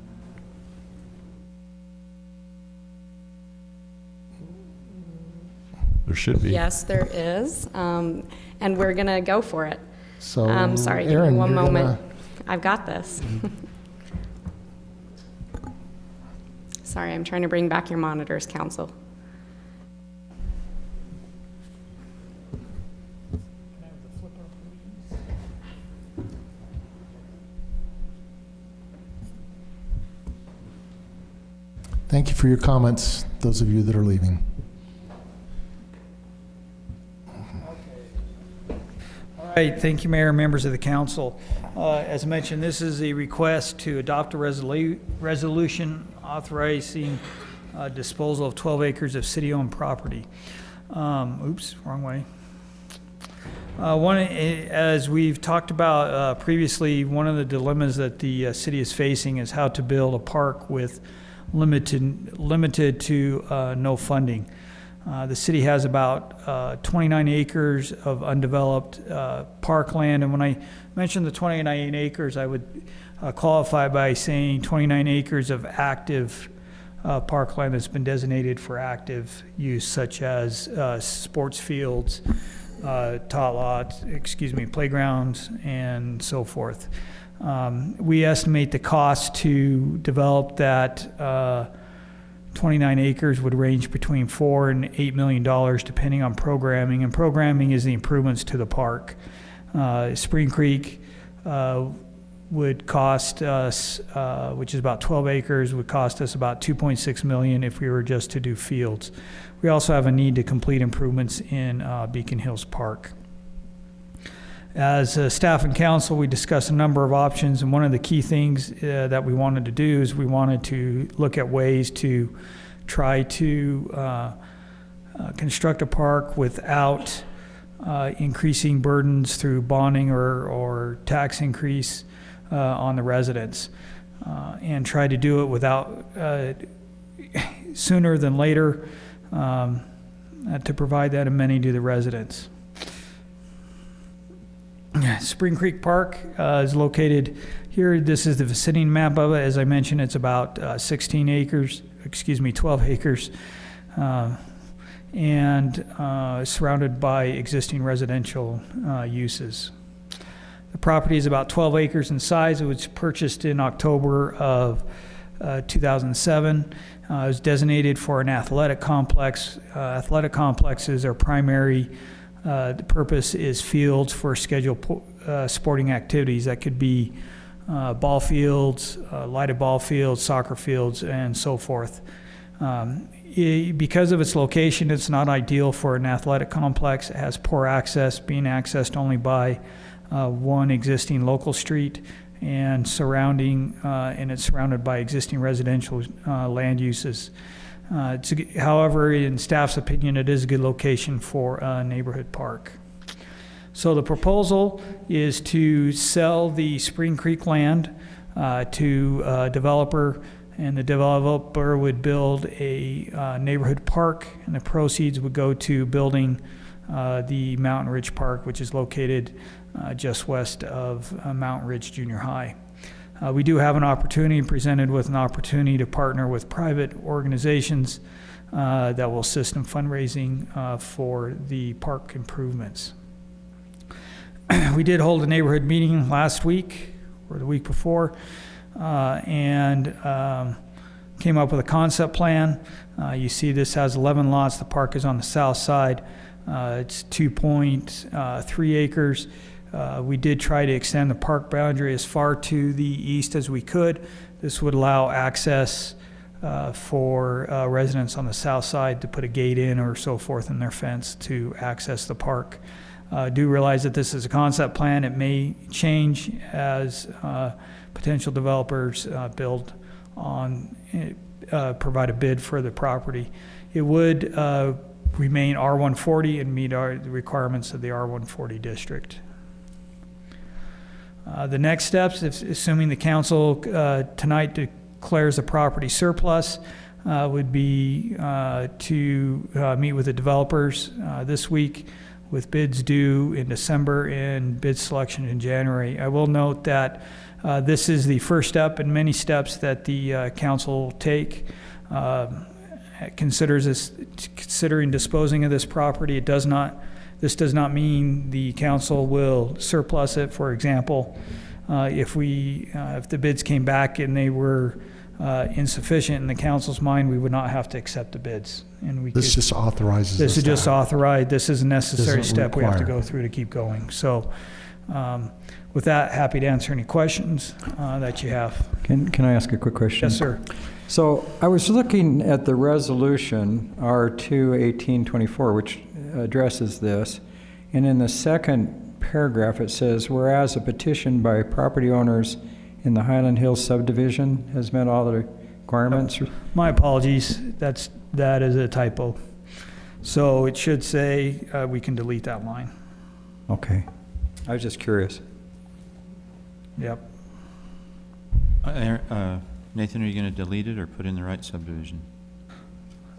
There should be. Yes, there is, and we're going to go for it. So, Sorry, give Aaron, me one you're moment. I've got this. Sorry, I'm trying to bring back your monitors, Council. Thank you for your comments, those of you that are leaving. All right, thank you, Mayor and members of the council. As mentioned, this is a request to adopt a resolution authorizing disposal of 12 acres of city-owned property. Oops, wrong way. As we've talked about previously, one of the dilemmas that the city is facing is how to build a park with limited to no funding. The city has about 29 acres of undeveloped parkland, and when I mention the 29 acres, I would qualify by saying 29 acres of active parkland that's been designated for active use, such as sports fields, tot lots, playgrounds, and so forth. We estimate the cost to develop that 29 acres would range between $4 and $8 million, depending on programming. And programming is the improvements to the park. Spring Creek would cost us, which is about 12 acres, would cost us about $2.6 million if we were just to do fields. We also have a need to complete improvements in Beacon Hills Park. As staff and council, we discussed a number of options, and one of the key things that we wanted to do is we wanted to look at ways to try to construct a park without increasing burdens through bonding or tax increase on the residents, and try to do it without sooner than later to provide that amenity to the residents. Spring Creek Park is located here. This is the vicinity map of it. As I mentioned, it's about 12 acres, and surrounded by existing residential uses. The property is about 12 acres in size. It was purchased in October of 2007. It was designated for an athletic complex. Athletic complexes are primary. The purpose is fields for scheduled sporting activities. That could be ball fields, lighted ball fields, soccer fields, and so forth. Because of its location, it's not ideal for an athletic complex. It has poor access, being accessed only by one existing local street, and it's surrounded by existing residential land uses. However, in staff's opinion, it is a good location for a neighborhood park. So the proposal is to sell the Spring Creek land to a developer, and the developer would build a neighborhood park, and the proceeds would go to building the Mountain Ridge Park, which is located just west of Mountain Ridge Junior High. We do have an opportunity, presented with an opportunity to partner with private organizations that will assist in fundraising for the park improvements. We did hold a neighborhood meeting last week or the week before, and came up with a concept plan. You see this has 11 lots. The park is on the south side. It's 2.3 acres. We did try to extend the park boundary as far to the east as we could. This would allow access for residents on the south side to put a gate in or so forth in their fence to access the park. Do realize that this is a concept plan. It may change as potential developers provide a bid for the property. It would remain R140 and meet the requirements of the R140 district. The next steps, assuming the council tonight declares the property surplus, would be to meet with the developers this week, with bids due in December and bid selection in January. I will note that this is the first step in many steps that the council will take. Considering disposing of this property, this does not mean the council will surplus it. For example, if the bids came back and they were insufficient in the council's mind, we would not have to accept the bids. And This just authorizes This us is to just authorized. This is a necessary Doesn't step we have to require. go through to keep going. So With that, happy to answer any questions that you have. Can I ask a quick question? Yes, sir. So I was looking at the resolution R2-1824, which addresses this, and in the second paragraph it says, whereas a petition by property owners in the Highland Hills subdivision has met all the requirements. My apologies. That is a typo. So it should say we can delete that line. Okay. I was just curious. Yep. Nathan, are you going to delete it or put in the right subdivision?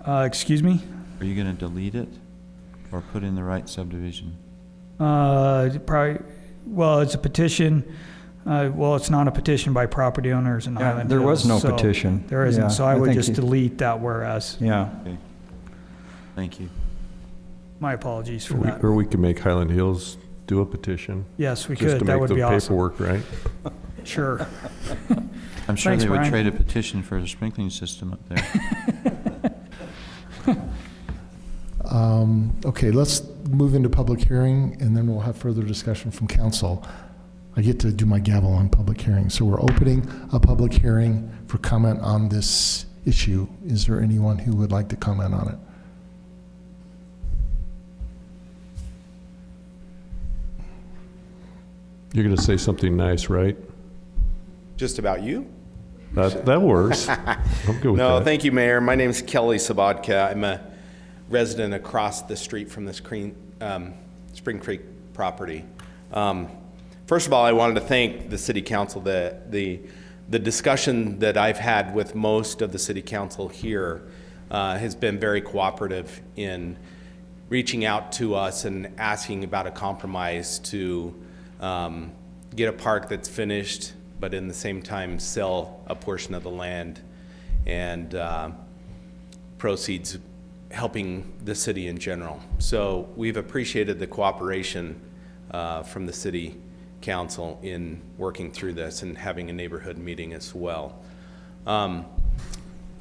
Excuse me? Are you going to delete it or put in the right subdivision? Probably. Well, it's a petition. Well, it's not a petition by property owners in Highland there Hills, was no so petition. There isn't. Yeah, So I would think just delete that whereas. Yeah. Okay. Thank you. My apologies for that. Or we could make Highland Hills do a petition. Yes, we just could. to That make would the be awesome. paperwork right. Sure. I'm sure Thanks, they would Brian. trade a petition for a sprinkling system up there. Okay, let's move into public hearing, and then we'll have further discussion from council. I get to do my gavel on public hearing. So we're opening a public hearing for comment on this issue. Is there anyone who would like to comment on it? You're going to say something nice, right? Just about you? That works. I'm good with No, that. thank you, Mayor. My name is Kelly Sabodka. I'm a resident across the street from this Spring Creek property. First of all, I wanted to thank the City Council. The discussion that I've had with most of the City Council here has been very cooperative in reaching out to us and asking about a compromise to get a park that's finished, but in the same time sell a portion of the land and proceeds helping the city in general. So we've appreciated the cooperation from the City Council in working through this and having a neighborhood meeting as well. I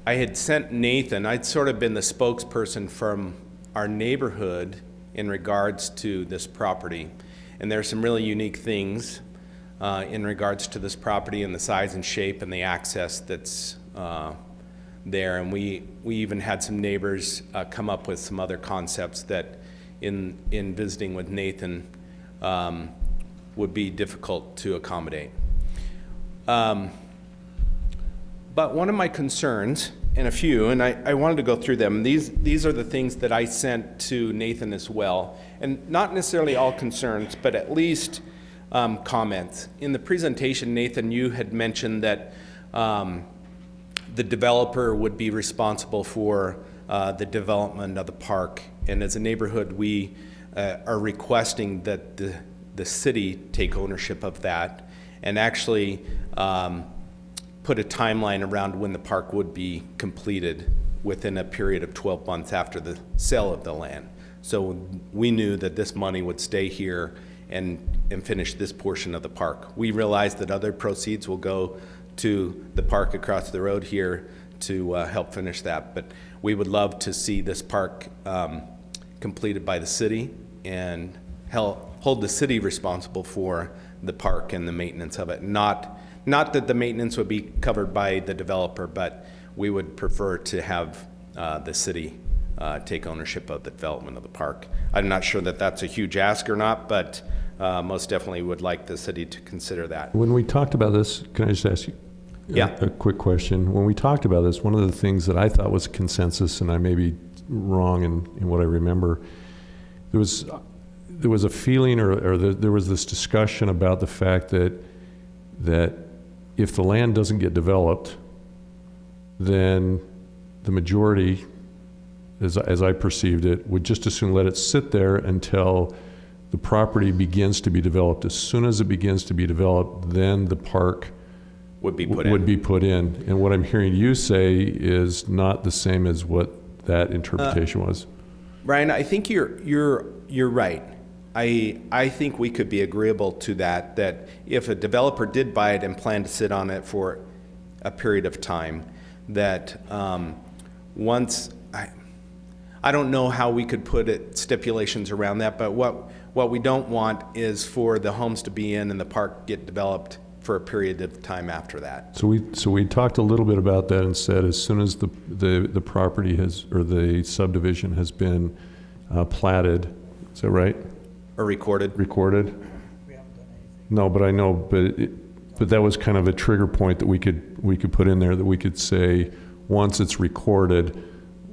had sent Nathan, I'd sort of been the spokesperson from our neighborhood in regards to this property. And there are some really unique things in regards to this property and the size and shape and the access that's there. And we even had some neighbors come up with some other concepts that in visiting with Nathan would be difficult to accommodate. But one of my concerns, and a few, and I wanted to go through them. These are the things that I sent to Nathan as well, and not necessarily all concerns, but at least comments. In the presentation, Nathan, you had mentioned that the developer would be responsible for the development of the park, and as a neighborhood, we are requesting that the city take ownership of that and actually put a timeline around when the park would be completed within a period of 12 months after the sale of the land. So we knew that this money would stay here and finish this portion of the park. We realize that other proceeds will go to the park across the road here to help finish that, but we would love to see this park completed by the city and hold the city responsible for the park and the maintenance of it. Not that the maintenance would be covered by the developer, but we would prefer to have the city take ownership of the development of the park. I'm not sure that that's a huge ask or not, but most definitely would like the city to consider that. When we talked about this, can I just ask you a quick question? When we talked about this, one of the things that I thought was consensus, and I may be wrong in what I remember, there was a feeling or there was this discussion about the fact that if the land doesn't get developed, then the majority, as I perceived it, would just as soon let it sit there until the property begins to be developed. As soon as it begins to be developed, then the park would be put in. And what I'm hearing you say is not the same as what that interpretation was. Brian, I think you're right. I think we could be agreeable to that if a developer did buy it and planned to sit on it for a period of time, that once, I don't know how we could put stipulations around that, but what what we don't want is for the homes to be in and the park get developed for a period of time after that. So we talked a little bit about that and said as soon as the property has, or the subdivision has been platted, is that right? Or recorded. Recorded? No, but I know, but that was kind of a trigger point that we could put in there, that we could say, once it's recorded,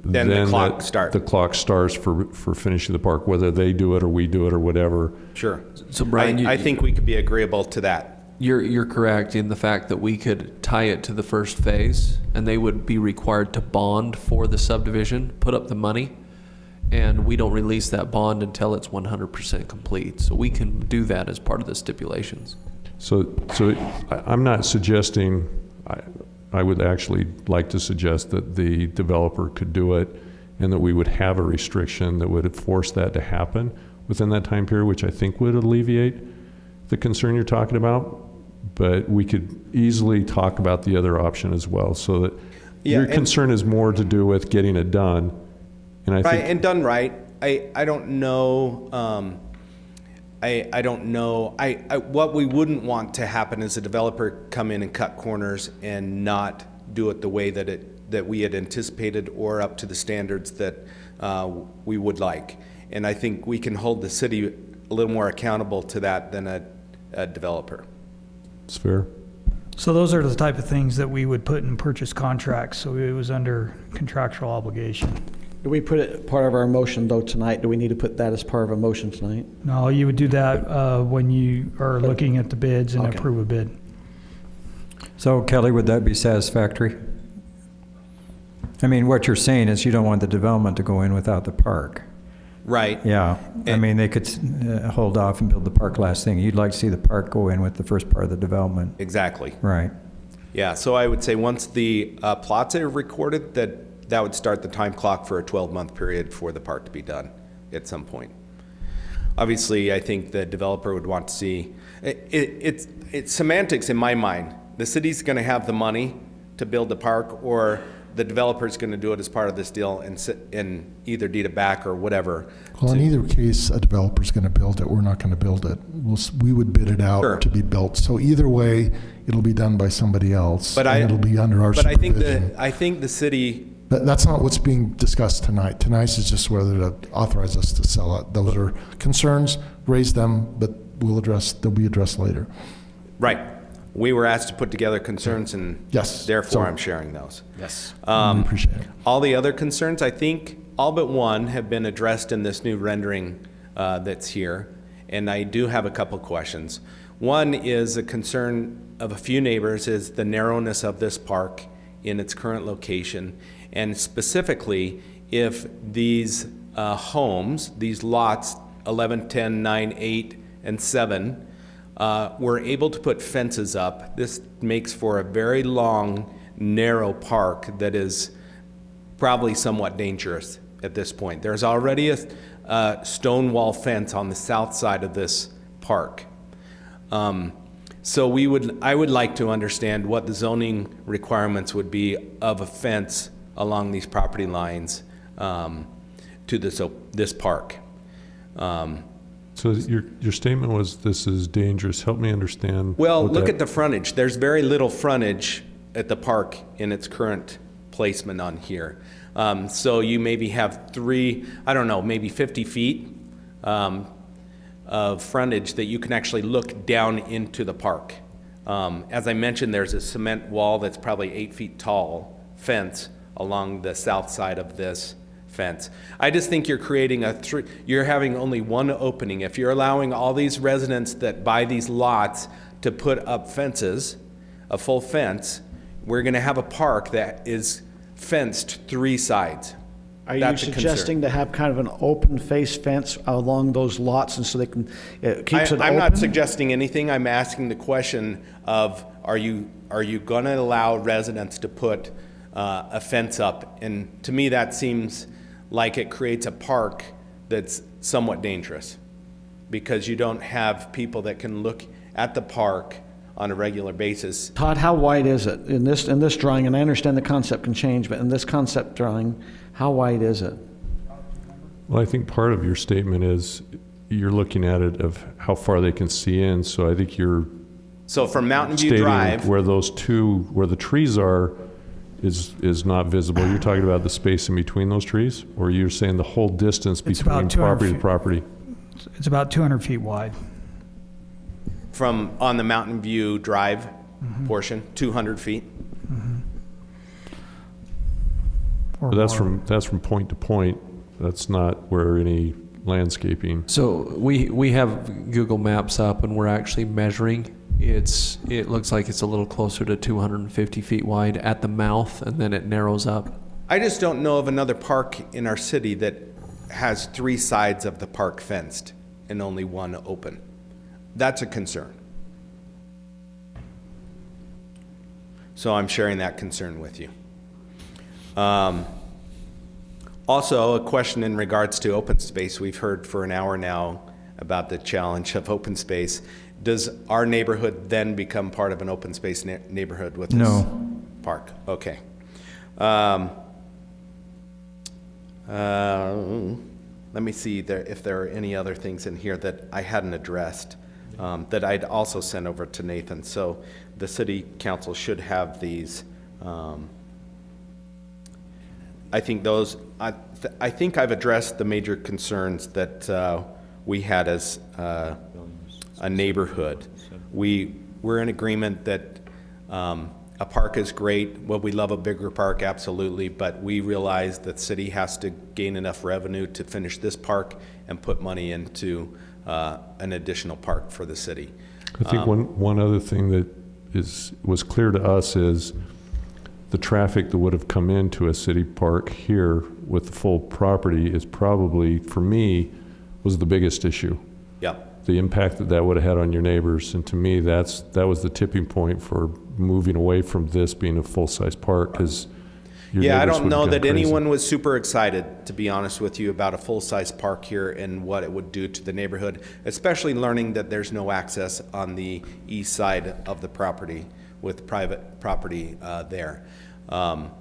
then the clock starts. The clock starts for finishing the park, whether they do it or we do it or whatever. Sure. So Brian, I think we could be agreeable to that. You're correct in the fact that we could tie it to the first phase, and they would be required to bond for the subdivision, put up the money, and we don't release that bond until it's 100% complete. So we can do that as part of the stipulations. So I'm not suggesting, I would actually like to suggest that the developer could do it and that we would have a restriction that would force that to happen within that time period, which I think would alleviate the concern you're talking about. But we could easily talk about the other option as well, so that your concern is more to do with getting it done. And I think, and done right. I don't know. I don't know. What we wouldn't want to happen is a developer come in and cut corners and not do it the way that we had anticipated or up to the standards that we would like. And I think we can hold the city a little more accountable to that than a developer. It's fair. So those are the type of things that we would put in purchase contracts, so it was under contractual obligation. Do we put it part of our motion though tonight? Do we need to put that as part of a motion tonight? No, you would do that when you are looking at the bids and approve a bid. So Kelly, would that be satisfactory? I mean, what you're saying is you don't want the development to go in without the park. Right. Yeah. I mean, they could hold off and build the park last thing. You'd like to see the park go in with the first part of the development. Exactly. Right. Yeah, so I would say once the plots are recorded, that would start the time clock for a 12-month period for the park to be done at some point. Obviously, I think the developer would want to see, it's semantics in my mind. The city's going to have the money to build the park, or the developer's going to do it as part of this deal and either deed it back or whatever. Well, in either case, a developer's going to build it. We're not going to build it. We would bid it out to be built. So either way, it'll be done by somebody else, and it'll be under our supervision. I think the city. But that's not what's being discussed tonight. Tonight is just whether to authorize us to sell it. Those are concerns. Raise them, but they'll be addressed later. Right. We were asked to put together concerns, and therefore I'm sharing those. Yes. Appreciate it. All the other concerns, I think, all but one have been addressed in this new rendering that's here, and I do have a couple questions. One is a concern of a few neighbors is the narrowness of this park in its current location, and specifically if these homes, these lots 11, 10, 9, 8, and 7, were able to put fences up. This makes for a very long, narrow park that is probably somewhat dangerous at this point. There's already a stone wall fence on the south side of this park. So I would like to understand what the zoning requirements would be of a fence along these property lines to this park. So your statement was this is dangerous. Help me understand. Well, look at the frontage. There's very little frontage at the park in its current placement on here. So you maybe have maybe 50 feet of frontage that you can actually look down into the park. As I mentioned, there's a cement wall that's probably 8 feet tall fence along the south side of this fence. I just think you're creating you're having only one opening. If you're allowing all these residents that buy these lots to put up fences, a full fence, we're going to have a park that is fenced 3 sides. Are you suggesting to have kind of an open face fence along those lots, and so they can it keeps it open? I'm not suggesting anything. I'm asking the question of are you going to allow residents to put a fence up? And to me, that seems like it creates a park that's somewhat dangerous because you don't have people that can look at the park on a regular basis. Todd, how wide is it in this drawing? And I understand the concept can change, but in this concept drawing, how wide is it? Well, I think part of your statement is you're looking at it of how far they can see in. So I think you're So from Mountain View stating Drive, where the trees are is not visible. You're talking about the space in between those trees? Or you're saying the whole distance It's between about 200 property to feet. property? It's about 200 feet wide. from on the Mountain View Drive portion, 200 feet. But that's from point to point. That's not where any landscaping. So we have Google Maps up and we're actually measuring. It looks like it's a little closer to 250 feet wide at the mouth, and then it narrows up. I just don't know of another park in our city that has 3 sides of the park fenced and only one open. That's a concern. So I'm sharing that concern with you. Also, a question in regards to open space. We've heard for an hour now about the challenge of open space. Does our neighborhood then become part of an open space neighborhood with this park? Okay. Let me see if there are any other things in here that I hadn't addressed that I'd also sent over to Nathan. So the city council should have these. I think I think I've addressed the major concerns that we had as a neighborhood. We're in agreement that a park is great. Well, we love a bigger park, absolutely, but we realize that the city has to gain enough revenue to finish this park and put money into an additional park for the city. I think one other thing that was clear to us is the traffic that would have come into a city park here with the full property is probably, for me, was the biggest issue. Yep. The impact that would have had on your neighbors. And to me, that was the tipping point for moving away from this being a full-size park, because I don't know that anyone was super excited, to be honest with you, about a full-size park here and what it would do to the neighborhood, especially learning that there's no access on the east side of the property with private property there. Am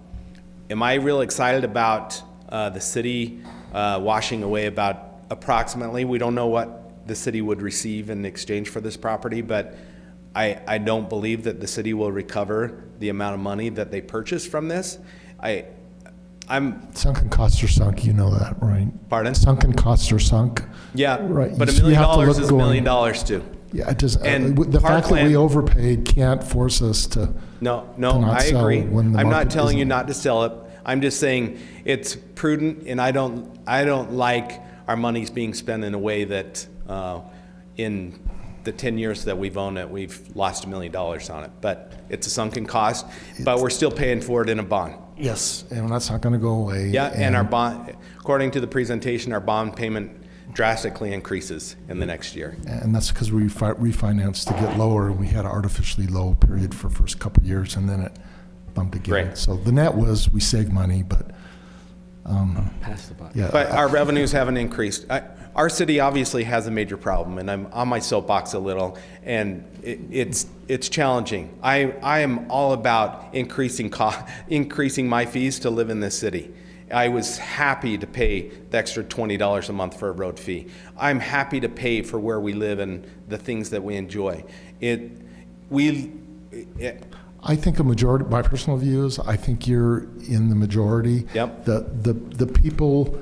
I real excited about the city washing away about approximately, we don't know what the city would receive in exchange for this property, but I don't believe that the city will recover the amount of money that they purchased from this. Sunken costs are sunk, you know that, right? Pardon? Sunken costs are sunk. Yeah, Right. but You $1 have to million look is $1 going- million too. Yeah, it does. And The fact that we Parkland- overpaid can't force us to. No, to not I sell agree. when the I'm not market telling you isn't. not to sell it. I'm just saying it's prudent, and I don't like our money's being spent in a way that in the 10 years that we've owned it, we've lost $1 million on it. But it's a sunken cost, but we're still paying for it in a bond. Yes, and that's not going to go away. Yeah, and our bond, according to the presentation, our bond payment drastically increases in the next year. And that's because we refinanced to get lower, and we had an artificially low period for the first couple of years, and then it bumped again. Right. So the net was we saved money, but Pass the buck. yeah. But our revenues haven't increased. Our city obviously has a major problem, and I'm on my soapbox a little, and it's challenging. I am all about increasing my fees to live in this city. I was happy to pay the extra $20 a month for a road fee. I'm happy to pay for where we live and the things that we enjoy. I think a majority, my personal view is, I think you're in the majority. Yep. The people,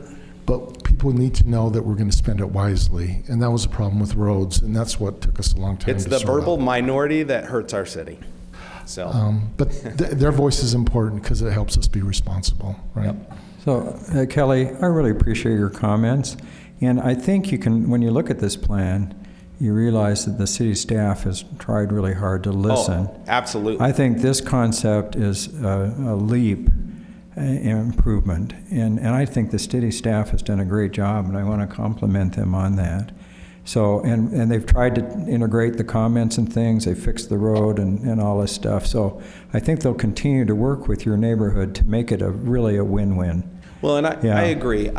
but people need to know that we're going to spend it wisely, and that was a problem with roads, and that's what took us a long time It's to the sort verbal out. minority that hurts our city. So. But their voice is important because it helps us be responsible, right? Yep. So, Kelly, I really appreciate your comments. And I think you can, when you look at this plan, you realize that the city staff has tried really hard to listen. Oh, absolutely. I think this concept is a leap improvement. And I think the city staff has done a great job, and I want to compliment them on that. So, and they've tried to integrate the comments and things. They fixed the road and all this stuff. So I think they'll continue to work with your neighborhood to make it really a win-win. Well, and I agree.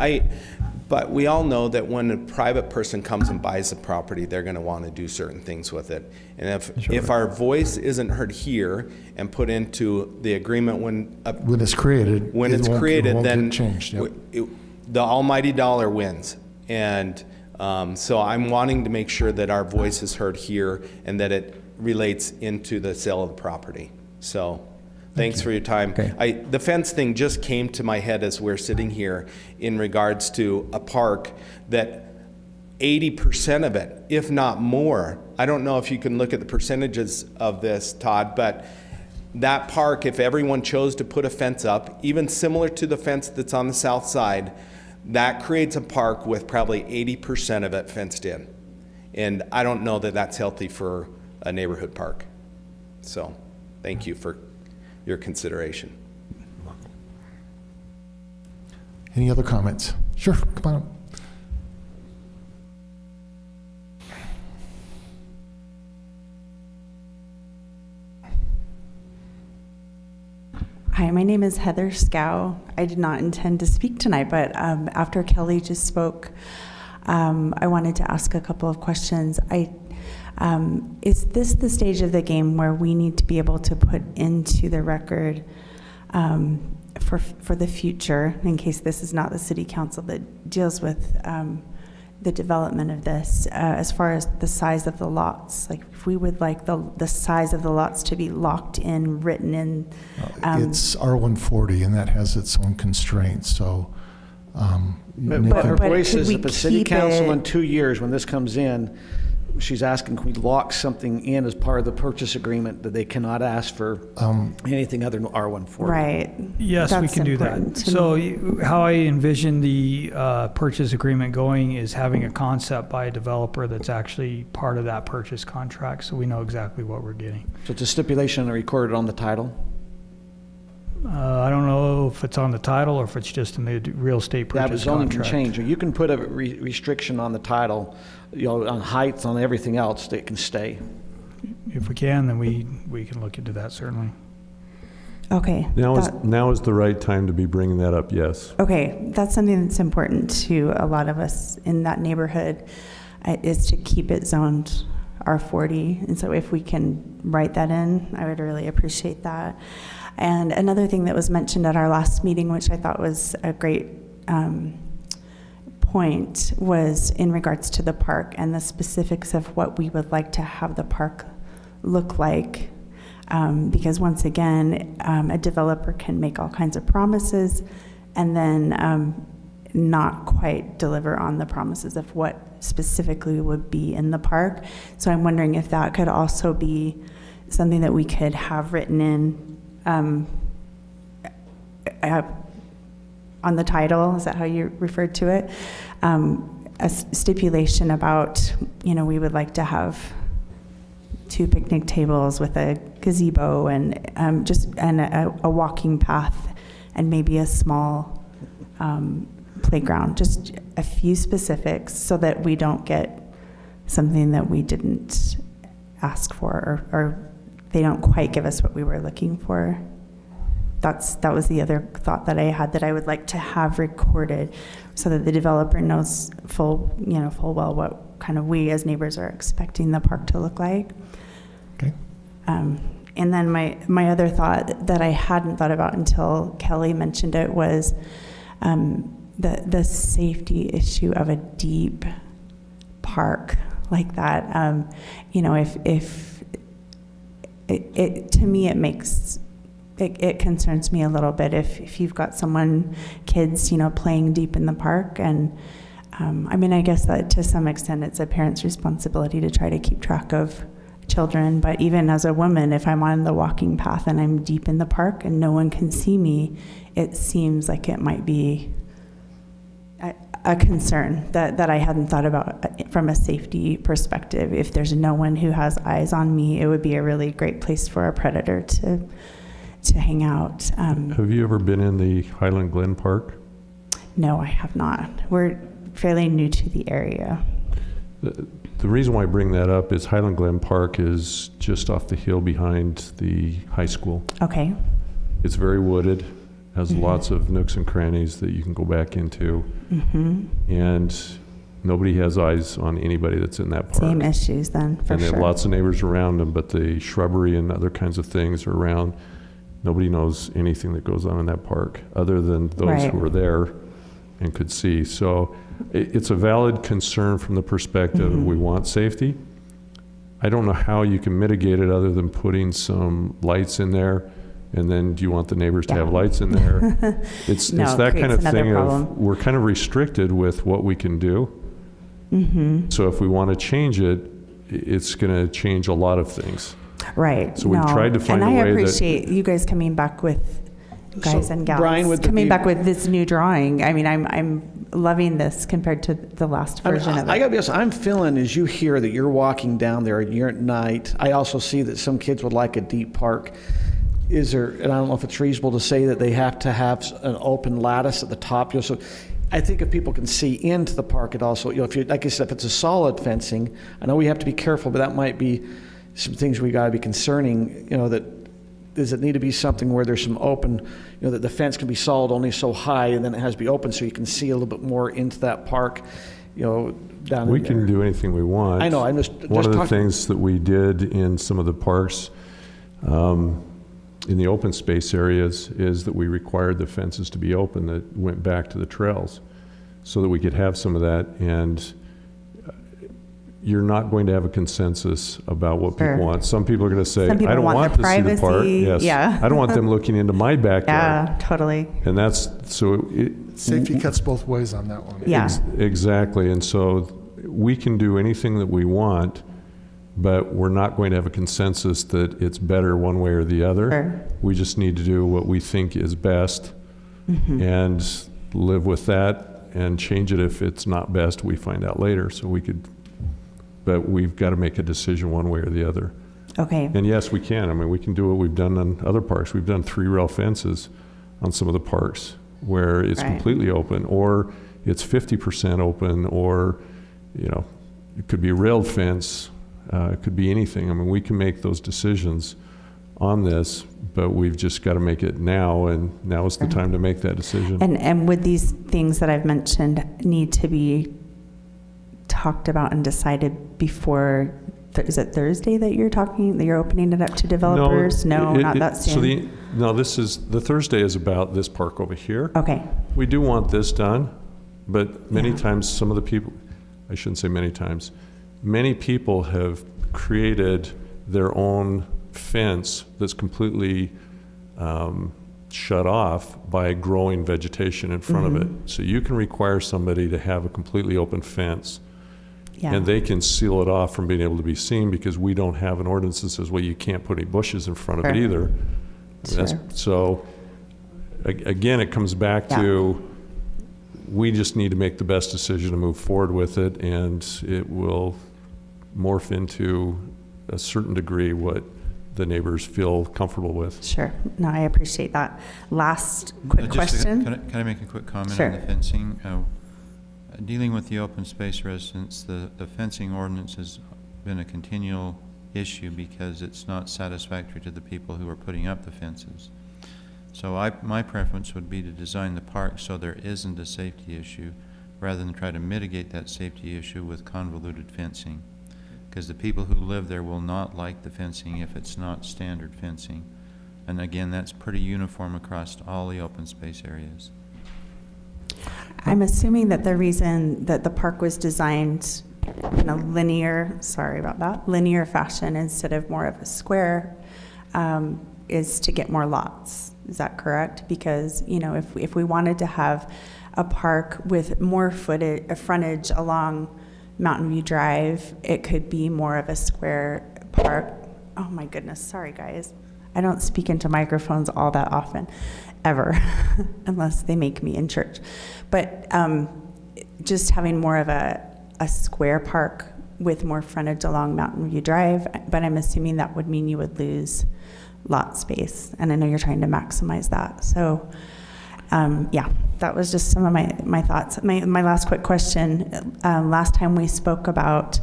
But we all know that when a private person comes and buys a property, they're going to want to do certain things with it. And if our voice isn't heard here and put into the agreement when it's created, it won't then get changed. Yep. The almighty dollar wins. And So I'm wanting to make sure that our voice is heard here and that it relates into the sale of the property. So thanks for your time. The fence thing just came to my head as we're sitting here in regards to a park that 80% of it, if not more, I don't know if you can look at the percentages of this, Todd, but that park, if everyone chose to put a fence up, even similar to the fence that's on the south side, that creates a park with probably 80% of it fenced in. And I don't know that that's healthy for a neighborhood park. So thank you for your consideration. Any other comments? Sure, come on up. Hi, my name is Heather Scow. I did not intend to speak tonight, but after Kelly just spoke, I wanted to ask a couple of questions. Is this the stage of the game where we need to be able to put into the record for the future, in case this is not the city council that deals with the development of this, as far as the size of the lots? Like, if we would like the size of the lots to be locked in, written in. It's R140, and that has its own constraints, so. But her voice is, if a city council it- in 2 years, when this comes in, she's asking, can we lock something in as part of the purchase agreement that they cannot ask for anything other than R140? Right. Yes, we That's can do that. important to So me. how I envision the purchase agreement going is having a concept by a developer that's actually part of that purchase contract, so we know exactly what we're getting. So it's a stipulation recorded on the title? I don't know if it's on the title or if it's just in the real estate Yeah, but purchase zoning can contract. change. You can put a restriction on the title, on heights, on everything else, that can stay. If we can, then we can look into that, certainly. Okay. Now is the right time to be bringing that up, yes. Okay, that's something that's important to a lot of us in that neighborhood, is to keep it zoned R40. And so if we can write that in, I would really appreciate that. And another thing that was mentioned at our last meeting, which I thought was a great point, was in regards to the park and the specifics of what we would like to have the park look like. Because once again, a developer can make all kinds of promises and then not quite deliver on the promises of what specifically would be in the park. So I'm wondering if that could also be something that we could have written in on the title. Is that how you referred to it? A stipulation about, we would like to have 2 picnic tables with a gazebo and a walking path and maybe a small playground. Just a few specifics so that we don't get something that we didn't ask for, or they don't quite give us what we were looking for. That was the other thought that I had, that I would like to have recorded so that the developer knows full well what kind of we as neighbors are expecting the park to look like. Okay. And then my other thought that I hadn't thought about until Kelly mentioned it was the safety issue of a deep park like that. If to me, it concerns me a little bit if you've got kids, playing deep in the park. And I guess that to some extent it's a parent's responsibility to try to keep track of children. But even as a woman, if I'm on the walking path and I'm deep in the park and no one can see me, it seems like it might be a concern that I hadn't thought about from a safety perspective. If there's no one who has eyes on me, it would be a really great place for a predator to hang out. Have you ever been in the Highland Glen Park? No, I have not. We're fairly new to the area. The reason why I bring that up is Highland Glen Park is just off the hill behind the high school. Okay. It's very wooded, has lots of nooks and crannies that you can go back into. And nobody has eyes on anybody that's in that park. Same issues then, for and sure. there are lots of neighbors around them, but the shrubbery and other kinds of things are around. Nobody knows anything that goes on in that park other than those Right. who are there and could see. So it's a valid concern from the perspective we want safety. I don't know how you can mitigate it other than putting some lights in there, and then do you want the neighbors to have lights in there? It's No, that kind creates of another thing problem. of, we're kind of restricted with what we can do. So if we want to change it, it's going to change a lot of things. Right. So we've no. tried to find and a way I that- appreciate you guys coming back with, guys So, and gals, Brian, would there coming be- back with this new drawing. I mean, I'm loving this compared to the last version of it. I gotta be honest, I'm feeling as you hear that you're walking down there and you're at night, I also see that some kids would like a deep park. Is there, and I don't know if it's reasonable to say that they have to have an open lattice at the top, so I think if people can see into the park, it also, if you, like I said, if it's a solid fencing, I know we have to be careful, but that might be some things we gotta be concerning, that, does it need to be something where there's some open, that the fence can be solid only so high and then it has to be open so you can see a little bit more into that park, down We in can there. do anything we want. I know, I'm just One of the talking- things that we did in some of the parks, in the open space areas, is that we required the fences to be open that went back to the trails so that we could have some of that. And you're not going to have a consensus about what Sure. people want. Some people are going to say, Some people I don't want want the to see the park. privacy, Yes. yeah. I don't want them looking into my backyard. Yeah, totally. And that's, so Safety cuts both ways on that one. Yeah. Exactly. And so we can do anything that we want, but we're not going to have a consensus that it's better one way or the other. Sure. We just need to do what we think is best and live with that and change it if it's not best, we find out later. So we could, but we've got to make a decision one way or the other. Okay. And yes, we can. I mean, we can do what we've done on other parks. We've done 3-rail fences on some of the parks where it's Right. completely open, or it's 50% open, or, it could be a railed fence, it could be anything. I mean, we can make those decisions on this, but we've just got to make it now, and now is the time to make that decision. And would these things that I've mentioned need to be talked about and decided before, is it Thursday that you're opening it up to developers? No, not that soon. No, the Thursday is about this park over here. Okay. We do want this done, but many times some of the people, I shouldn't say many times, many people have created their own fence that's completely shut off by growing vegetation in front of it. So you can require somebody to have a completely open fence, and they can seal it off from being able to be seen because we don't have an ordinance that says, well, you can't put any bushes in front of it either. So again, it comes back to, we just need to make the best decision to move forward with it, and it will morph into a certain degree what the neighbors feel comfortable with. Sure. No, I appreciate that. Last quick question. Can I make a quick comment Sure. on the fencing? Dealing with the open space residents, the fencing ordinance has been a continual issue because it's not satisfactory to the people who are putting up the fences. So my preference would be to design the park so there isn't a safety issue rather than try to mitigate that safety issue with convoluted fencing. Because the people who live there will not like the fencing if it's not standard fencing. And again, that's pretty uniform across all the open space areas. I'm assuming that the reason that the park was designed in a linear fashion instead of more of a square is to get more lots. Is that correct? Because, if we wanted to have a park with more frontage along Mountain View Drive, it could be more of a square park. Oh my goodness, sorry guys. I don't speak into microphones all that often, ever, unless they make me in church. But just having more of a square park with more frontage along Mountain View Drive, but I'm assuming that would mean you would lose lot space, and I know you're trying to maximize that. So that was just some of my thoughts. My last quick question, last time we spoke about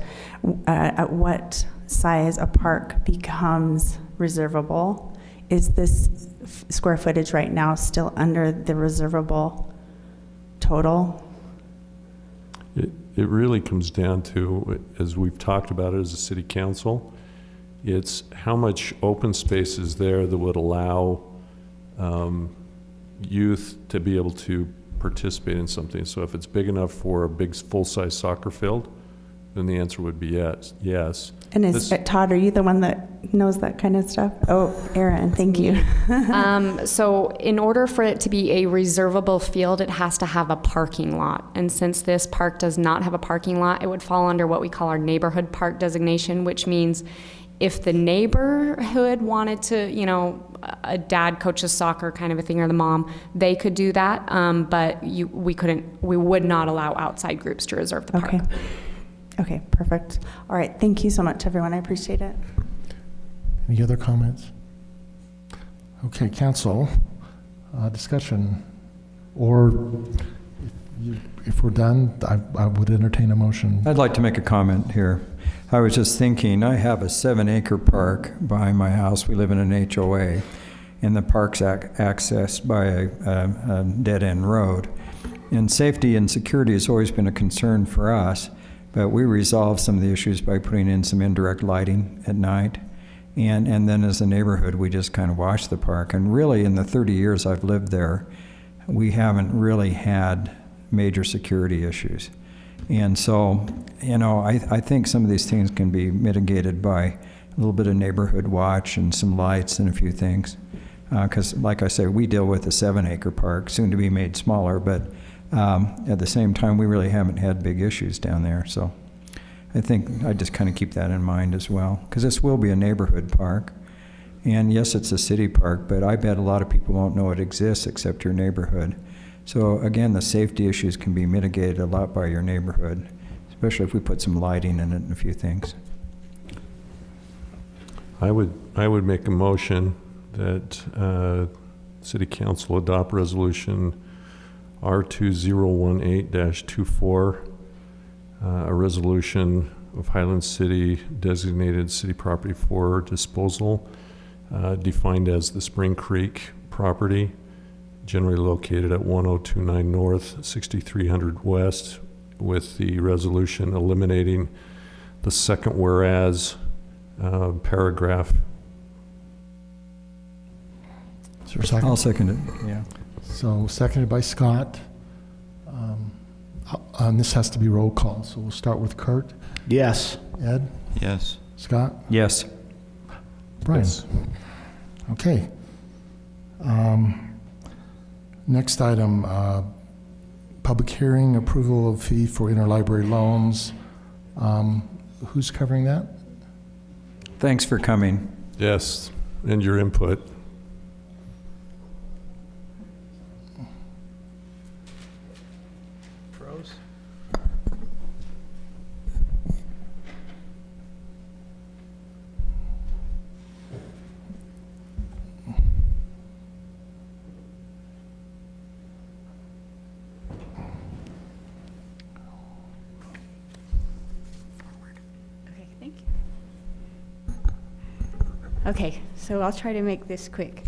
at what size a park becomes reservable. Is this square footage right now still under the reservable total? It really comes down to, as we've talked about it as a city council, it's how much open space is there that would allow youth to be able to participate in something. So if it's big enough for a big full-size soccer field, then the answer would be yes. And Todd, are you the one that knows that kind of stuff? Oh, Aaron, thank you. So in order for it to be a reservable field, it has to have a parking lot. And since this park does not have a parking lot, it would fall under what we call our neighborhood park designation, which means if the neighborhood wanted to, a dad coaches soccer kind of a thing, or the mom, they could do that. But we would not allow outside groups to reserve the park. Okay, perfect. All right, thank you so much, everyone. I appreciate it. Any other comments? Okay, council, discussion. Or if we're done, I would entertain a motion. I'd like to make a comment here. I was just thinking, I have a 7-acre park behind my house. We live in an HOA, and the park's accessed by a dead-end road. And safety and security has always been a concern for us, but we resolve some of the issues by putting in some indirect lighting at night. And then as a neighborhood, we just kind of watch the park. And really, in the 30 years I've lived there, we haven't really had major security issues. And so, I think some of these things can be mitigated by a little bit of neighborhood watch and some lights and a few things. Because, like I say, we deal with a 7-acre park, soon to be made smaller, but at the same time, we really haven't had big issues down there. So I think I just kind of keep that in mind as well, because this will be a neighborhood park. And yes, it's a city park, but I bet a lot of people won't know it exists except your neighborhood. So again, the safety issues can be mitigated a lot by your neighborhood, especially if we put some lighting in it and a few things. I would make a motion that City Council adopt resolution R2018-24, a resolution of Highland City designated city property for disposal, defined as the Spring Creek property, generally located at 1029 North, 6300 West, with the resolution eliminating the second whereas paragraph. Is there a second? I'll second it, yeah. So seconded by Scott. This has to be roll call, so we'll start with Kurt. Yes. Ed? Yes. Scott? Yes. Brian? Yes. Okay. Next item, public hearing, approval of fee for interlibrary loans. Who's covering that? Thanks for coming. Yes, and your input. Pros? Okay, thank you. Okay, so I'll try to make this quick.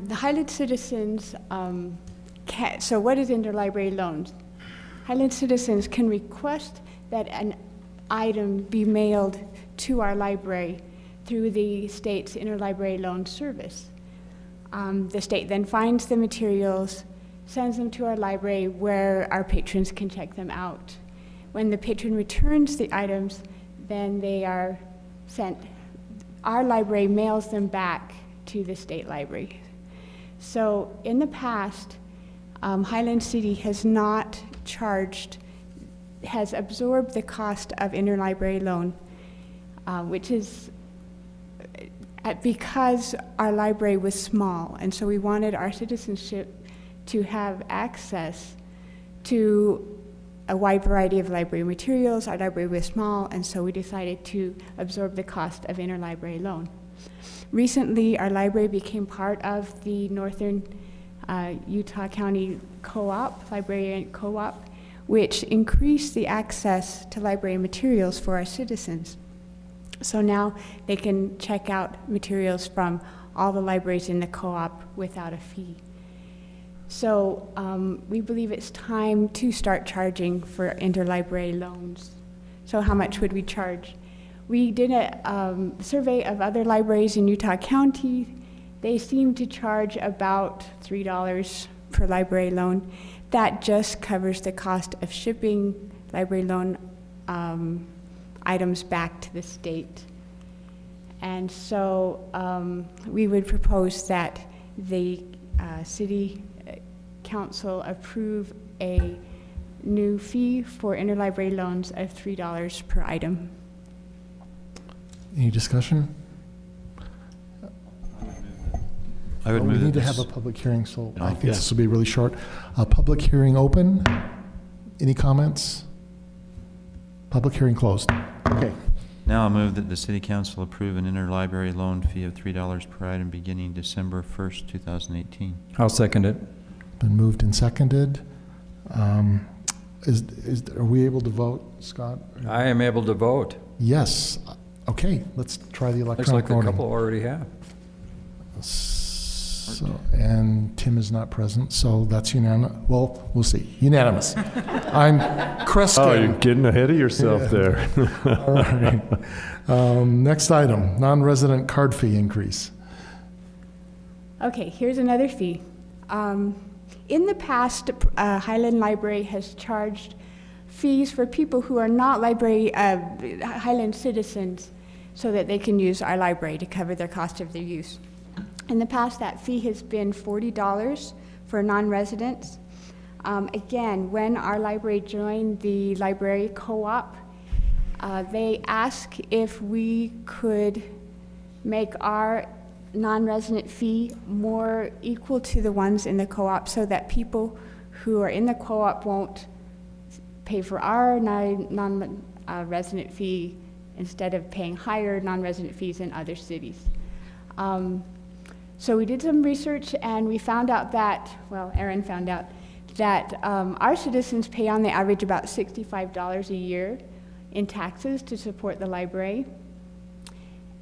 The Highland citizens so what is interlibrary loans? Highland citizens can request that an item be mailed to our library through the state's interlibrary loan service. The state then finds the materials, sends them to our library where our patrons can check them out. When the patron returns the items, then they are sent, our library mails them back to the state library. So in the past, Highland City has not charged, has absorbed the cost of interlibrary loan, which is because our library was small, and so we wanted our citizenship to have access to a wide variety of library materials. Our library was small, and so we decided to absorb the cost of interlibrary loan. Recently, our library became part of the Northern Utah County Co-op, Librarian Co-op, which increased the access to library materials for our citizens. So now they can check out materials from all the libraries in the co-op without a fee. So we believe it's time to start charging for interlibrary loans. So how much would we charge? We did a survey of other libraries in Utah County. They seem to charge about $3 per library loan. That just covers the cost of shipping library loan items back to the state. And so we would propose that the City Council approve a new fee for interlibrary loans of $3 per item. Any discussion? I would We move need to that have a this- public hearing, so I Oh, think yeah. this will be really short. Public hearing open. Any comments? Public hearing closed. Okay. Now I'll move that the city council approve an interlibrary loan fee of $3 per item beginning December 1st, 2018. I'll second it. Been moved and seconded. Are we able to vote, Scott? I am able to vote. Yes. Okay, let's try the Looks electronic like a voting. couple already have. So, and Tim is not present, so that's unanimous. Well, we'll see. Unanimous. I'm Kreskin. Oh, you're getting ahead of yourself there. All right. Next item, non-resident card fee increase. Okay, here's another fee. In the past, Highland Library has charged fees for people who are not Highland citizens so that they can use our library to cover their cost of their use. In the past, that fee has been $40 for non-residents. Again, when our library joined the library co-op, they asked if we could make our non-resident fee more equal to the ones in the co-op so that people who are in the co-op won't pay for our non-resident fee instead of paying higher non-resident fees in other cities. So we did some research and we found out that, well, Aaron found out that our citizens pay on the average about $65 a year in taxes to support the library.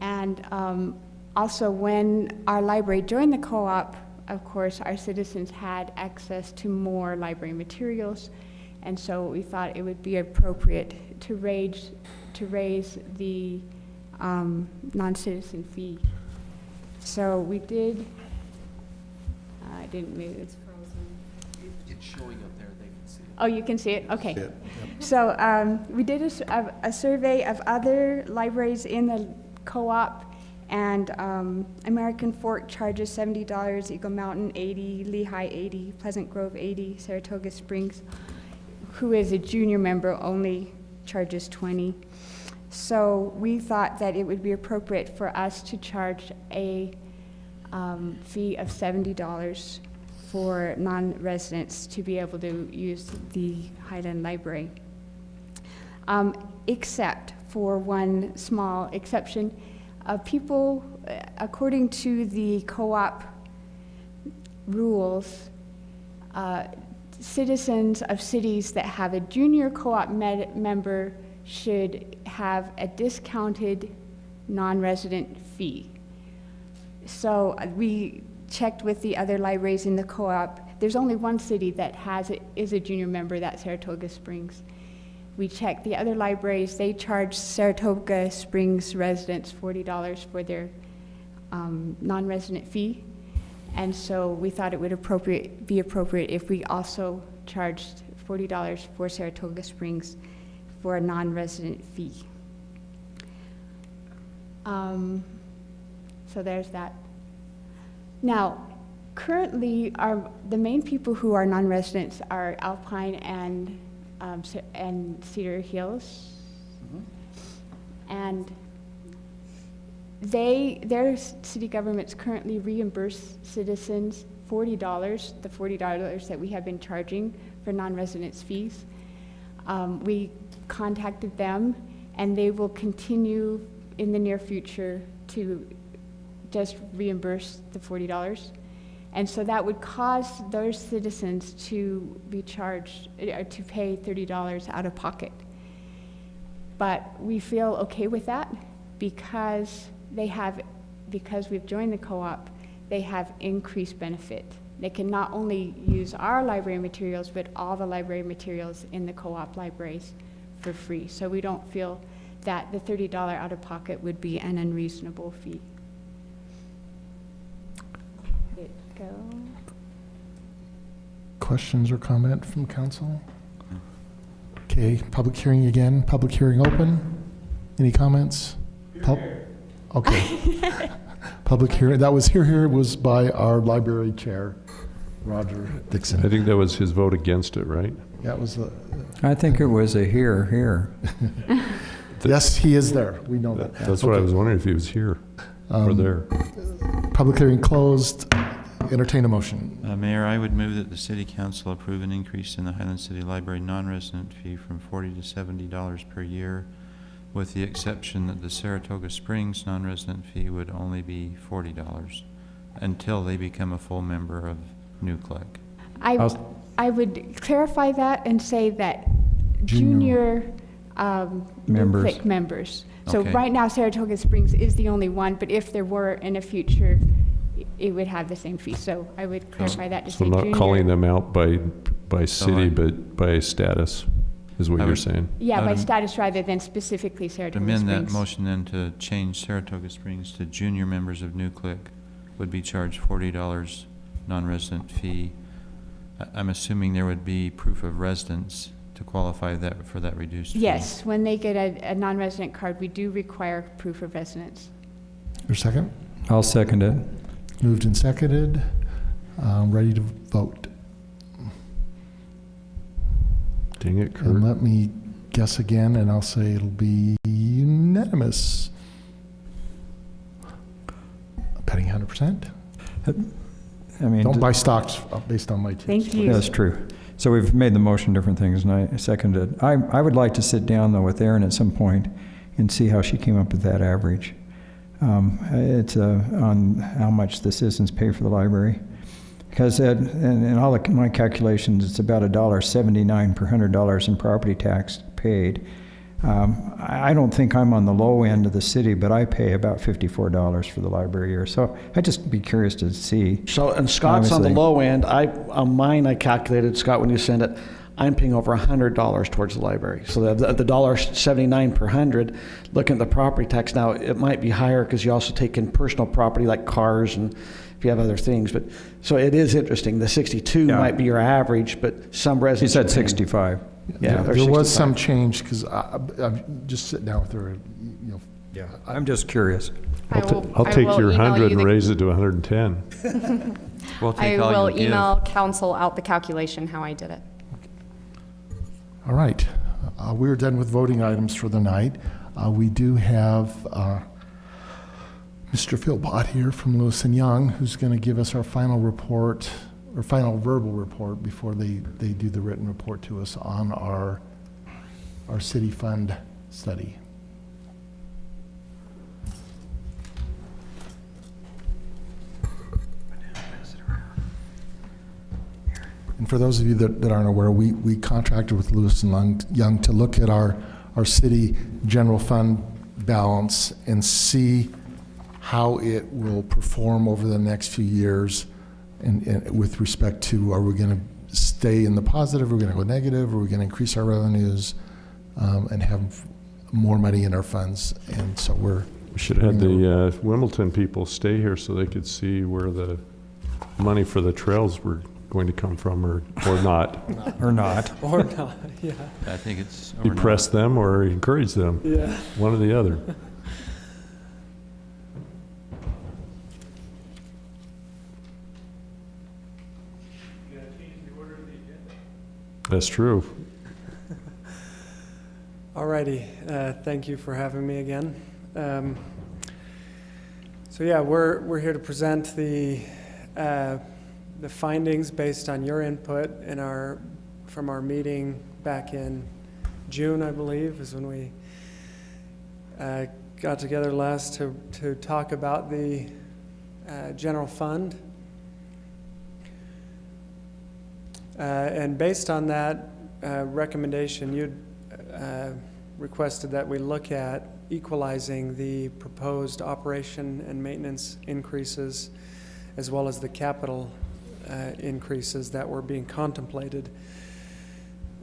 And also when our library joined the co-op, of course, our citizens had access to more library materials. And so we thought it would be appropriate to raise the non-citizen fee. So we did, I didn't move. It's showing up there, they can see it. Oh, you can see it? Okay. See it, So we did a survey of other libraries in the co-op, and American Fork charges $70, Eagle Mountain $80, Lehigh $80, Pleasant Grove $80, Saratoga Springs, who is a junior member, only charges $20. So we thought that it would be appropriate for us to charge a fee of $70 for non-residents to be able to use the Highland Library. Except for one small exception, people, according to the co-op rules, citizens of cities that have a junior co-op member should have a discounted non-resident fee. So we checked with the other libraries in the co-op. There's only one city that is a junior member, that's Saratoga Springs. We checked the other libraries. They charge Saratoga Springs residents $40 for their non-resident fee. And so we thought it would be appropriate if we also charged $40 for Saratoga Springs for a non-resident fee. So there's that. Now, currently, the main people who are non-residents are Alpine and Cedar Hills. And their city governments currently reimburse citizens $40, the $40 that we have been charging for non-residents fees. We contacted them, and they will continue in the near future to just reimburse the $40. And so that would cause those citizens to be charged, to pay $30 out of pocket. But we feel okay with that because we've joined the co-op, they have increased benefit. They can not only use our library materials, but all the library materials in the co-op libraries for free. So we don't feel that the $30 out-of-pocket would be an unreasonable fee. Did it go? Questions or comment from council? Okay, public hearing again. Public hearing open. Any comments? Okay. Public hearing. That was here was by our library chair, Roger Dixon. I think that was his vote against it, right? That was the. I think it was a here. Yes, he is there. We know that. That's what I was wondering, if he was here or there. Public hearing closed. Entertain a motion. Mayor, I would move that the City Council approve an increase in the Highland City Library non-resident fee from $40 to $70 per year, with the exception that the Saratoga Springs non-resident fee would only be $40 until they become a full member of NUCLEC. I would clarify that and say that junior Members. NUCLEC members. So Okay. right now Saratoga Springs is the only one, but if there were in a future, it would have the same fee. So I would clarify that to So say not junior. calling them out by city, I- but by status, is what I you're would- saying. Yeah, by Um, status rather than specifically Saratoga Amend Springs. that motion then to change Saratoga Springs to junior members of NUCLEC would be charged $40 non-resident fee. I'm assuming there would be proof of residence to qualify that for that reduced fee. Yes, when they get a non-resident card, we do require proof of residence. Your second? I'll second it. Moved and seconded. Ready to vote. Dang it, Kurt. And let me guess again, and I'll say it'll be unanimous. Betting 100%. I mean, Don't buy stocks based on my tips. Thank you. that's true. So we've made the motion different things, and I seconded. I would like to sit down, though, with Erin at some point and see how she came up with that average. It's on how much the citizens pay for the library. Because in all of my calculations, it's about $1.79 per $100 in property tax paid. I don't think I'm on the low end of the city, but I pay about $54 for the library year. So I'd just be curious to see. So, and Scott's on the Obviously. low end. On mine, I calculated, Scott, when you send it, I'm paying over $100 towards the library. So the $1.79 per 100, looking at the property tax now, it might be higher because you also take in personal property like cars and if you have other things. But so it is interesting. The 62 Yeah. might be your average, but some She residents. said are paying- 65. Yeah, There they're was 65. some change because I'm just sitting down with her. You know, Yeah, I'm just curious. I will- I'll I take will your email 100 you and the- raise it to 110. We'll I take all will you'll give. email council out the calculation, how I did it. all right. We're done with voting items for the night. We do have Mr. Philbott here from Lewis and Young, who's going to give us our final report, or final verbal report before they do the written report to us on our city fund study. And for those of you that aren't aware, we contracted with Lewis and Young to look at our city general fund balance and see how it will perform over the next few years and with respect to, are we going to stay in the positive, are we going to go negative, are we going to increase our revenues and have more money in our funds? And so We should have had the Wimbleton people stay here so they could see where the money for the trails were going to come from, or not. Or not. Or not, yeah. I think it's. or not. Depress them or encourage them. Yeah. One or the other. That's true. Alrighty, thank you for having me again. So yeah, we're here to present the findings based on your input from our meeting back in June, I believe, is when we got together last to talk about the general fund. And based on that recommendation, you'd requested that we look at equalizing the proposed operation and maintenance increases as well as the capital increases that were being contemplated.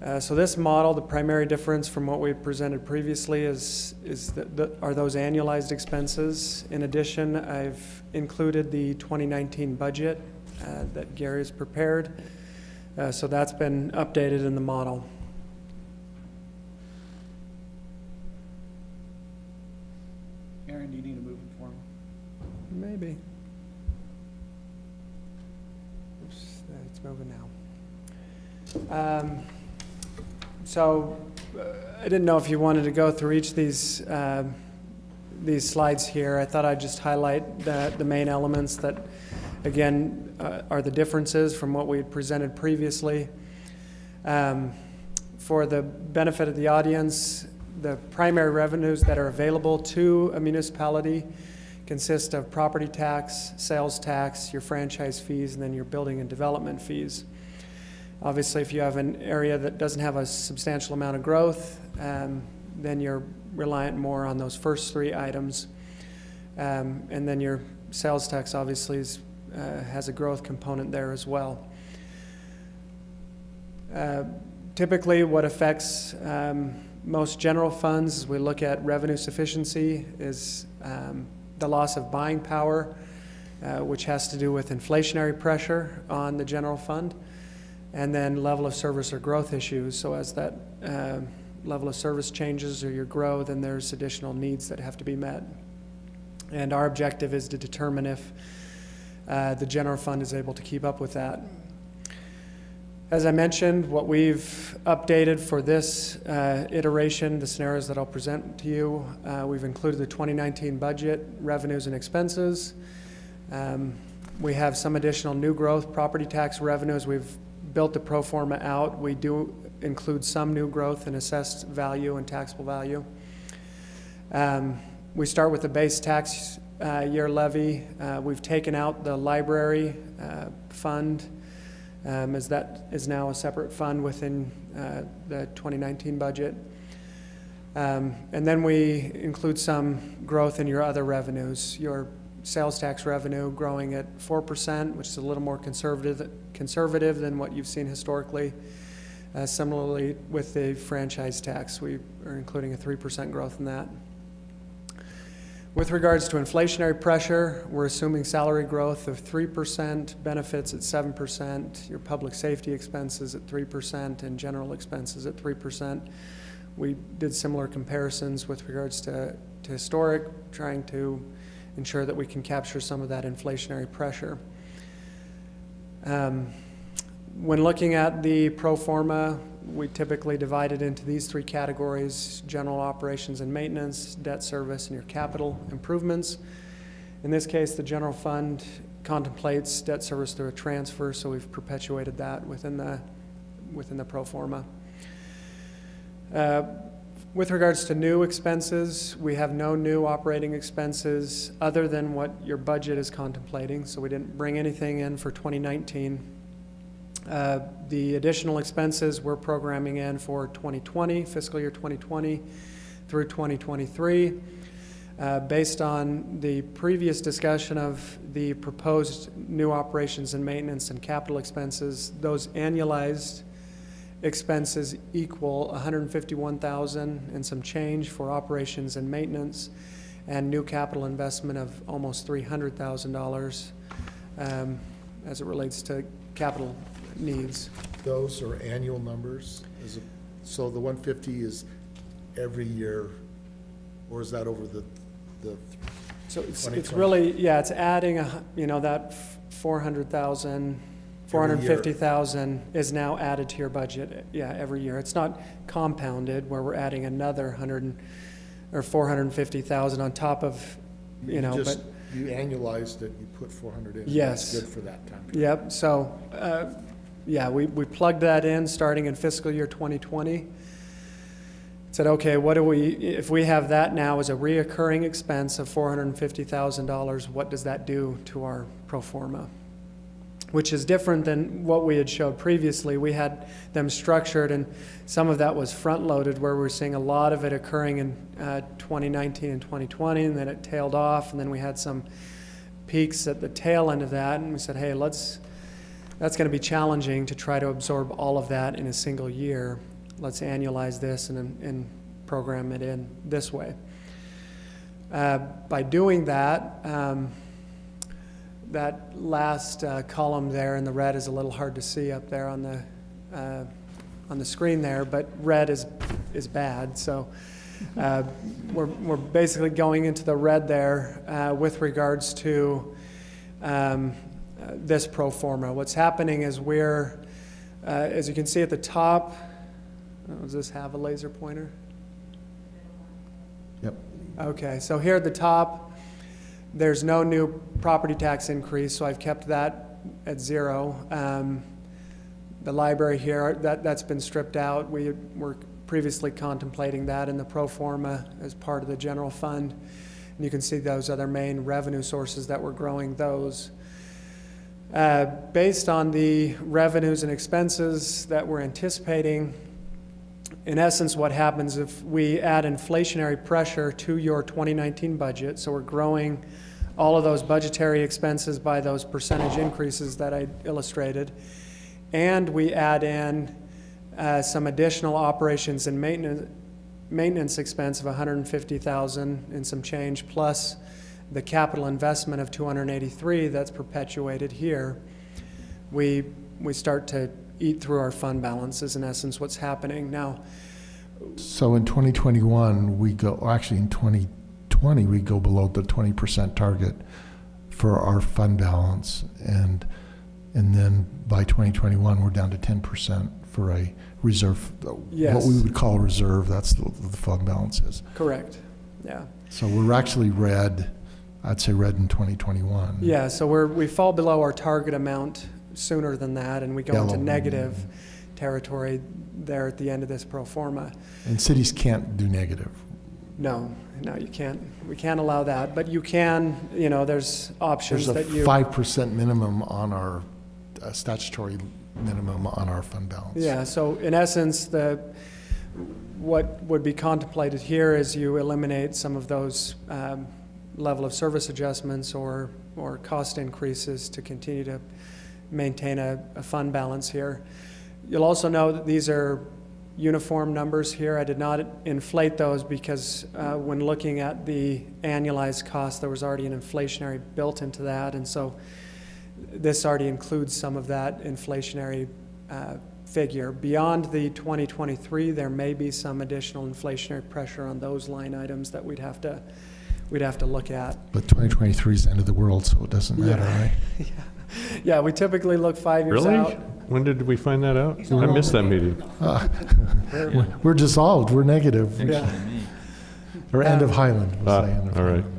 So this model, the primary difference from what we presented previously are those annualized expenses. In addition, I've included the 2019 budget that Gary has prepared. So that's been updated in the model. Aaron, do you need to move it forward? Maybe. Oops, it's moving now. I didn't know if you wanted to go through each of these slides here. I thought I'd just highlight the main elements that, again, are the differences from what we had presented previously. For the benefit of the audience, the primary revenues that are available to a municipality consist of property tax, sales tax, your franchise fees, and then your building and development fees. Obviously, if you have an area that doesn't have a substantial amount of growth, then you're reliant more on those first three items. And then your sales tax obviously has a growth component there as well. Typically, what affects most general funds as we look at revenue sufficiency is the loss of buying power, which has to do with inflationary pressure on the general fund, and then level of service or growth issues. So as that level of service changes or you grow, then there's additional needs that have to be met. And our objective is to determine if the general fund is able to keep up with that. As I mentioned, what we've updated for this iteration, the scenarios that I'll present to you, we've included the 2019 budget, revenues and expenses. We have some additional new growth property tax revenues. We've built the pro forma out. We do include some new growth in assessed value and taxable value. We start with the base tax year levy. We've taken out the library fund, as that is now a separate fund within the 2019 budget. And then we include some growth in your other revenues. Your sales tax revenue growing at 4%, which is a little more conservative than what you've seen historically. Similarly, with the franchise tax, we are including a 3% growth in that. With regards to inflationary pressure, we're assuming salary growth of 3%, benefits at 7%, your public safety expenses at 3%, and general expenses at 3%. We did similar comparisons with regards to historic, trying to ensure that we can capture some of that inflationary pressure. When looking at the pro forma, we typically divide it into these three categories: general operations and maintenance, debt service, and your capital improvements. In this case, the general fund contemplates debt service through a transfer, so we've perpetuated that within the pro forma. With regards to new expenses, we have no new operating expenses other than what your budget is contemplating, so we didn't bring anything in for 2019. The additional expenses we're programming in for 2020, fiscal year 2020 through 2023. Based on the previous discussion of the proposed new operations and maintenance and capital expenses, those annualized expenses equal $151,000 and some change for operations and maintenance, and new capital investment of almost $300,000 as it relates to capital needs. Those are annual numbers? So the 150 is every year, or is that over the So it's really, yeah, it's adding, that 400,000, 450,000 is now added to your budget, every year. It's not compounded where we're adding another 450,000 on top of, You annualized it, you put 400 in. Yes. That's good for that time period. Yep, so, we plugged that in starting in fiscal year 2020. Said, okay, if we have that now as a reoccurring expense of $450,000, what does that do to our pro forma? Which is different than what we had showed previously. We had them structured, and some of that was front-loaded, where we're seeing a lot of it occurring in 2019 and 2020, and then it tailed off, and then we had some peaks at the tail end of that, and we said, hey, that's going to be challenging to try to absorb all of that in a single year. let's annualize this and program it in this way. By doing that, that last column there in the red is a little hard to see up there on the screen there, but red is bad. So we're basically going into the red there with regards to this pro forma. What's happening is we're, as you can see at the top, does this have a laser pointer? Yep. Okay, so here at the top, there's no new property tax increase, so I've kept that at 0. The library here, that's been stripped out. We were previously contemplating that in the pro forma as part of the general fund. And you can see those other main revenue sources that we're growing those. Based on the revenues and expenses that we're anticipating, in essence, what happens if we add inflationary pressure to your 2019 budget, so we're growing all of those budgetary expenses by those percentage increases that I illustrated, and we add in some additional operations and maintenance expense of $150,000 and some change, plus the capital investment of $283 that's perpetuated here, we start to eat through our fund balances, in essence, what's happening now. So in 2021, we go, or actually in 2020, we go below the 20% target for our fund balance. And then by 2021, we're down to 10% for a reserve, Yes. what we would call a reserve. That's the fund balance is. Correct, yeah. So we're actually red, I'd say red in 2021. Yeah, so we fall below our target amount sooner than that, and we go into negative territory there at the end of this pro forma. And cities can't do negative. No, you can't. We can't allow that, but you can, there's options There's a that you. 5% minimum on our statutory minimum on our fund balance. Yeah, so in essence, what would be contemplated here is you eliminate some of those level of service adjustments or cost increases to continue to maintain a fund balance here. You'll also know that these are uniform numbers here. I did not inflate those because when looking at the annualized cost, there was already an inflationary built into that, and so this already includes some of that inflationary figure. Beyond the 2023, there may be some additional inflationary pressure on those line items that we'd have to look at. But 2023 is the end of the world, so it doesn't matter, right? Yeah, we typically look 5 years Really? out. When did we find that out? I missed that meeting. We're dissolved. We're negative. Yeah. Or end of Highland. We'll say end of all right. Highland.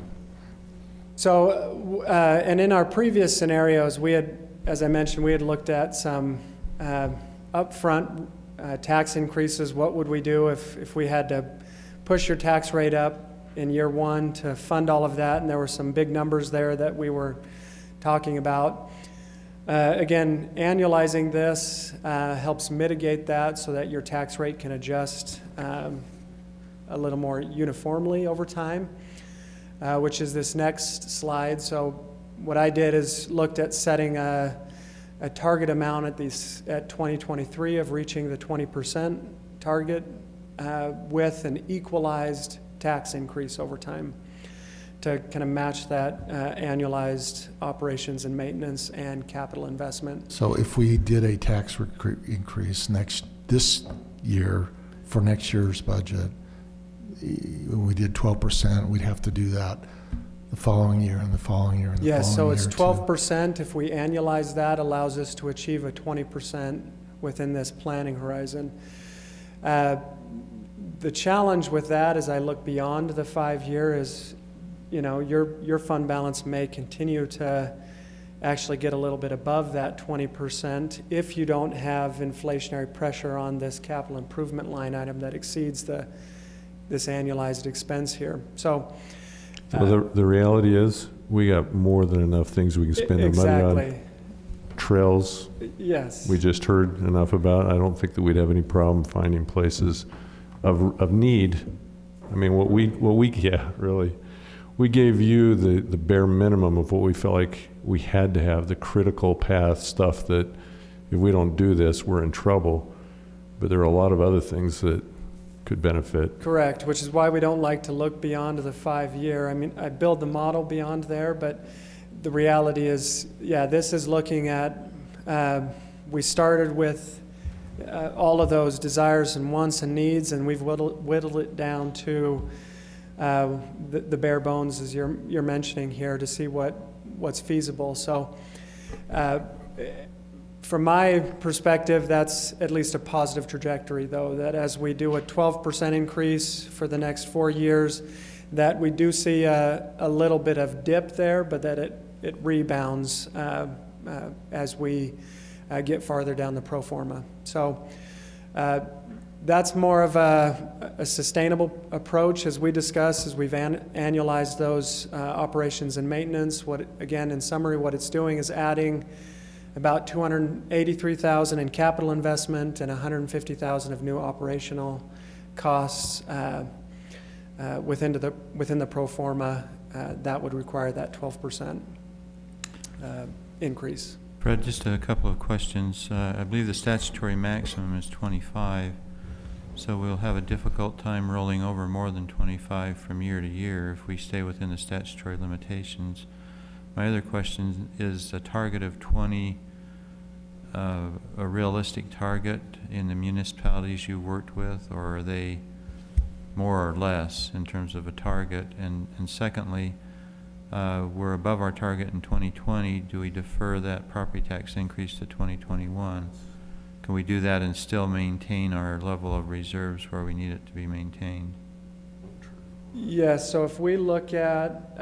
So, and in our previous scenarios, we had, as I mentioned, we had looked at some upfront tax increases. What would we do if we had to push your tax rate up in year one to fund all of that? And there were some big numbers there that we were talking about. Again, annualizing this helps mitigate that so that your tax rate can adjust a little more uniformly over time, which is this next slide. So what I did is looked at setting a target amount at 2023 of reaching the 20% target with an equalized tax increase over time to kind of match that annualized operations and maintenance and capital investment. So if we did a tax increase this year for next year's budget, when we did 12%, we'd have to do that the following year and the following year and the Yes, so following it's year, 12%. If we annualize that, allows us to achieve a 20% within this planning horizon. The challenge with that, as I look beyond the 5-year, is your fund balance may continue to actually get a little bit above that 20% if you don't have inflationary pressure on this capital improvement line item that exceeds this annualized expense here. So Well, the reality is, we got more than enough things we can spend the money on. Exactly. Trails. Yes. We just heard enough about. I don't think that we'd have any problem finding places of need. I mean, really. We gave you the bare minimum of what we felt like we had to have, the critical path stuff that if we don't do this, we're in trouble. but there are a lot of other things that could benefit. Correct, which is why we don't like to look beyond the 5-year. I mean, I build the model beyond there, but the reality is, yeah, this is looking at, we started with all of those desires and wants and needs, and we've whittled it down to the bare bones, as you're mentioning here, to see what's feasible. So from my perspective, that's at least a positive trajectory, though, that as we do a 12% increase for the next 4 years, that we do see a little bit of dip there, but that it rebounds as we get farther down the pro forma. So that's more of a sustainable approach, as we discussed, as we've annualized those operations and maintenance. What, again, in summary, what it's doing is adding about $283,000 in capital investment and $150,000 of new operational costs within the pro forma that would require that 12% increase. Fred, just a couple of questions. I believe the statutory maximum is 25, so we'll have a difficult time rolling over more than 25 from year to year if we stay within the statutory limitations. My other question is, a target of 20 a realistic target in the municipalities you worked with, or are they more or less in terms of a target? And secondly, we're above our target in 2020. Do we defer that property tax increase to 2021? Can we do that and still maintain our level of reserves where we need it to be maintained? Yes, so if we look at,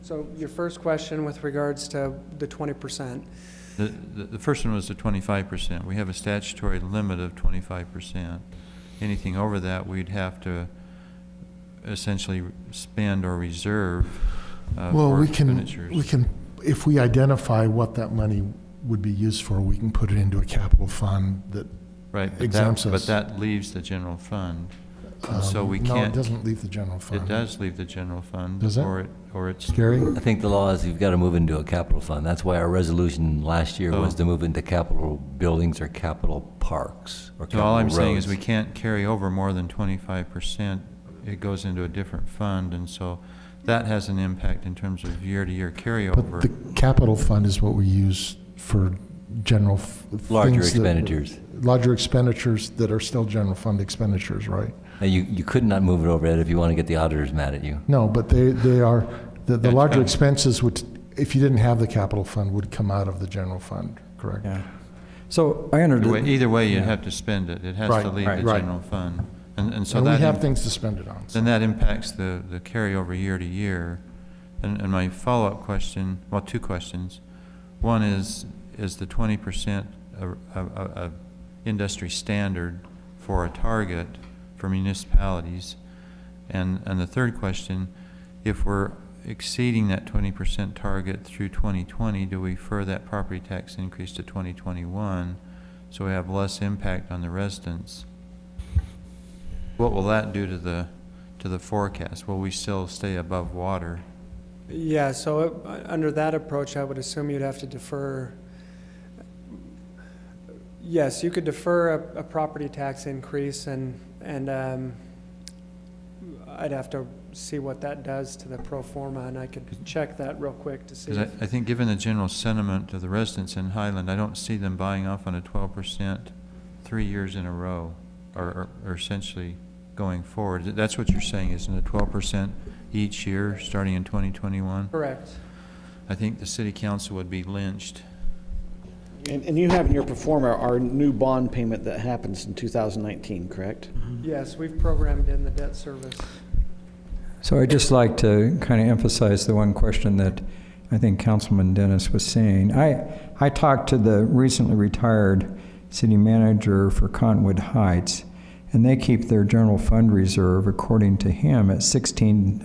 so your first question with regards to the 20%. The first one was the 25%. We have a statutory limit of 25%. Anything over that, we'd have to essentially spend or reserve Well, for we expenditures. can, if we identify what that money would be used for, we can put it into a capital fund that Right, but exempts us. but that leaves the general fund. And so we No, can't. it doesn't leave the general fund. It does leave the general fund. Does it? Or it's. Gary? I think the law is you've got to move into a capital fund. That's why our resolution last year was to move into capital buildings or capital parks or So capital all I'm roads. saying is we can't carry over more than 25%. It goes into a different fund, and so that has an impact in terms of year-to-year carryover. But the capital fund is what we use for general Larger things expenditures. Larger expenditures that are still general fund expenditures, right? Now, you could not move it over, Ed, if you want to get the auditors mad at you. No, but they are, the That's larger fine. expenses would, if you didn't have the capital fund, would come out of the general fund, correct? Yeah. So I understood. Either way, you'd have to spend it. It has to Right, leave right, the right. general fund. And so And we that have things to spend it on. then that impacts the carryover year to year. And my follow-up question, well, two questions. One is the 20% a industry standard for a target for municipalities? And the third question, if we're exceeding that 20% target through 2020, do we defer that property tax increase to 2021 so we have less impact on the residents? What will that do to the forecast? Will we still stay above water? Yeah, so under that approach, I would assume you'd have to defer. Yes, you could defer a property tax increase, and I'd have to see what that does to the pro forma, and I could check that real quick to see. Because I think given the general sentiment of the residents in Highland, I don't see them buying off on a 12% 3 years in a row, or essentially going forward. That's what you're saying, isn't it? 12% each year, starting in 2021? Correct. I think the city council would be lynched. And you have in your pro forma our new bond payment that happens in 2019, correct? Yes, we've programmed in the debt service. So I'd just like to kind of emphasize the one question that I think Councilman Dennis was saying. I talked to the recently retired city manager for Cottonwood Heights, and they keep their general fund reserve, according to him, at 14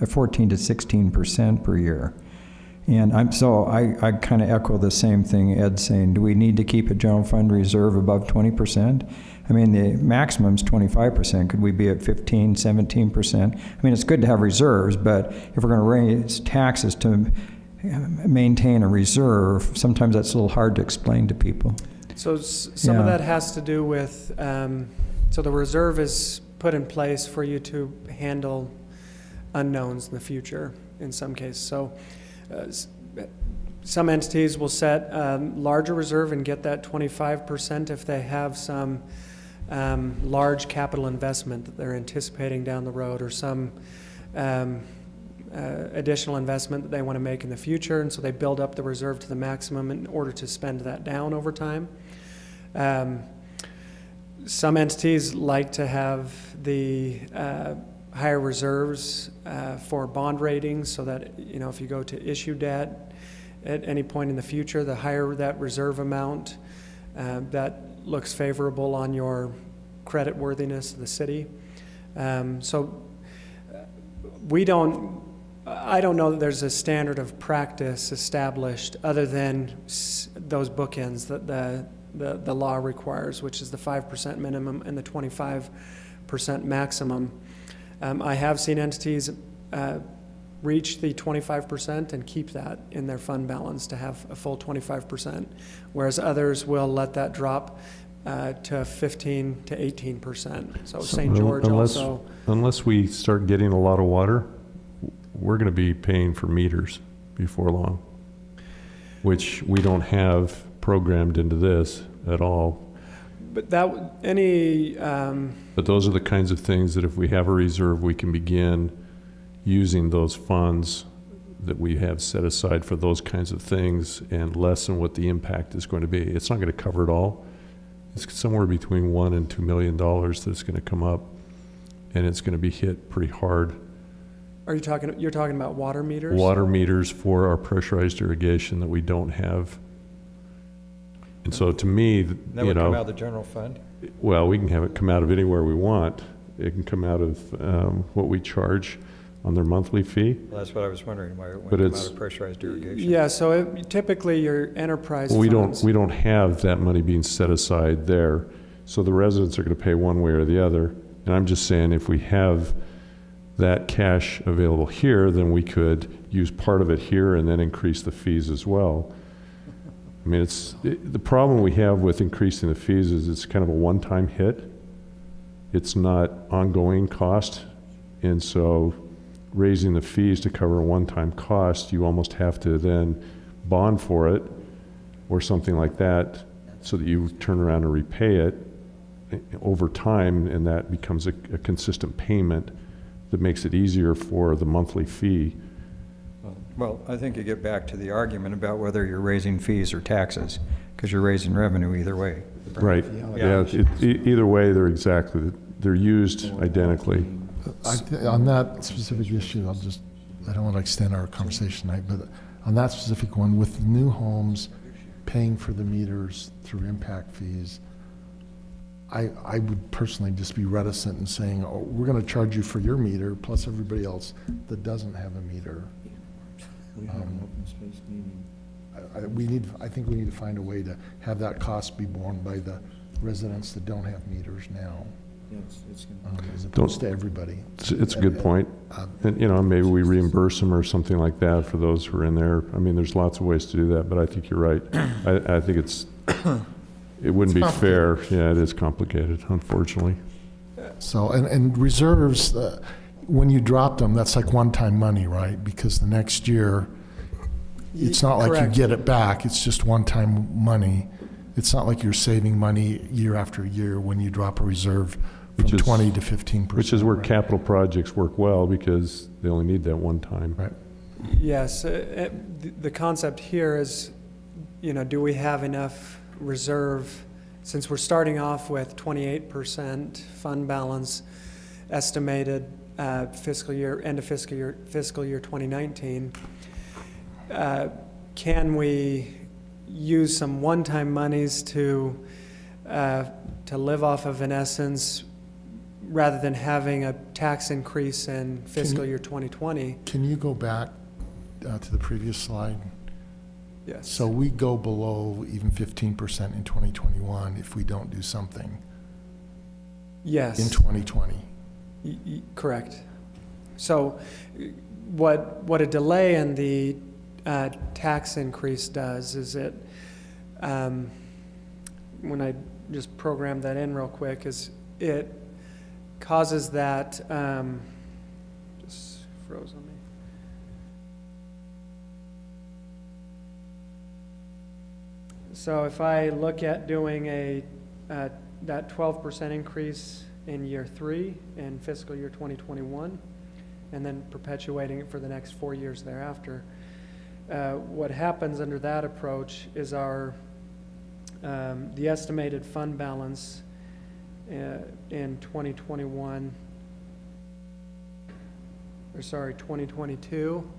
to 16% per year. And I kind of echo the same thing Ed's saying. Do we need to keep a general fund reserve above 20%? I mean, the maximum's 25%. Could we be at 15, 17%? I mean, it's good to have reserves, but if we're going to raise taxes to maintain a reserve, sometimes that's a little hard to explain to people. So some of Yeah. that has to do with, so the reserve is put in place for you to handle unknowns in the future in some cases. So some entities will set a larger reserve and get that 25% if they have some large capital investment that they're anticipating down the road, or some additional investment that they want to make in the future, and so they build up the reserve to the maximum in order to spend that down over time. Some entities like to have the higher reserves for bond ratings, so that, you know, if you go to issue debt at any point in the future, the higher that reserve amount, that looks favorable on your credit worthiness of the city. So I don't know that there's a standard of practice established other than those bookends that the law requires, which is the 5% minimum and the 25% maximum. I have seen entities reach the 25% and keep that in their fund balance to have a full 25%, whereas others will let that drop to 15 to 18%. So St. George also. Unless we start getting a lot of water, we're going to be paying for meters before long, which we don't have programmed into this at all. But But those are the kinds of things that if we have a reserve, we can begin using those funds that we have set aside for those kinds of things and lessen what the impact is going to be. It's not going to cover it all. It's somewhere between $1 and $2 million that's going to come up, and it's going to be hit pretty hard. You're talking about water meters? Water meters for our pressurized irrigation that we don't have. And so to me, That would come out of the general fund? Well, we can have it come out of anywhere we want. It can come out of what we charge on their monthly fee. Well, that's what I was wondering, why it But wouldn't come it's- out of pressurized irrigation. Yeah, so typically your enterprise We funds. don't have that money being set aside there. So the residents are going to pay one way or the other. And I'm just saying, if we have that cash available here, then we could use part of it here and then increase the fees as well. I mean, the problem we have with increasing the fees is it's kind of a one-time hit. It's not ongoing cost. And so raising the fees to cover a one-time cost, you almost have to then bond for it or something like that so that you turn around and repay it over time, and that becomes a consistent payment that makes it easier for the monthly fee. Well, I think you get back to the argument about whether you're raising fees or taxes, because you're raising revenue either way. Right. Yeah. Either way, they're used identically. On that specific issue, I don't want to extend our conversation tonight, but on that specific one, with new homes paying for the meters through impact fees, I would personally just be reticent in saying, oh, we're going to charge you for your meter plus everybody else that doesn't have a meter. We have an open space meeting. I think we need to find a way to have that cost be borne by the residents that don't have meters now, as opposed to everybody. It's a good point. And, maybe we reimburse them or something like that for those who are in there. I mean, there's lots of ways to do that, but I think you're right. I think it wouldn't be fair. Yeah, it is complicated, unfortunately. So, and reserves, when you drop them, that's like one-time money, right? Because the next year, it's not like you get it back. It's just one-time money. It's not like you're saving money year after year when you drop a reserve from 20 to 15%. Which is where capital projects work well, because they only need that one time. Right. Yes, the concept here is, do we have enough reserve, since we're starting off with 28% fund balance estimated end of fiscal year 2019, can we use some one-time monies to live off of, in essence, rather than having a tax increase in fiscal year 2020? Can you go back to the previous slide? Yes. So we go below even 15% in 2021 if we don't do something. Yes. In 2020. Correct. So what a delay in the when I just programmed that in real quick, is it causes that, just froze on me. So if I look at doing that 12% increase in year 3 in fiscal year 2021, and then perpetuating it for the next 4 years thereafter, what happens under that approach is the estimated fund balance in 2022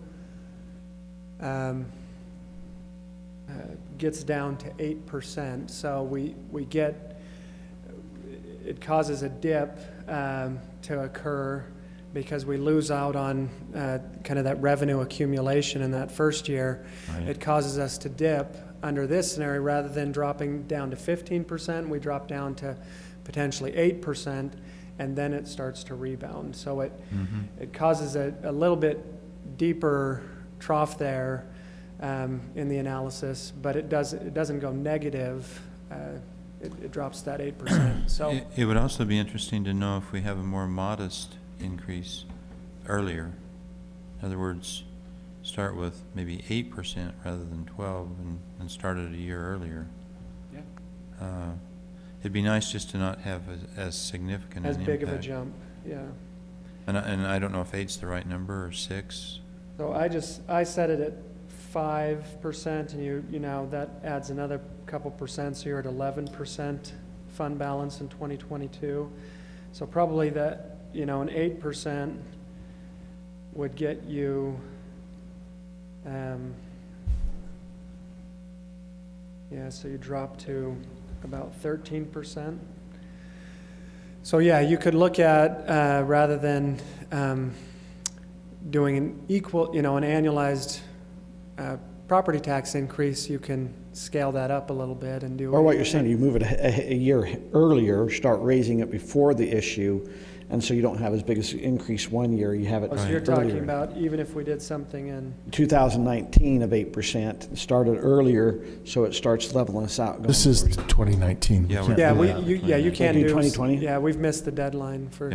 gets down to 8%. So it causes a dip to occur because we lose out on kind of that revenue accumulation in that first year. Right. It causes us to dip under this scenario. Rather than dropping down to 15%, we drop down to potentially 8%, and then it starts to rebound. So it causes a little bit deeper trough there in the analysis, but it doesn't go negative. It drops that 8%. So It would also be interesting to know if we have a more modest increase earlier. In other words, start with maybe 8% rather than 12 and start it a year earlier. Yeah. It'd be nice just to not have as significant as an big impact. of a jump, yeah. And I don't know if 8's the right number or 6. So I set it at 5%, and you know that adds another couple percent, so you're at 11% fund balance in 2022. So probably that, an 8% would get you, so you drop to about 13%. So yeah, you could look at, rather than doing an equal, an annualized property tax increase, you can scale that up a little bit and do. Or what you're saying, you move it a year earlier, start raising it before the issue, and so you don't have as big as increase 1 year, you have it So earlier. you're talking about even if we did something in 2019 of 8%, started earlier, so it starts leveling us out. This is 2019. Yeah, We can't Yeah, do that. you can't do do 2020? Yeah, we've missed the deadline for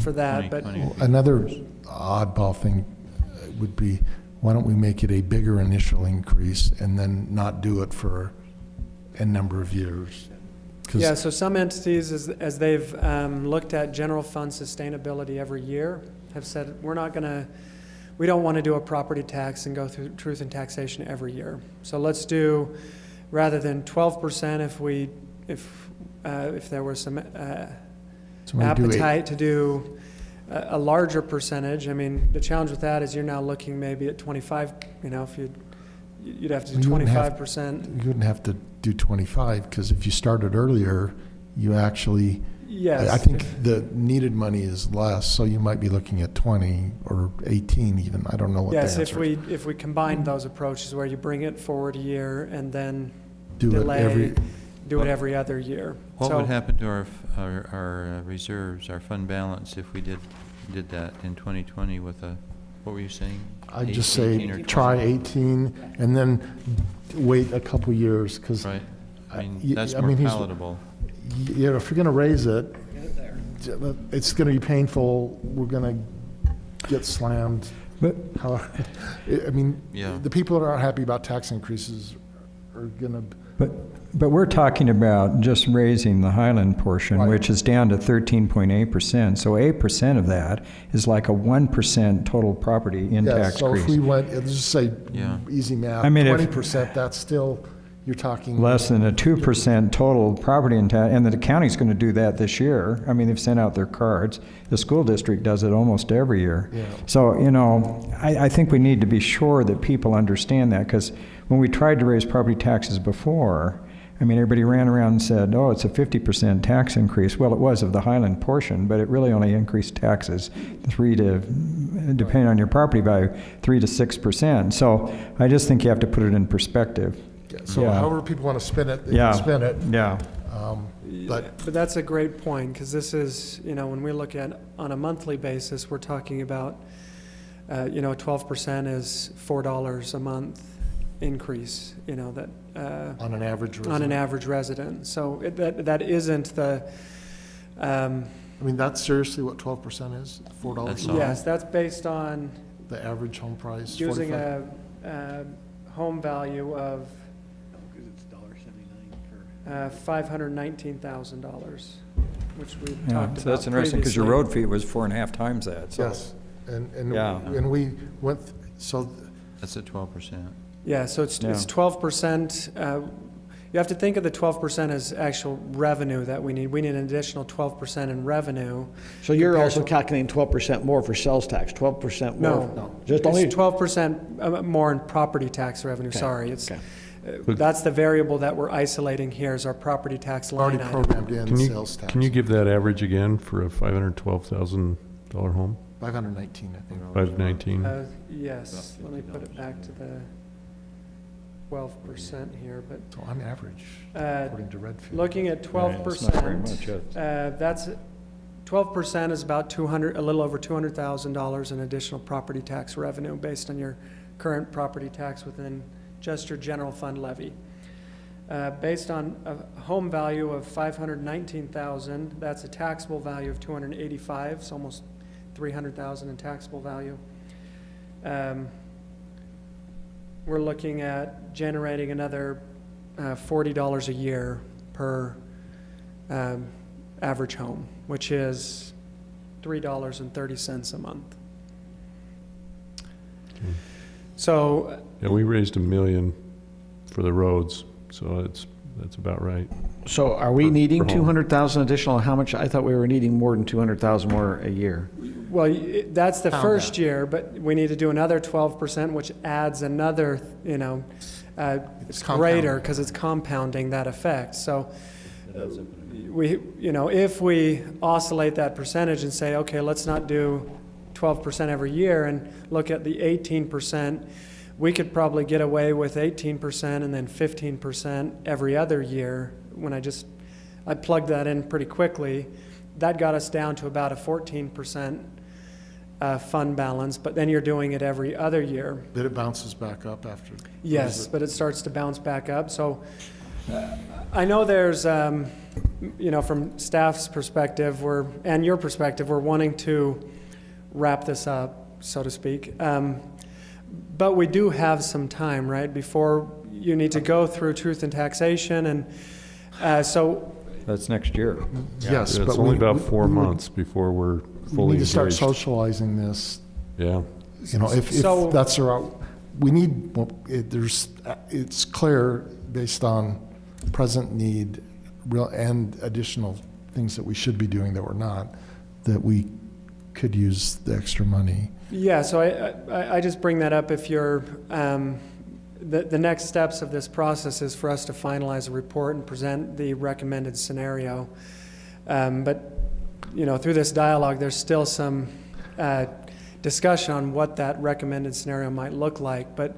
For that, but 2020. Another oddball thing would be, why don't we make it a bigger initial increase and then not do it for a number of years? 'Cause yeah. So some entities, as they've looked at general fund sustainability every year, have said we don't want to do a property tax and go through truth and taxation every year. So let's do, rather than 12%, if there was some So we do appetite to do a larger percentage. I mean, the challenge with that is you're now looking maybe at 25. If you'd have to do 25%. You wouldn't have to do 25, because if you started earlier, you actually, Yes. I think the needed money is less, so you might be looking at 20 or 18 even. I don't know what the Yes, answer is. if we combine those approaches where you bring it forward a year and then Do it delay, do it every other year. What So- would happen to our reserves, our fund balance, if we did that in 2020 with what were you saying? I'd just 18 say or try 20? 18 and then wait a couple years, because. Right. I mean, that's more palatable. Yeah, if you're going to raise it, it's going to be painful. We're going to get slammed. But I mean, Yeah. the people that aren't happy about tax increases are going to. But we're talking about just raising the Highland portion, Right. which is down to 13.8%. So 8% of that is like a 1% total property in Yeah, tax so if we increase. went, let's just say, Yeah. easy math, I mean, if- 20%, that's still, you're talking. Less than a 2% total property in tax, and the county's going to do that this year. I mean, they've sent out their cards. The school district does it almost every year. Yeah. So, I think we need to be sure that people understand that, because when we tried to raise property taxes before, I mean, everybody ran around and said, oh, it's a 50% tax increase. Well, it was of the Highland portion, but it really only increased taxes depending on your property value, 3 to 6%. So I just think you have to put it in perspective. So Yeah. however people want to spin it, they Yeah. can spin it. Yeah. But that's a great point, because this is, when we look at on a monthly basis, we're talking about, 12% is $4 a month increase, that On an average on an resident. average resident. So that isn't the, I mean, that's seriously what 12% is? $4? That's all. yes, that's based on The average home price? using 45? a home value of $519,000, which we Yeah, talked so about that's interesting, because your previously. road fee was 4.5 times that, so. Yes, and Yeah. we went, so That's at 12%. Yeah, so it's 12%. You have to think of the 12% as actual revenue that we need. We need an additional 12% in revenue. So you're compared also to- calculating 12% more for sales tax, 12% more? No, Just only? it's 12% more in property tax revenue, Okay, sorry. It's, okay. that's the variable that we're isolating here is our property tax line already item. programmed in Can you, sales tax. can you give that average again for a $512,000 home? 519, I think. 519? Yes, let me put it back to the 12% here, but. So on average, Uh, according to Redfield. Looking at Right, it's not very 12%, much, that's, 12% is about a little over $200,000 in additional property tax revenue based on your current property tax within just your general fund levy. Based on a home value of $519,000, that's a taxable value of $285,000, so almost $300,000 in taxable value. We're looking at generating another $40 a year per average home, which is $3.30 a month. So, Yeah, we raised $1 million for the roads, so that's about right. So are we For- needing for home. 200,000 additional? How much? I thought we were needing more than 200,000 more a year. well, that's the Pound first that. year, but we need to do another 12%, which adds another, it's greater compounding. because it's compounding that effect. So we, if we oscillate that percentage and say, okay, let's not do 12% every year and look at the 18%, we could probably get away with 18% and then 15% every other year. When I plugged that in pretty quickly, that got us down to about a 14% fund balance, but then you're doing it every other year. Then it bounces back up after? Yes, but it starts to bounce back up. So I know there's, from staff's perspective, and your perspective, we're wanting to wrap this up, so to speak. But we do have some time, right, before you need to go through truth and taxation, and so That's next year. Yes, It's but only we- about we- 4 we would- months before we're We fully need to start engaged. socializing this. Yeah. If So- that's the route, we need, it's clear based on present need and additional things that we should be doing that we're not, that we could use the extra money. yeah, so I just bring that up if you're, the next steps of this process is for us to finalize a report and present the recommended scenario. But, through this dialogue, there's still some discussion on what that recommended scenario might look like. But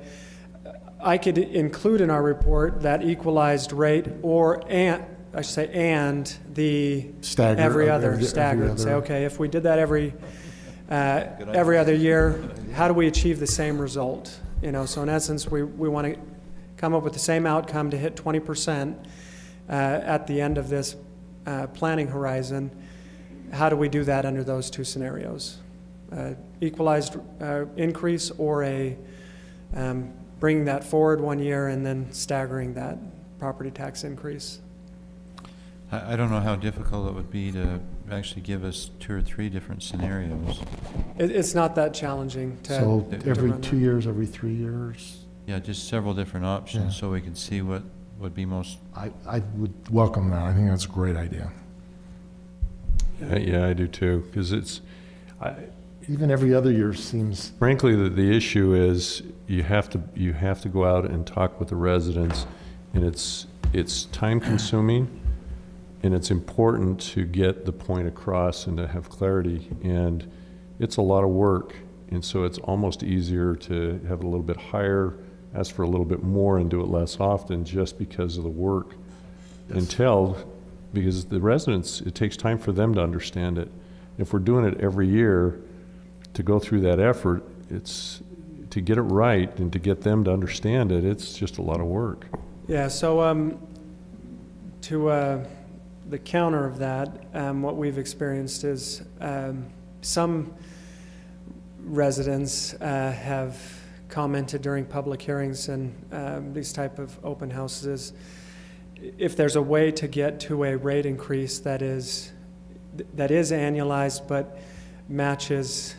I could include in our report that equalized rate and the Stagger, every every other stagger. And say, other. okay, if we did that every other year, how do we achieve the same result? So in essence, we want to come up with the same outcome to hit 20% at the end of this planning horizon. How do we do that under those two scenarios? Equalized increase or bringing that forward 1 year and then staggering that property tax increase? I don't know how difficult it would be to actually give us 2 or 3 different scenarios. It's not that challenging to. So to every run 2 years, every 3 years? Yeah, just several different options Yeah. so we can see what would be most. I would welcome that. I think that's a great idea. Yeah, I do too, because Even every other year seems, frankly, the issue is you have to go out and talk with the residents, and it's time consuming, and it's important to get the point across and to have clarity, and it's a lot of work, and so it's almost easier to have it a little bit higher, ask for a little bit more, and do it less often just because of the work. Because the residents, it takes time for them to understand it. If we're doing it every year, to go through that effort, it's to get it right and to get them to understand it, it's just a lot of work. Yeah, so to the counter of that, what we've experienced is some residents have commented during public hearings and these type of open houses, if there's a way to get to a rate increase that is annualized but matches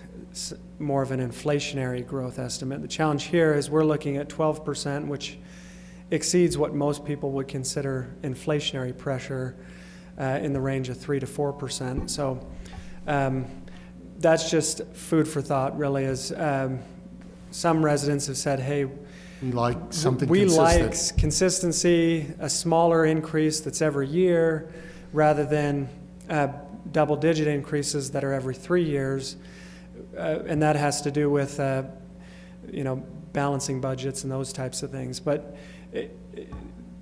more of an inflationary growth estimate. The challenge here is we're looking at 12%, which exceeds what most people would consider inflationary pressure in the range of 3 to 4%. So that's just food for thought, really, as some residents have said, hey, We like something we consistent. like consistency, a smaller increase that's every year, rather than double-digit increases that are every 3 years, and that has to do with balancing budgets and those types of things. But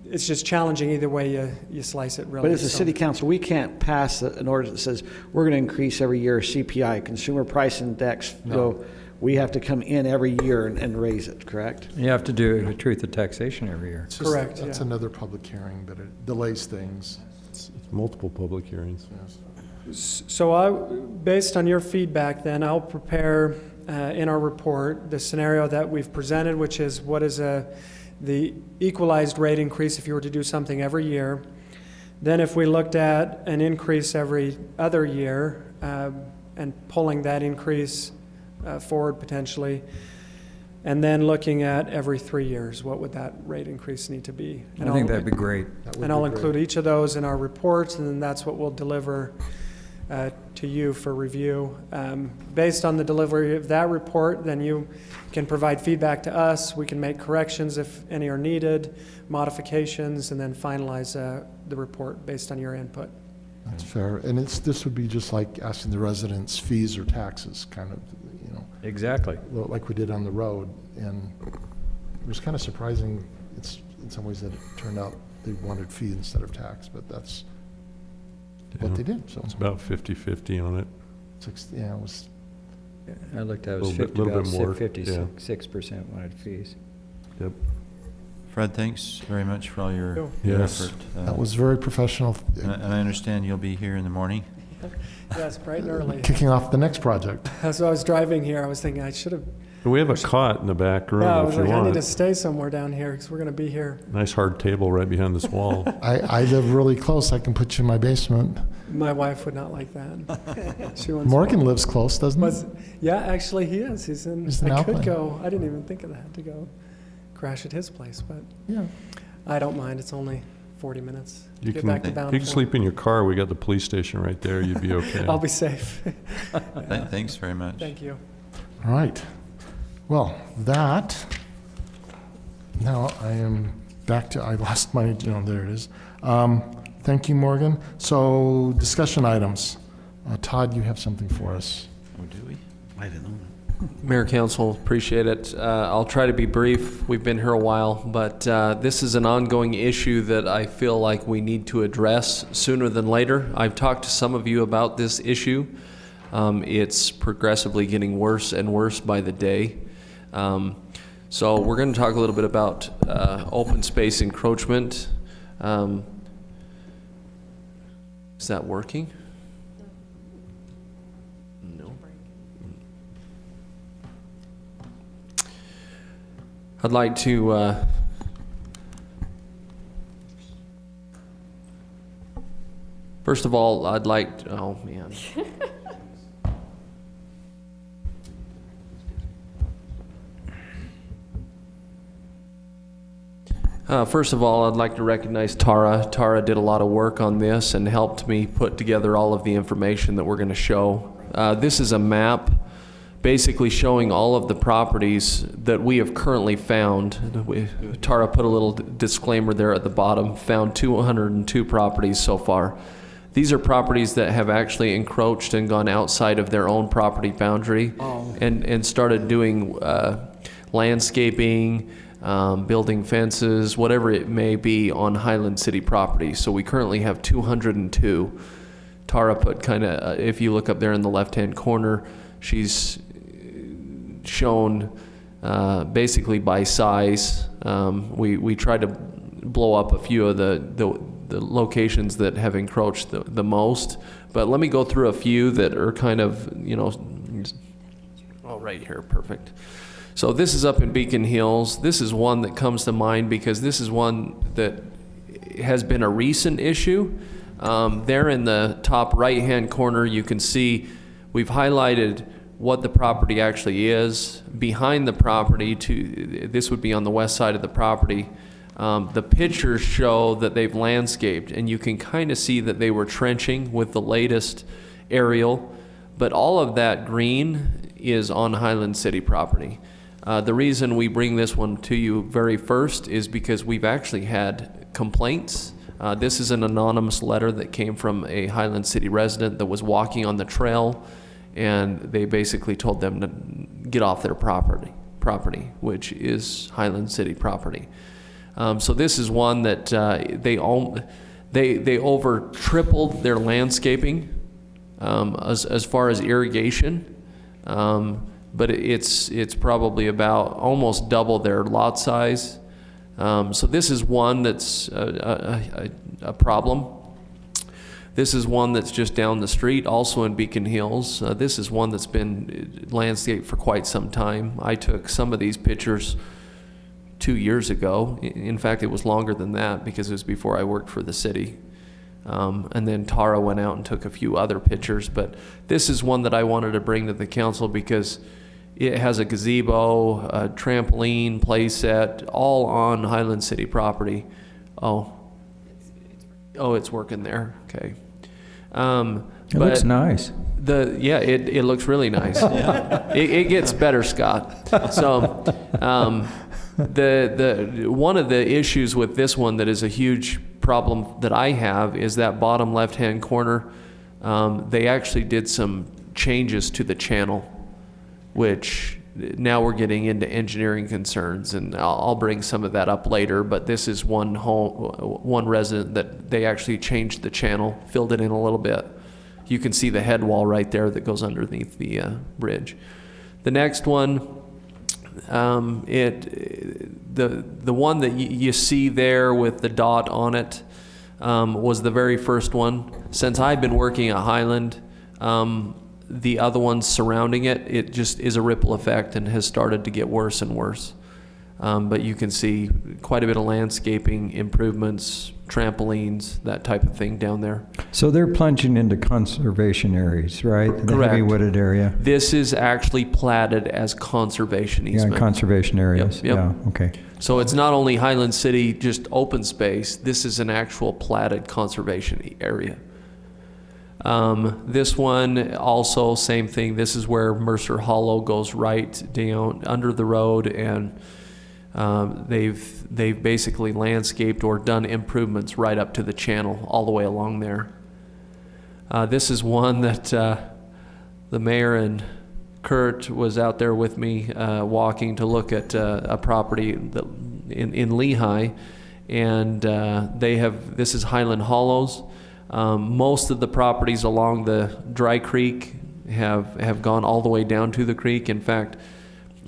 it's just challenging either way you slice it, really. But as a city council, we can't pass an ordinance that says we're going to increase every year CPI, Consumer Price Index. No. We have to come in every year and raise it, correct? You have to do a truth of taxation every year. It's just- Correct, That's yeah. another public hearing, but it delays things. It's multiple public hearings. So based on your feedback, then, I'll prepare in our report the scenario that we've presented, which is what is the equalized rate increase if you were to do something every year. Then if we looked at an increase every other year and pulling that increase forward potentially, and then looking at every 3 years, what would that rate increase need to be? I think that'd be great. And I'll include each of those in our reports, and then that's what we'll deliver to you for review. Based on the delivery of that report, then you can provide feedback to us. We can make corrections if any are needed, modifications, and then finalize the report based on your input. That's fair. And this would be just like asking the residents fees or taxes, kind of, Exactly. like we did on the road. And it was kind of surprising, it's in some ways, that it turned out they wanted fee instead of tax, but that's what they did. So It's about 50-50 on it. it was. I looked at it was Little bit more, 56% wanted fees. Yep. Fred, thanks very much for all your Yes. effort. That was very professional. And I understand you'll be here in the morning. Yes, bright and early. Kicking off the next project. As I was driving here, I was thinking I should have. We have a cot in the back room Yeah, I if was you like, I need want. to stay somewhere down here because we're going to be here. Nice hard table right behind this wall. I live really close. I can put you in my basement. My wife would not like that. She wants Morgan lives close, doesn't he? Yeah, actually, he is. He's in. He's in I could Alpine. go. I didn't even think of that to go crash at his place, but Yeah. I don't mind. It's only 40 minutes. to You get can, back to you Bountiful. can sleep in your car. We got the police station right there. You'd be okay. I'll be safe. Thanks very much. Thank you. All right. Well, now I am back to, I lost my, there it is. Thank you, Morgan. So discussion items. Todd, you have something for us. Oh, do we? I don't know. Mayor, Council, appreciate it. I'll try to be brief. We've been here a while, but this is an ongoing issue that I feel like we need to address sooner than later. I've talked to some of you about this issue. It's progressively getting worse and worse by the day. So we're going to talk a little bit about open space encroachment. Is that working? No. I'd like to first of all, I'd like oh man. First of all, I'd like to recognize Tara. Tara did a lot of work on this and helped me put together all of the information that we're going to show. This is a map basically showing all of the properties that we have currently found. Tara put a little disclaimer there at the bottom, found 202 properties so far. These are properties that have actually encroached and gone outside of their own property boundary and started doing landscaping, building fences, whatever it may be on Highland City property. So we currently have 202. Tara put kind of, if you look up there in the left-hand corner, she's shown basically by size. We try to blow up a few of the locations that have encroached the most. But let me go through a few that are kind of, right here, perfect. So this is up in Beacon Hills. This is one that comes to mind because this is one that has been a recent issue. There in the top right-hand corner, you can see we've highlighted what the property actually is. Behind the property, this would be on the west side of the property, the pictures show that they've landscaped, and you can kind of see that they were trenching with the latest aerial, but all of that green is on Highland City property. The reason we bring this one to you very first is because we've actually had complaints. This is an anonymous letter that came from a Highland City resident that was walking on the trail, and they basically told them to get off their property, which is Highland City property. So this is one that they over tripled their landscaping as far as irrigation, but it's probably about almost double their lot size. So this is one that's a problem. This is one that's just down the street, also in Beacon Hills. This is one that's been landscaped for quite some time. I took some of these pictures 2 years ago. In fact, it was longer than that because it was before I worked for the city. And then Tara went out and took a few other pictures. But this is one that I wanted to bring to the council because it has a gazebo, a trampoline, play set, all on Highland City property. Oh, it's working there. Okay. It looks nice. It looks really nice. It gets better, Scott. So, the one of the issues with this one that is a huge problem that I have is that bottom left-hand corner. They actually did some changes to the channel, which now we're getting into engineering concerns, and I'll bring some of that up later. But this is one resident that they actually changed the channel, filled it in a little bit. You can see the head wall right there that goes underneath the bridge. The next one, the one that you see there with the dot on it was the very first one. Since I've been working at Highland, the other ones surrounding it just is a ripple effect and has started to get worse and worse. But you can see quite a bit of landscaping improvements, trampolines, that type of thing down there. So they're plunging into conservation areas, right? The Correct. heavy wooded area. This is actually platted as conservation easement. Yeah, conservation areas. Yep. Yeah, okay. So it's not only Highland City, just open space. This is an actual platted conservation area. This one also same thing. This is where Mercer Hollow goes right down under the road, and they've basically landscaped or done improvements right up to the channel all the way along there. This is one that the mayor and Kurt was out there with me walking to look at a property that in Lehigh, and this is Highland Hollows. Most of the properties along the dry creek have gone all the way down to the creek. In fact,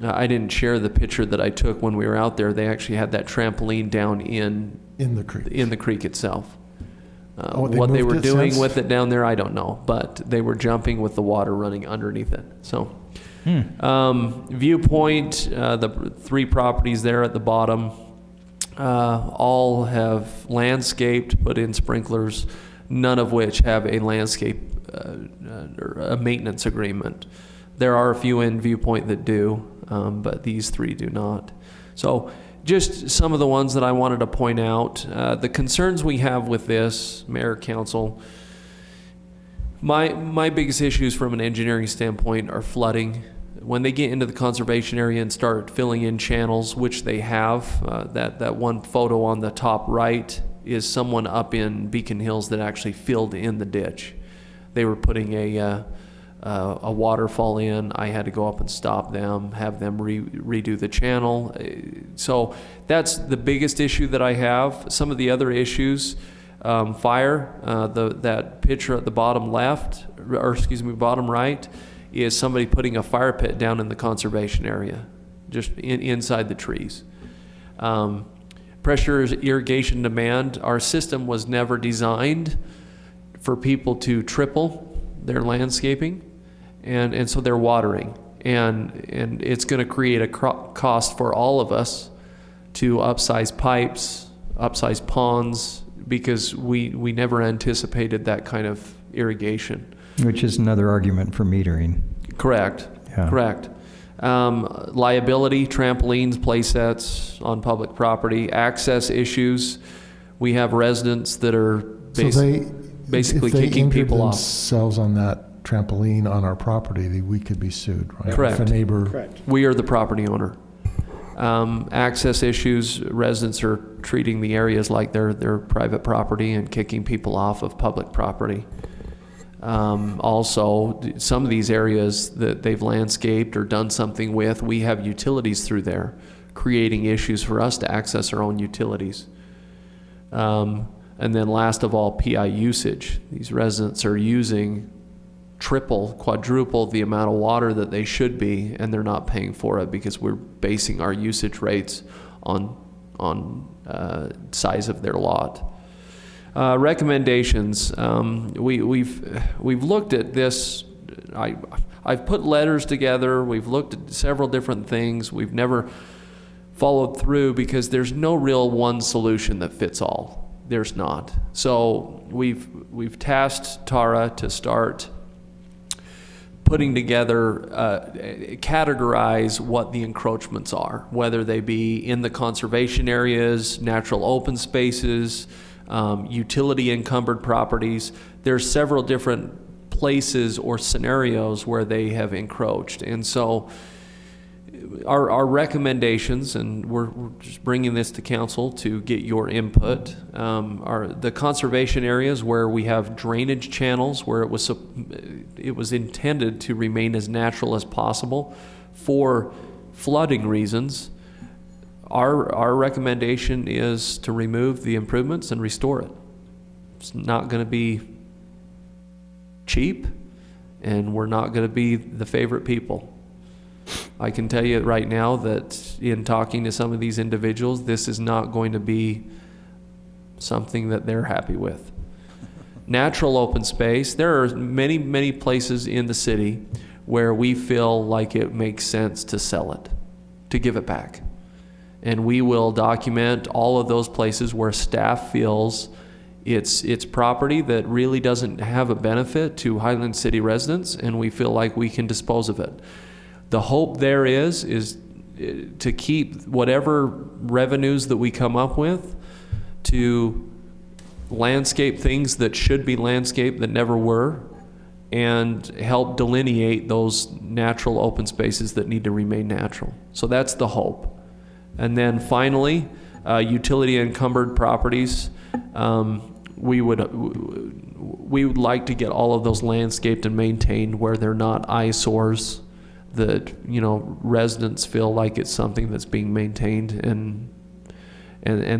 I didn't share the picture that I took when we were out there. They actually had that trampoline down in the creek itself. What they were doing with it down there, I don't know, but they were jumping with the water running underneath it. So, Viewpoint, the 3 properties there at the bottom, all have landscaped, put in sprinklers, none of which have a landscape or a maintenance agreement. There are a few in Viewpoint that do, but these 3 do not. So just some of the ones that I wanted to point out. The concerns we have with this, Mayor, Council, my biggest issues from an engineering standpoint are flooding. When they get into the conservation area and start filling in channels, which they have, that one photo on the top right is someone up in Beacon Hills that actually filled in the ditch. They were putting a waterfall in. I had to go up and stop them, have them redo the channel. So that's the biggest issue that I have. Some of the other issues, fire, that picture at the bottom left, or excuse me, bottom right, is somebody putting a fire pit down in the conservation area, just inside the trees. pressure irrigation demand, our system was never designed for people to triple their landscaping, and so they're watering. And it's going to create a cost for all of us to upsize pipes, upsize ponds, because we never anticipated that kind of irrigation. Which is another argument for metering. Correct. Yeah. Correct. Liability, trampolines, play sets on public property, access issues. We have residents that are basically kicking people off. If they injured themselves on that trampoline on our property, we could be sued, right? Correct. If a neighbor. Correct. We are the property owner. Access issues, residents are treating the areas like they're private property and kicking people off of public property. Also, some of these areas that they've landscaped or done something with, we have utilities through there, creating issues for us to access our own utilities. And then last of all, PI usage. These residents are using triple, quadruple the amount of water that they should be, and they're not paying for it because we're basing our usage rates on size of their lot. Recommendations. We've looked at this. I've put letters together. We've looked at several different things. We've never followed through because there's no real one solution that fits all. There's not. So we've tasked Tara to start putting together, categorize what the encroachments are, whether they be in the conservation areas, natural open spaces, utility encumbered properties. There's several different places or scenarios where they have encroached. And so our recommendations, and we're just bringing this to council to get your input, are the conservation areas where we have drainage channels where it was intended to remain as natural as possible for flooding reasons. Our recommendation is to remove the improvements and restore it. It's not going to be cheap, and we're not going to be the favorite people. I can tell you right now that in talking to some of these individuals, this is not going to be something that they're happy with. Natural open space, there are many, many places in the city where we feel like it makes sense to sell it, to give it back. And we will document all of those places where staff feels it's property that really doesn't have a benefit to Highland City residents, and we feel like we can dispose of it. The hope there is to keep whatever revenues that we come up with to landscape things that should be landscaped that never were, and help delineate those natural open spaces that need to remain natural. So that's the hope. And then finally, utility encumbered properties. We would like to get all of those landscaped and maintained where they're not eyesores, that residents feel like it's something that's being maintained and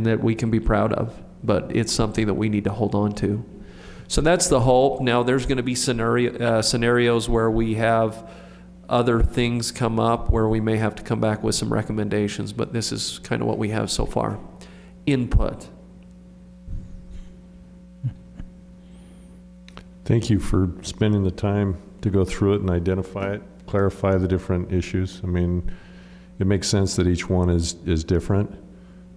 that we can be proud of, but it's something that we need to hold on to. So that's the hope. Now there's going to be scenarios where we have other things come up where we may have to come back with some recommendations, but this is kind of what we have so far. Input. Thank you for spending the time to go through it and identify it, clarify the different issues. I mean, it makes sense that each one is different,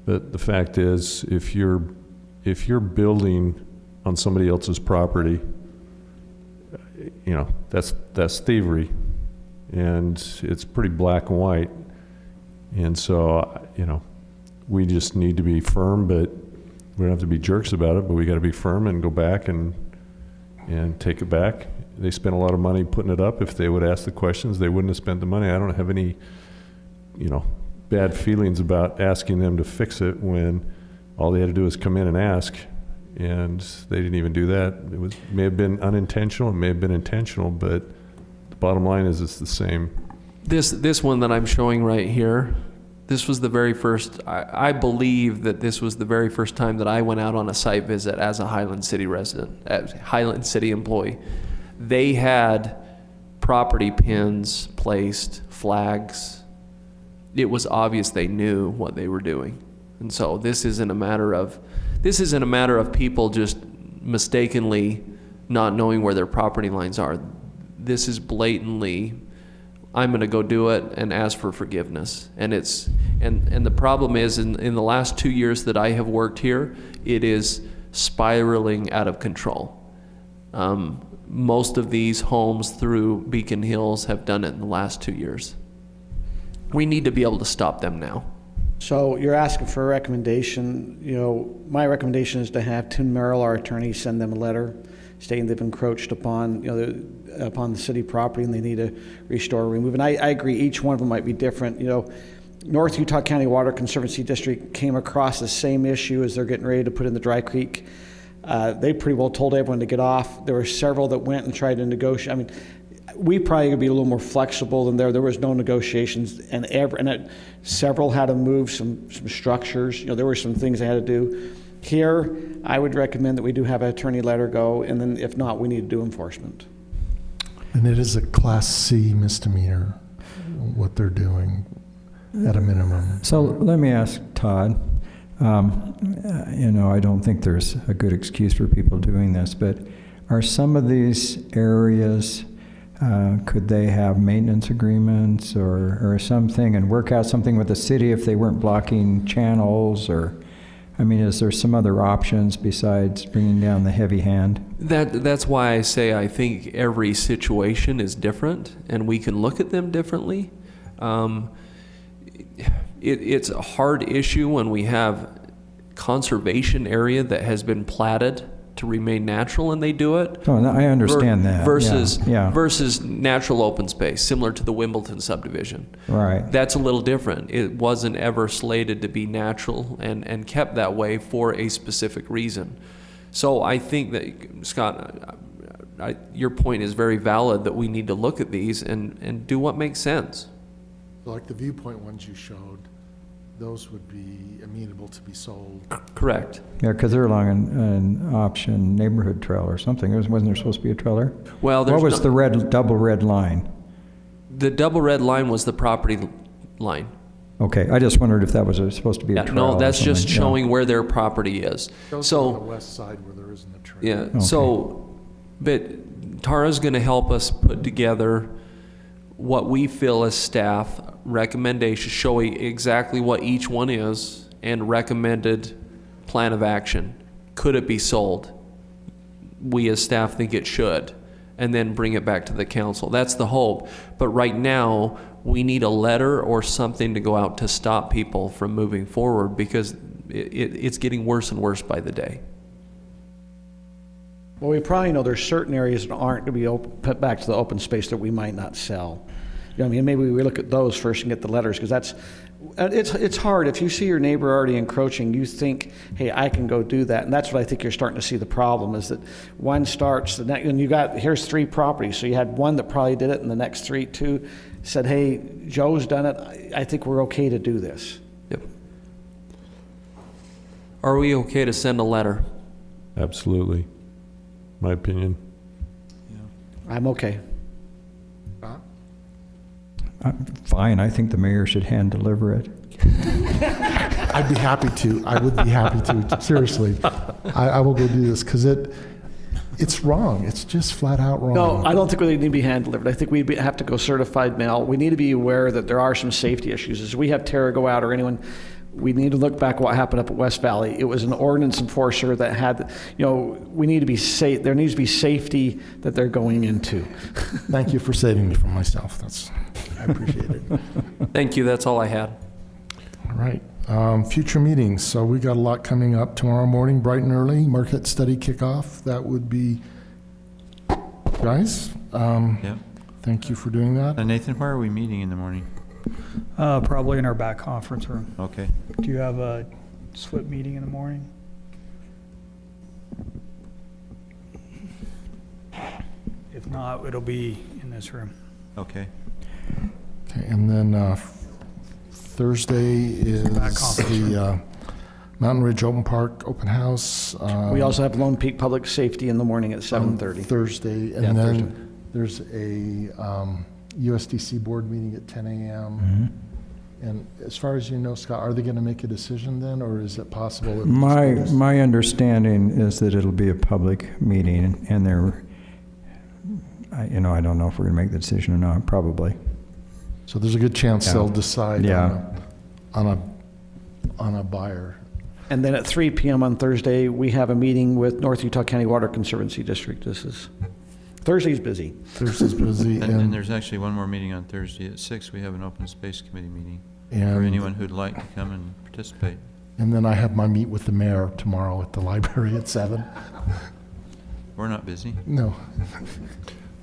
but the fact is, if you're building on somebody else's property, that's thievery, and it's pretty black and white. And so, we just need to be firm, but we don't have to be jerks about it, but we got to be firm and go back and take it back. They spent a lot of money putting it up. If they would ask the questions, they wouldn't have spent the money. I don't have any, bad feelings about asking them to fix it when all they had to do is come in and ask, and they didn't even do that. It may have been unintentional, it may have been intentional, but the bottom line is it's the same. This one that I'm showing right here, this was the very first, I believe that this was the very first time that I went out on a site visit as a Highland City resident, as Highland City employee. They had property pins placed, flags. It was obvious they knew what they were doing. And so this isn't a matter of people just mistakenly not knowing where their property lines are. This is blatantly, I'm going to go do it and ask for forgiveness. And the problem is in the last 2 years that I have worked here, it is spiraling out of control. Most of these homes through Beacon Hills have done it in the last 2 years. We need to be able to stop them now. So you're asking for a recommendation. You know, my recommendation is to have Tim Merrill, our attorney, send them a letter stating they've encroached upon, upon the city property and they need to restore or remove. And I agree, each one of them might be different. You know, North Utah County Water Conservancy District came across the same issue as they're getting ready to put in the Dry Creek. They pretty well told everyone to get off. There were several that went and tried to negotiate. I mean, we probably could be a little more flexible than there. There was no negotiations, and several had to move some structures. You know, there were some things they had to do. Here, I would recommend that we do have an attorney let her go, and then if not, we need to do enforcement. And it is a Class C misdemeanor, what they're doing at a minimum. So let me ask Todd. I don't think there's a good excuse for people doing this, but are some of these areas, could they have maintenance agreements or something and work out something with the city if they weren't blocking channels? Or, I mean, is there some other options besides bringing down the heavy hand? That's why I say I think every situation is different and we can look at them differently. It's a hard issue when we have conservation area that has been platted to remain natural and they do it. Oh, I understand that. Versus natural open space, similar to the Wimbleton subdivision. Right. That's a little different. It wasn't ever slated to be natural and kept that way for a specific reason. So I think that, Scott, your point is very valid that we need to look at these and do what makes sense. Like the viewpoint ones you showed, those would be amenable to be sold. Correct. Yeah, because they're along an option neighborhood trail or something. Wasn't there supposed to be a trailer? Well, what was the double red line? The double red line was the property line. Okay, I just wondered if that was supposed to be a trail. No, that's just showing where their property is. So on the west side where there isn't a trail. Yeah. Okay. So, but Tara's going to help us put together what we feel as staff recommendations, showing exactly what each one is and recommended plan of action. Could it be sold? We as staff think it should, and then bring it back to the council. That's the hope. But right now, we need a letter or something to go out to stop people from moving forward because it's getting worse and worse by the day. Well, we probably know there's certain areas that aren't going to be put back to the open space that we might not sell. You know, I mean, maybe we look at those first and get the letters, because it's hard. If you see your neighbor already encroaching, you think, hey, I can go do that. And that's what I think you're starting to see the problem is that one starts, and here's 3 properties. So you had one that probably did it, and the next 2 said, hey, Joe's done it. I think we're okay to do this. Yep. Are we okay to send a letter? Absolutely. My opinion. I'm okay. Fine, I think the mayor should hand deliver it. I'd be happy to. I would be happy to. Seriously. I will go do this because it's wrong. It's just flat out wrong. No, I don't think we need to be hand delivered. I think we have to go certified mail. We need to be aware that there are some safety issues. As we have Tara go out or anyone, we need to look back at what happened up at West Valley. It was an ordinance enforcer that had, we need to be safe. There needs to be safety that they're going into. Thank you for saving me from myself. I appreciate it. Thank you. That's all I had. All right. Future meetings. So we got a lot coming up tomorrow morning, bright and early. Market study kickoff. That would be, guys. Yeah. Thank you for doing that. Nathan, where are we meeting in the morning? Probably in our back conference room. Okay. Do you have a SWIP meeting in the morning? If not, it'll be in this room. Okay. Okay, and then Thursday is the Mountain Ridge Open Park Open House. We also have Lone Peak Public Safety in the morning at 7:30. Thursday, and then there's a USDC board meeting at 10 a.m. And as far as you know, Scott, are they going to make a decision then, or is it possible? That we just- My understanding is that it'll be a public meeting, and I don't know if we're going to make the decision or not, probably. So there's a good chance Yeah. they'll decide Yeah. on a buyer. And then at 3 p.m. on Thursday, we have a meeting with North Utah County Water Conservancy District. Thursday's busy. Thursday's busy. And there's actually one more meeting on Thursday at 6. We have an open space committee meeting for And- anyone who'd like to come and participate. And then I have my meet with the mayor tomorrow at the library at 7. We're not busy. No.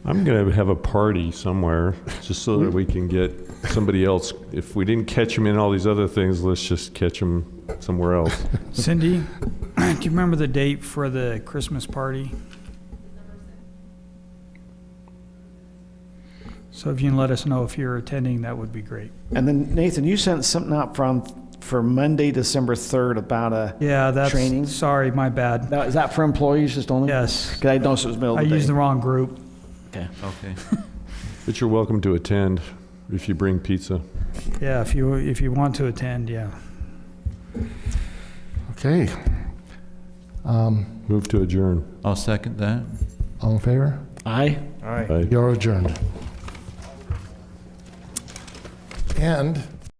I'm going to have a party somewhere just so that we can get somebody else. If we didn't catch them in all these other things, let's just catch them somewhere else. Cindy, do you remember the date for the Christmas party? So if you can let us know if you're attending, that would be great. And then Nathan, you sent something out for Monday, December 3rd about a Yeah, that's, training. sorry, my bad. Now, is that for employees just only? Yes. 'Cause I noticed it was middle I of the day. used the wrong group. Okay. Okay. But you're welcome to attend if you bring pizza. Yeah, if you want to attend, yeah. Okay. Move to adjourn. I'll second that. All in favor? Aye. Aye. You're adjourned. And